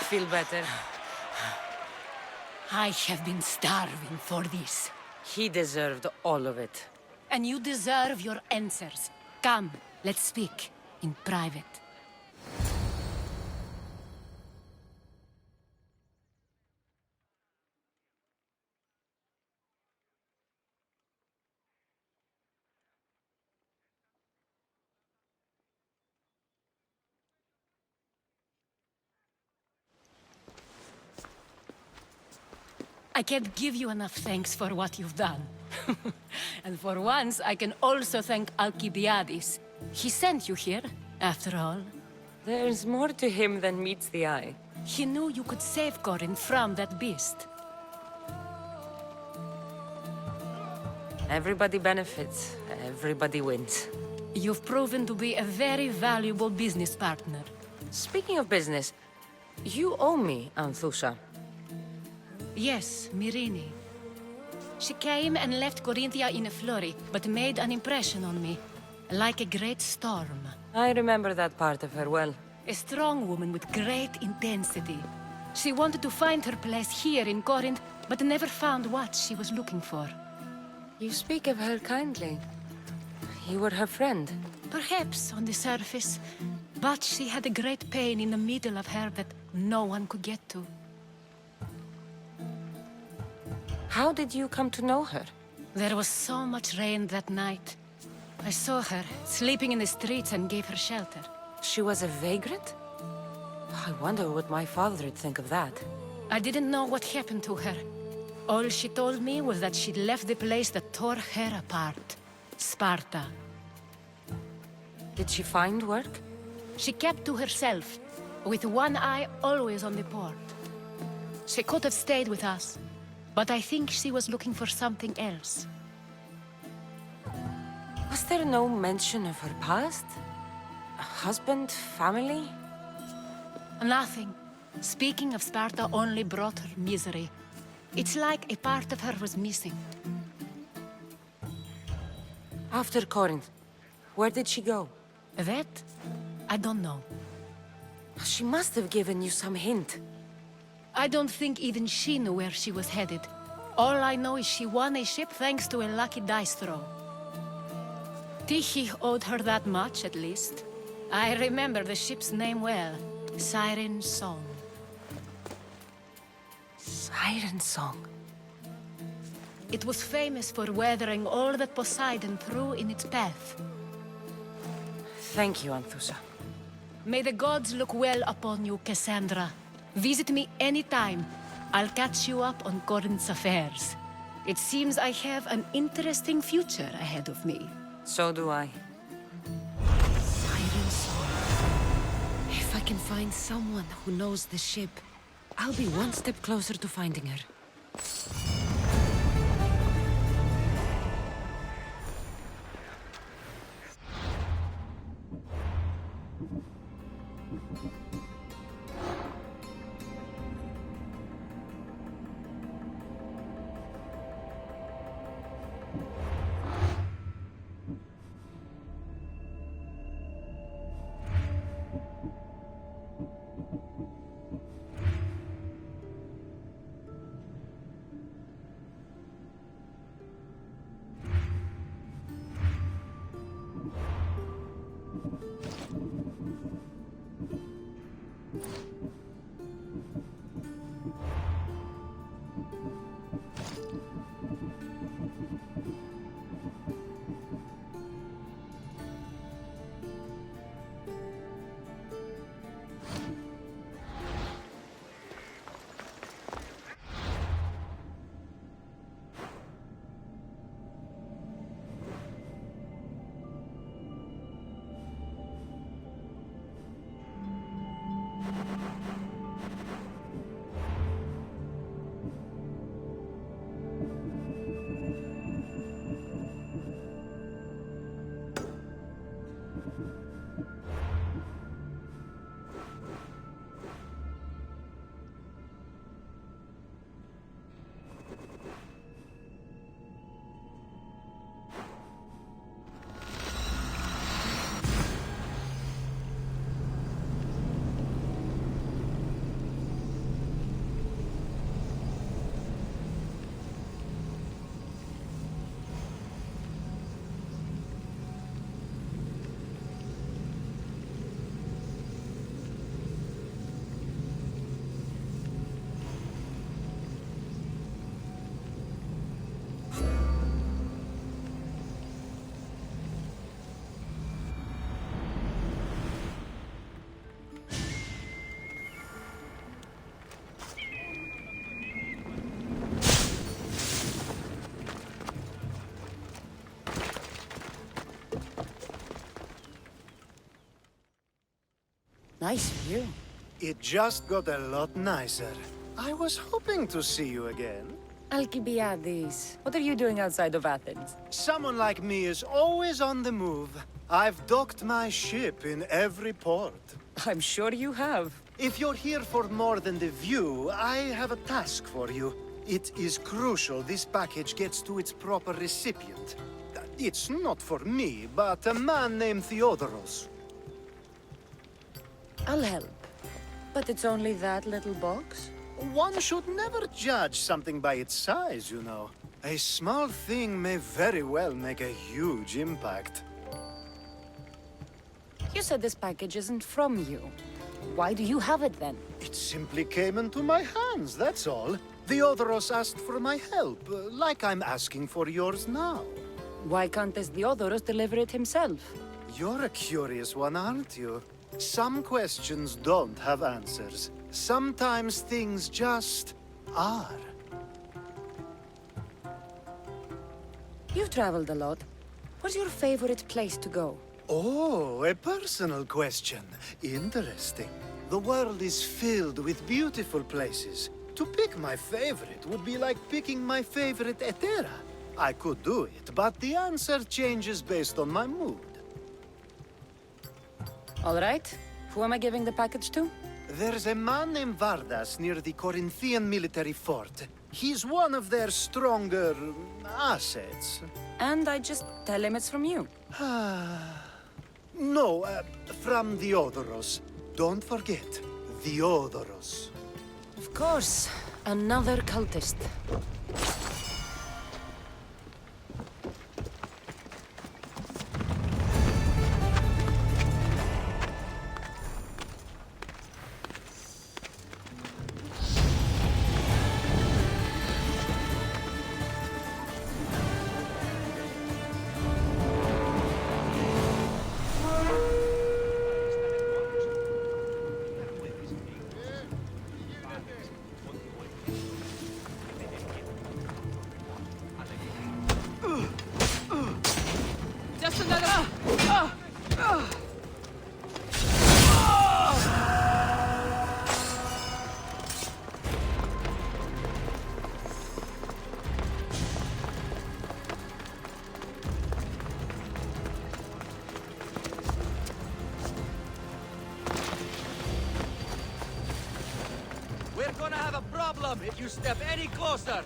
Feel better? I have been starving for this. He deserved all of it. And you deserve your answers. Come, let's speak in private. I can't give you enough thanks for what you've done. And for once, I can also thank Alcibiades. He sent you here, after all. There's more to him than meets the eye. He knew you could save Corinth from that beast. Everybody benefits, everybody wins. You've proven to be a very valuable business partner. Speaking of business, you owe me, Anthusha. Yes, Myrine. She came and left Corinthia in a flurry, but made an impression on me. Like a great storm. I remember that part of her well. A strong woman with great intensity. She wanted to find her place here in Corinth, but never found what she was looking for. You speak of her kindly. You were her friend. Perhaps on the surface, but she had a great pain in the middle of her that no one could get to. How did you come to know her? There was so much rain that night. I saw her, sleeping in the streets, and gave her shelter. She was a vagrant? I wonder what my father would think of that. I didn't know what happened to her. All she told me was that she'd left the place that tore her apart. Sparta. Did she find work? She kept to herself, with one eye always on the port. She could have stayed with us, but I think she was looking for something else. Was there no mention of her past? A husband, family? Nothing. Speaking of Sparta only brought her misery. It's like a part of her was missing. After Corinth, where did she go? That? I don't know. She must have given you some hint. I don't think even she knew where she was headed. All I know is she won a ship thanks to a lucky dice throw. Tyche owed her that much, at least. I remember the ship's name well. Siren Song. Siren Song? It was famous for weathering all that Poseidon threw in its path. Thank you, Anthusha. May the gods look well upon you, Cassandra. Visit me anytime. I'll catch you up on Corinth's affairs. It seems I have an interesting future ahead of me. So do I. can find someone who knows the ship, I'll be one step closer to finding her. Nice view. It just got a lot nicer. I was hoping to see you again. Alcibiades, what are you doing outside of Athens? Someone like me is always on the move. I've docked my ship in every port. I'm sure you have. If you're here for more than the view, I have a task for you. It is crucial this package gets to its proper recipient. It's not for me, but a man named Theodoros. I'll help. But it's only that little box? One should never judge something by its size, you know. A small thing may very well make a huge impact. You said this package isn't from you. Why do you have it then? It simply came into my hands, that's all. Theodoros asked for my help, like I'm asking for yours now. Why can't this Theodoros deliver it himself? You're a curious one, aren't you? Some questions don't have answers. Sometimes things just are. You've traveled a lot. What's your favorite place to go? Oh, a personal question. Interesting. The world is filled with beautiful places. To pick my favorite would be like picking my favorite Etera. I could do it, but the answer changes based on my mood. All right. Who am I giving the package to? There's a man named Vardas near the Corinthian military fort. He's one of their stronger assets. And I just tell him it's from you. No, from Theodoros. Don't forget, Theodoros. Of course. Another cultist. club if you step any closer!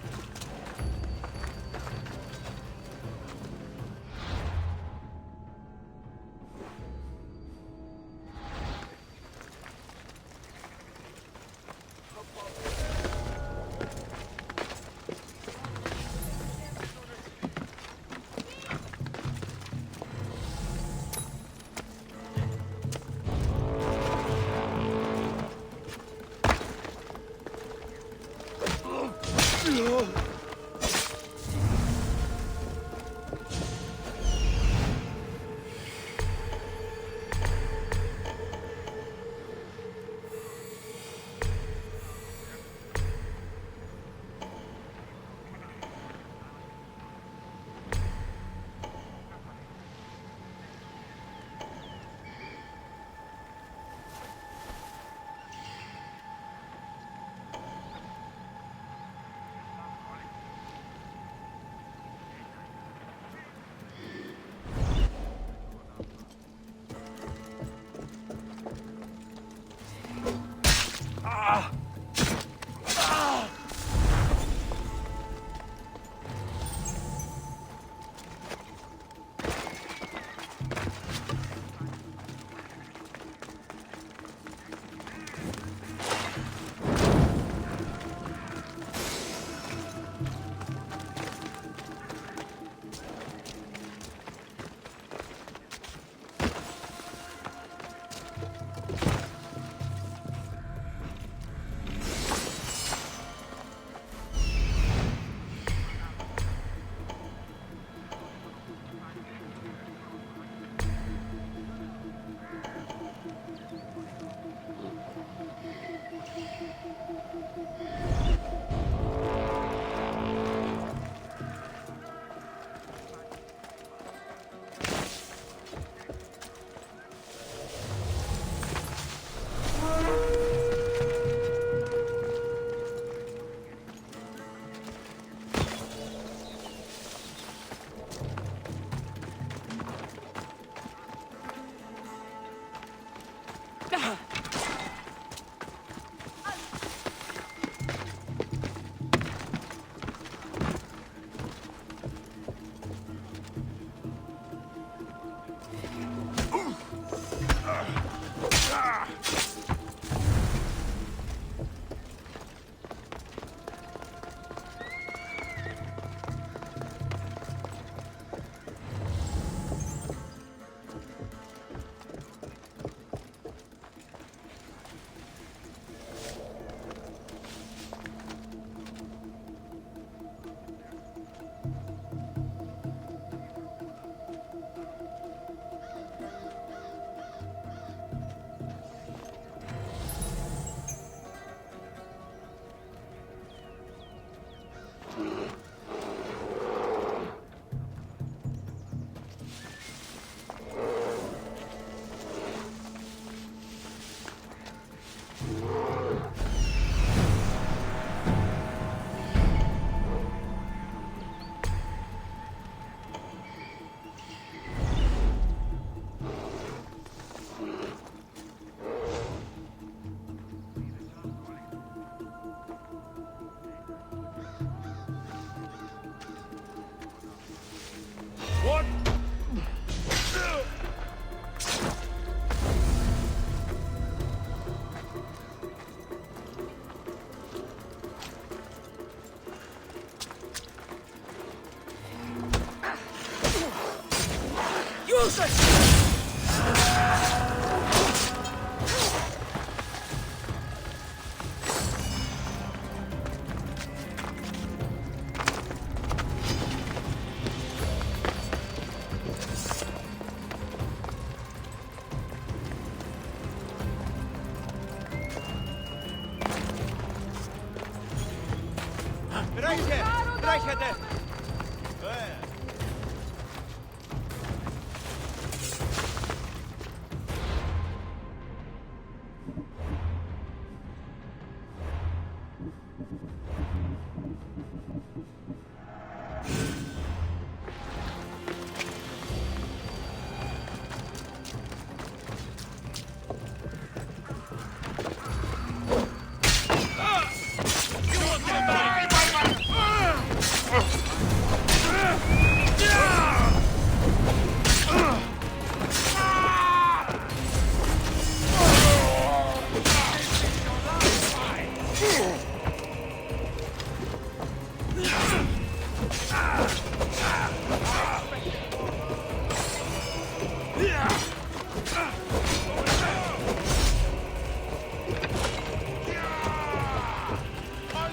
I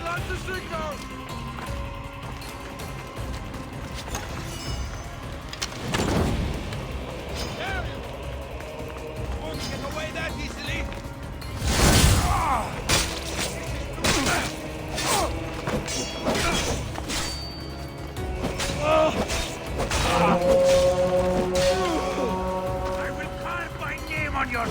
like the signal! Won't get away that easily. I will carve my name on your...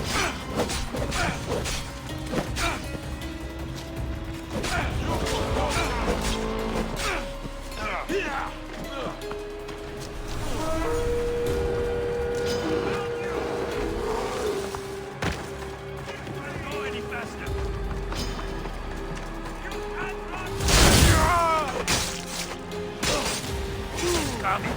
Go any faster. Coming,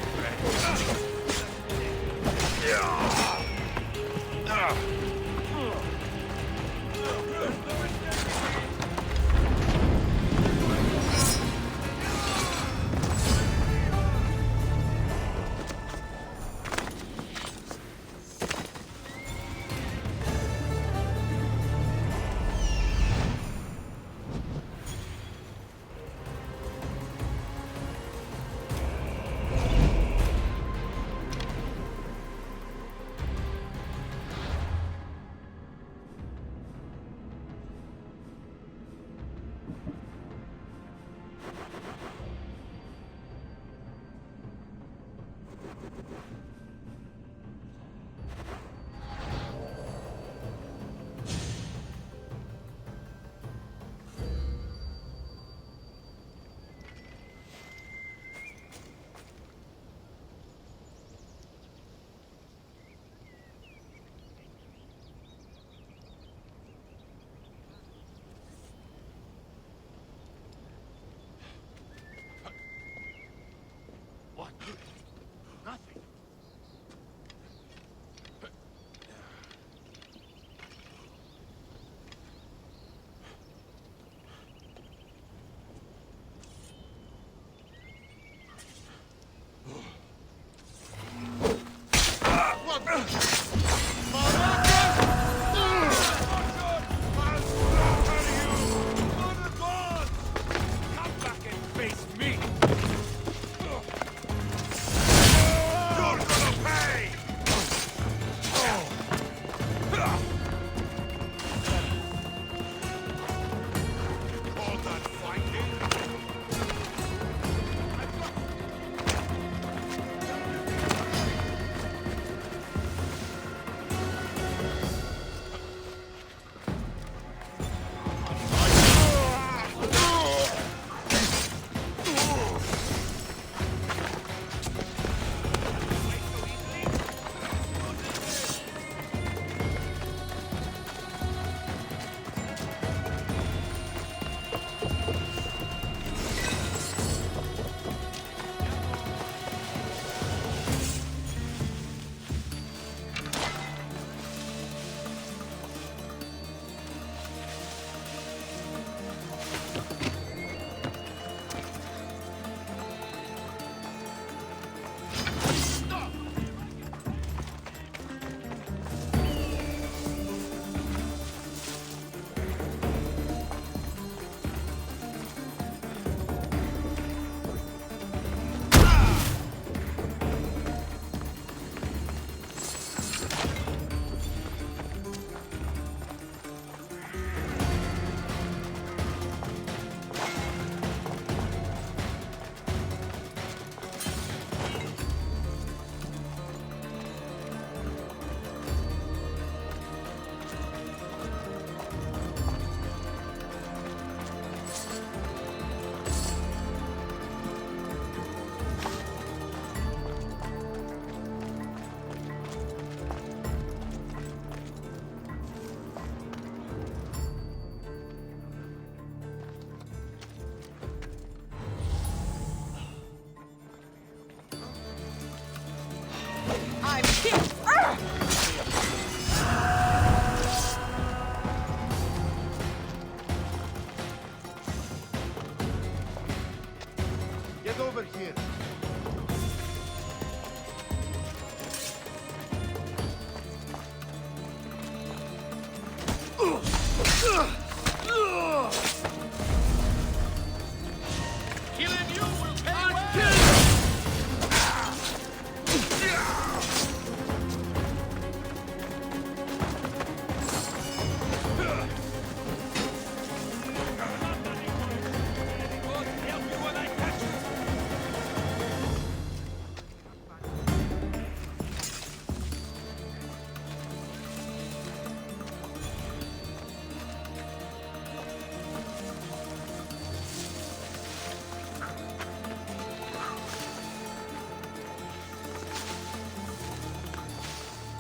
Killing you will pay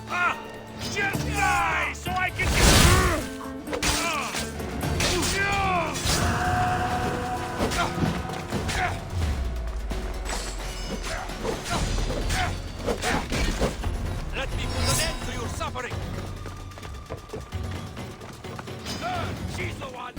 well! Just die so I can Let me put an end to your suffering! She's the one!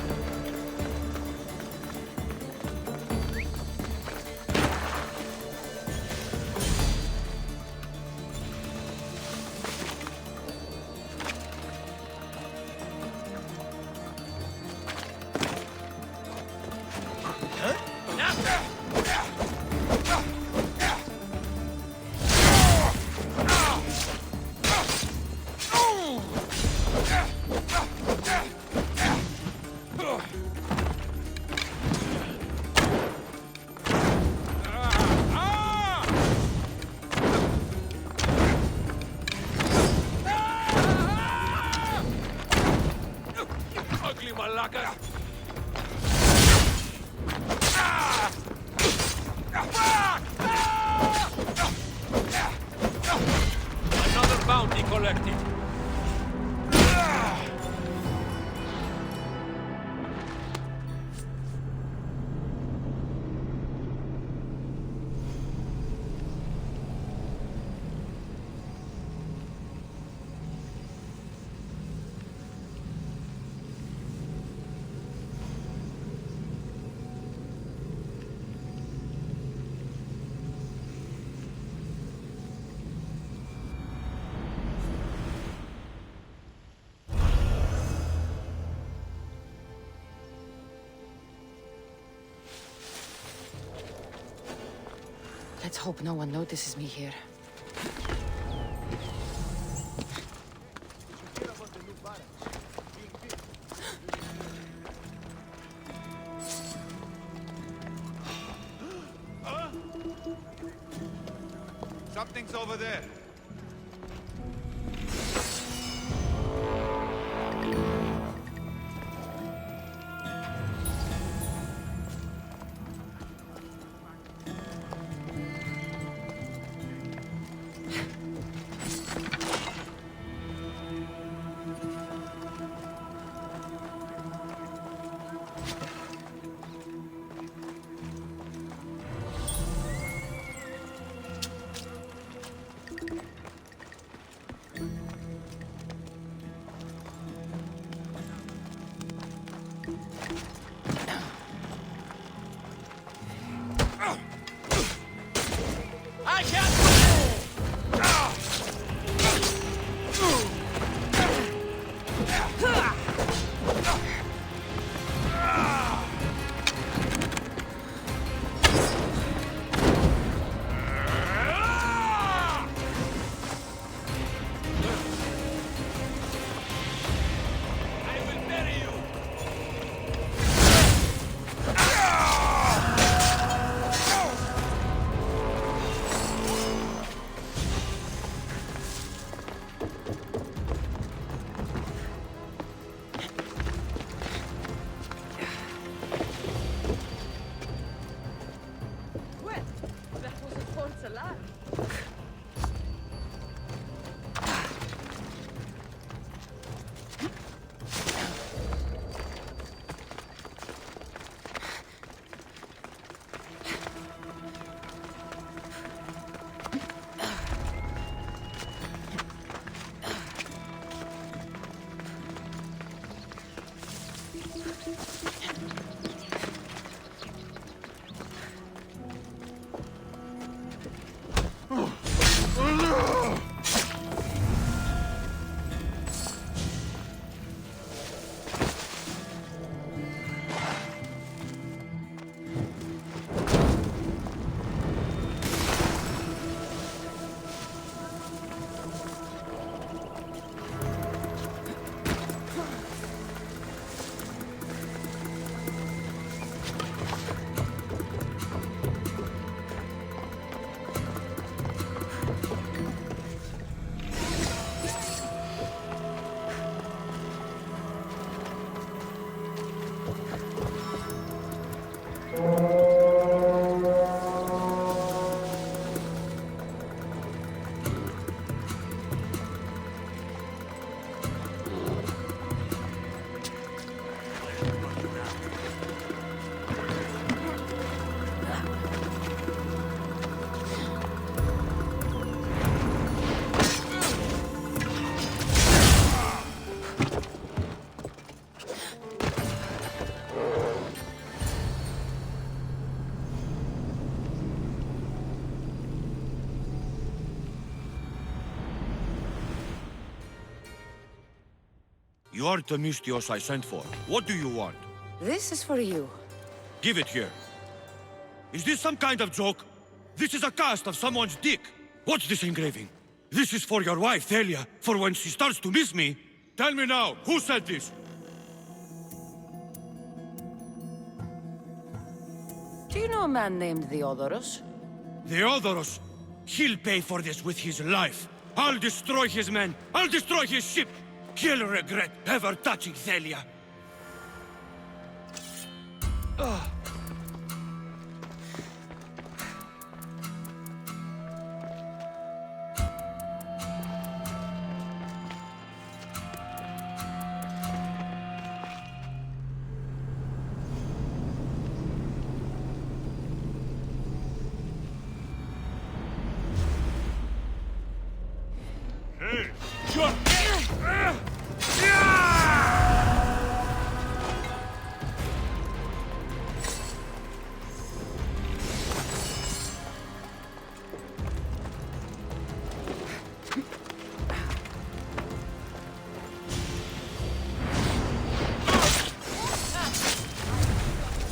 Ugly malaka! Another bounty collected. Let's hope no one notices me here. Something's over there. You're the Mystios I sent for. What do you want? This is for you. Give it here. Is this some kind of joke? This is a cast of someone's dick. What's this engraving? This is for your wife, Thalia, for when she starts to miss me. Tell me now, who said this? Do you know a man named Theodoros? Theodoros? He'll pay for this with his life. I'll destroy his men. I'll destroy his ship. He'll regret ever touching Thalia.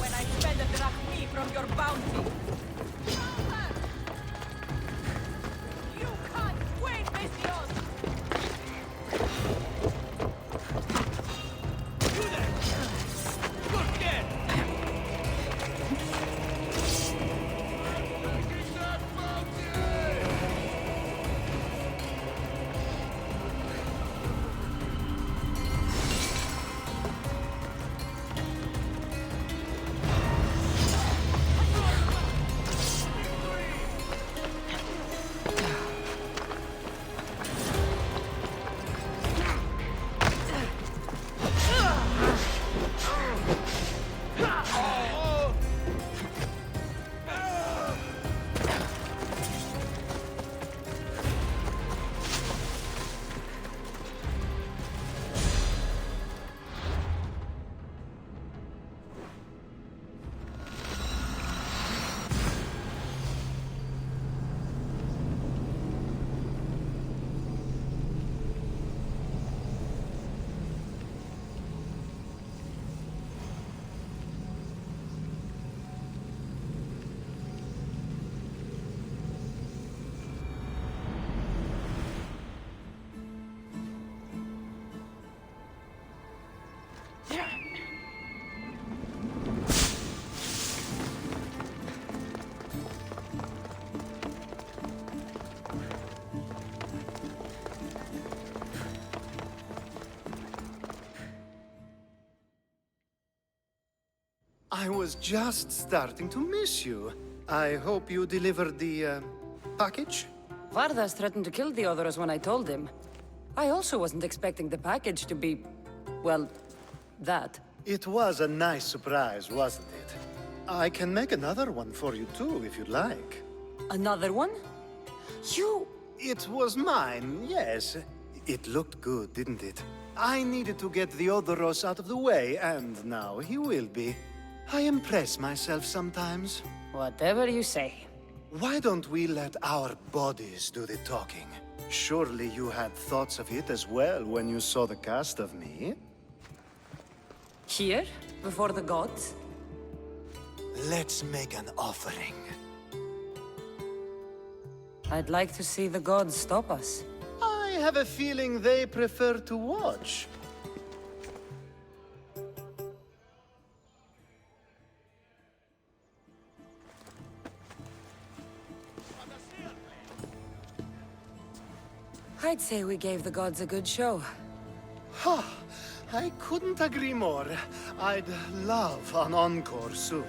When I spend a drachmi from your bounty. You can't win, Mystios! You there! You're dead! I was just starting to miss you. I hope you delivered the, package? Vardas threatened to kill Theodoros when I told him. I also wasn't expecting the package to be, well, that. It was a nice surprise, wasn't it? I can make another one for you too, if you'd like. Another one? You... It was mine, yes. It looked good, didn't it? I needed to get Theodoros out of the way, and now he will be. I impress myself sometimes. Whatever you say. Why don't we let our bodies do the talking? Surely you had thoughts of it as well when you saw the cast of me? Here? Before the gods? Let's make an offering. I'd like to see the gods stop us. I have a feeling they prefer to watch. I'd say we gave the gods a good show. Ha! I couldn't agree more. I'd love an encore soon.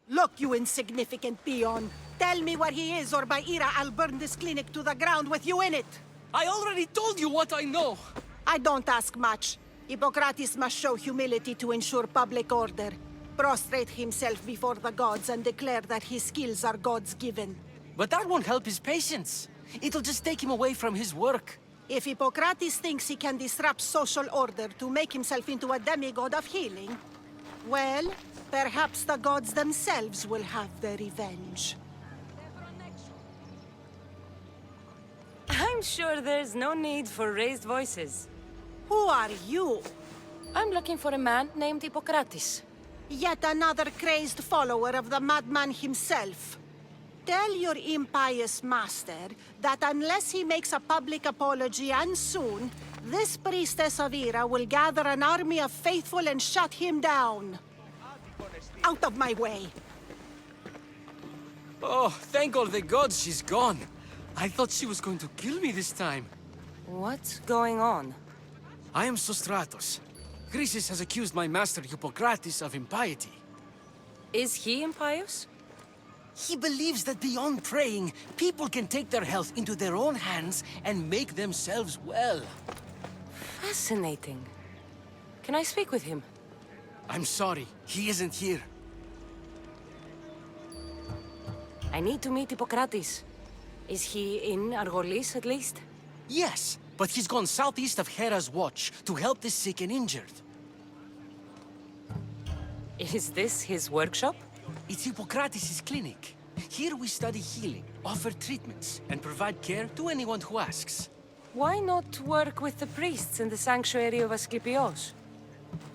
Look, you insignificant peon. Tell me where he is, or by Ira, I'll burn this clinic to the ground with you in it. I already told you what I know. I don't ask much. Hippocrates must show humility to ensure public order. Prostrate himself before the gods and declare that his skills are God's given. But that won't help his patients. It'll just take him away from his work. If Hippocrates thinks he can disrupt social order to make himself into a demigod of healing, well, perhaps the gods themselves will have their revenge. I'm sure there's no need for raised voices. Who are you? I'm looking for a man named Hippocrates. Yet another crazed follower of the madman himself. Tell your impious master that unless he makes a public apology, and soon, this priestess of Ira will gather an army of faithful and shut him down. Out of my way! Oh, thank all the gods she's gone. I thought she was going to kill me this time. What's going on? I am Sostratos. Chrysis has accused my master Hippocrates of impiety. Is he impious? He believes that beyond praying, people can take their health into their own hands and make themselves well. Fascinating. Can I speak with him? I'm sorry, he isn't here. I need to meet Hippocrates. Is he in Argolis, at least? Yes, but he's gone southeast of Hera's Watch to help the sick and injured. Is this his workshop? It's Hippocrates' clinic. Here we study healing, offer treatments, and provide care to anyone who asks. Why not work with the priests in the sanctuary of Asclepios?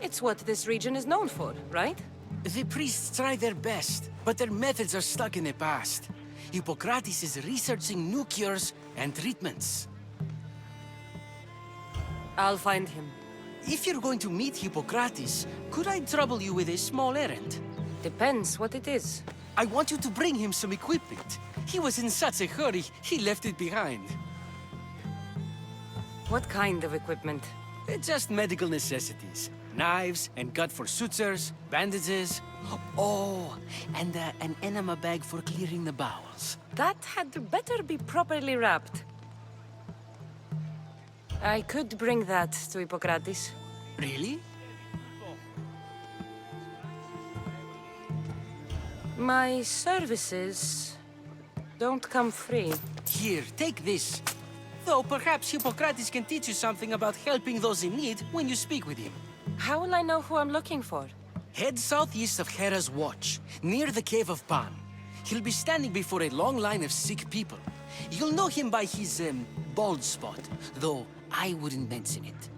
It's what this region is known for, right? The priests try their best, but their methods are stuck in the past. Hippocrates is researching new cures and treatments. I'll find him. If you're going to meet Hippocrates, could I trouble you with a small errand? Depends what it is. I want you to bring him some equipment. He was in such a hurry, he left it behind. What kind of equipment? Just medical necessities. Knives and gut for sutures, bandages. Oh, and an enema bag for clearing the bowels. That had better be properly wrapped. I could bring that to Hippocrates. Really? My services don't come free. Here, take this. Though perhaps Hippocrates can teach you something about helping those in need when you speak with him. How will I know who I'm looking for? Head southeast of Hera's Watch, near the Cave of Pan. He'll be standing before a long line of sick people. You'll know him by his, bald spot, though I wouldn't mention it.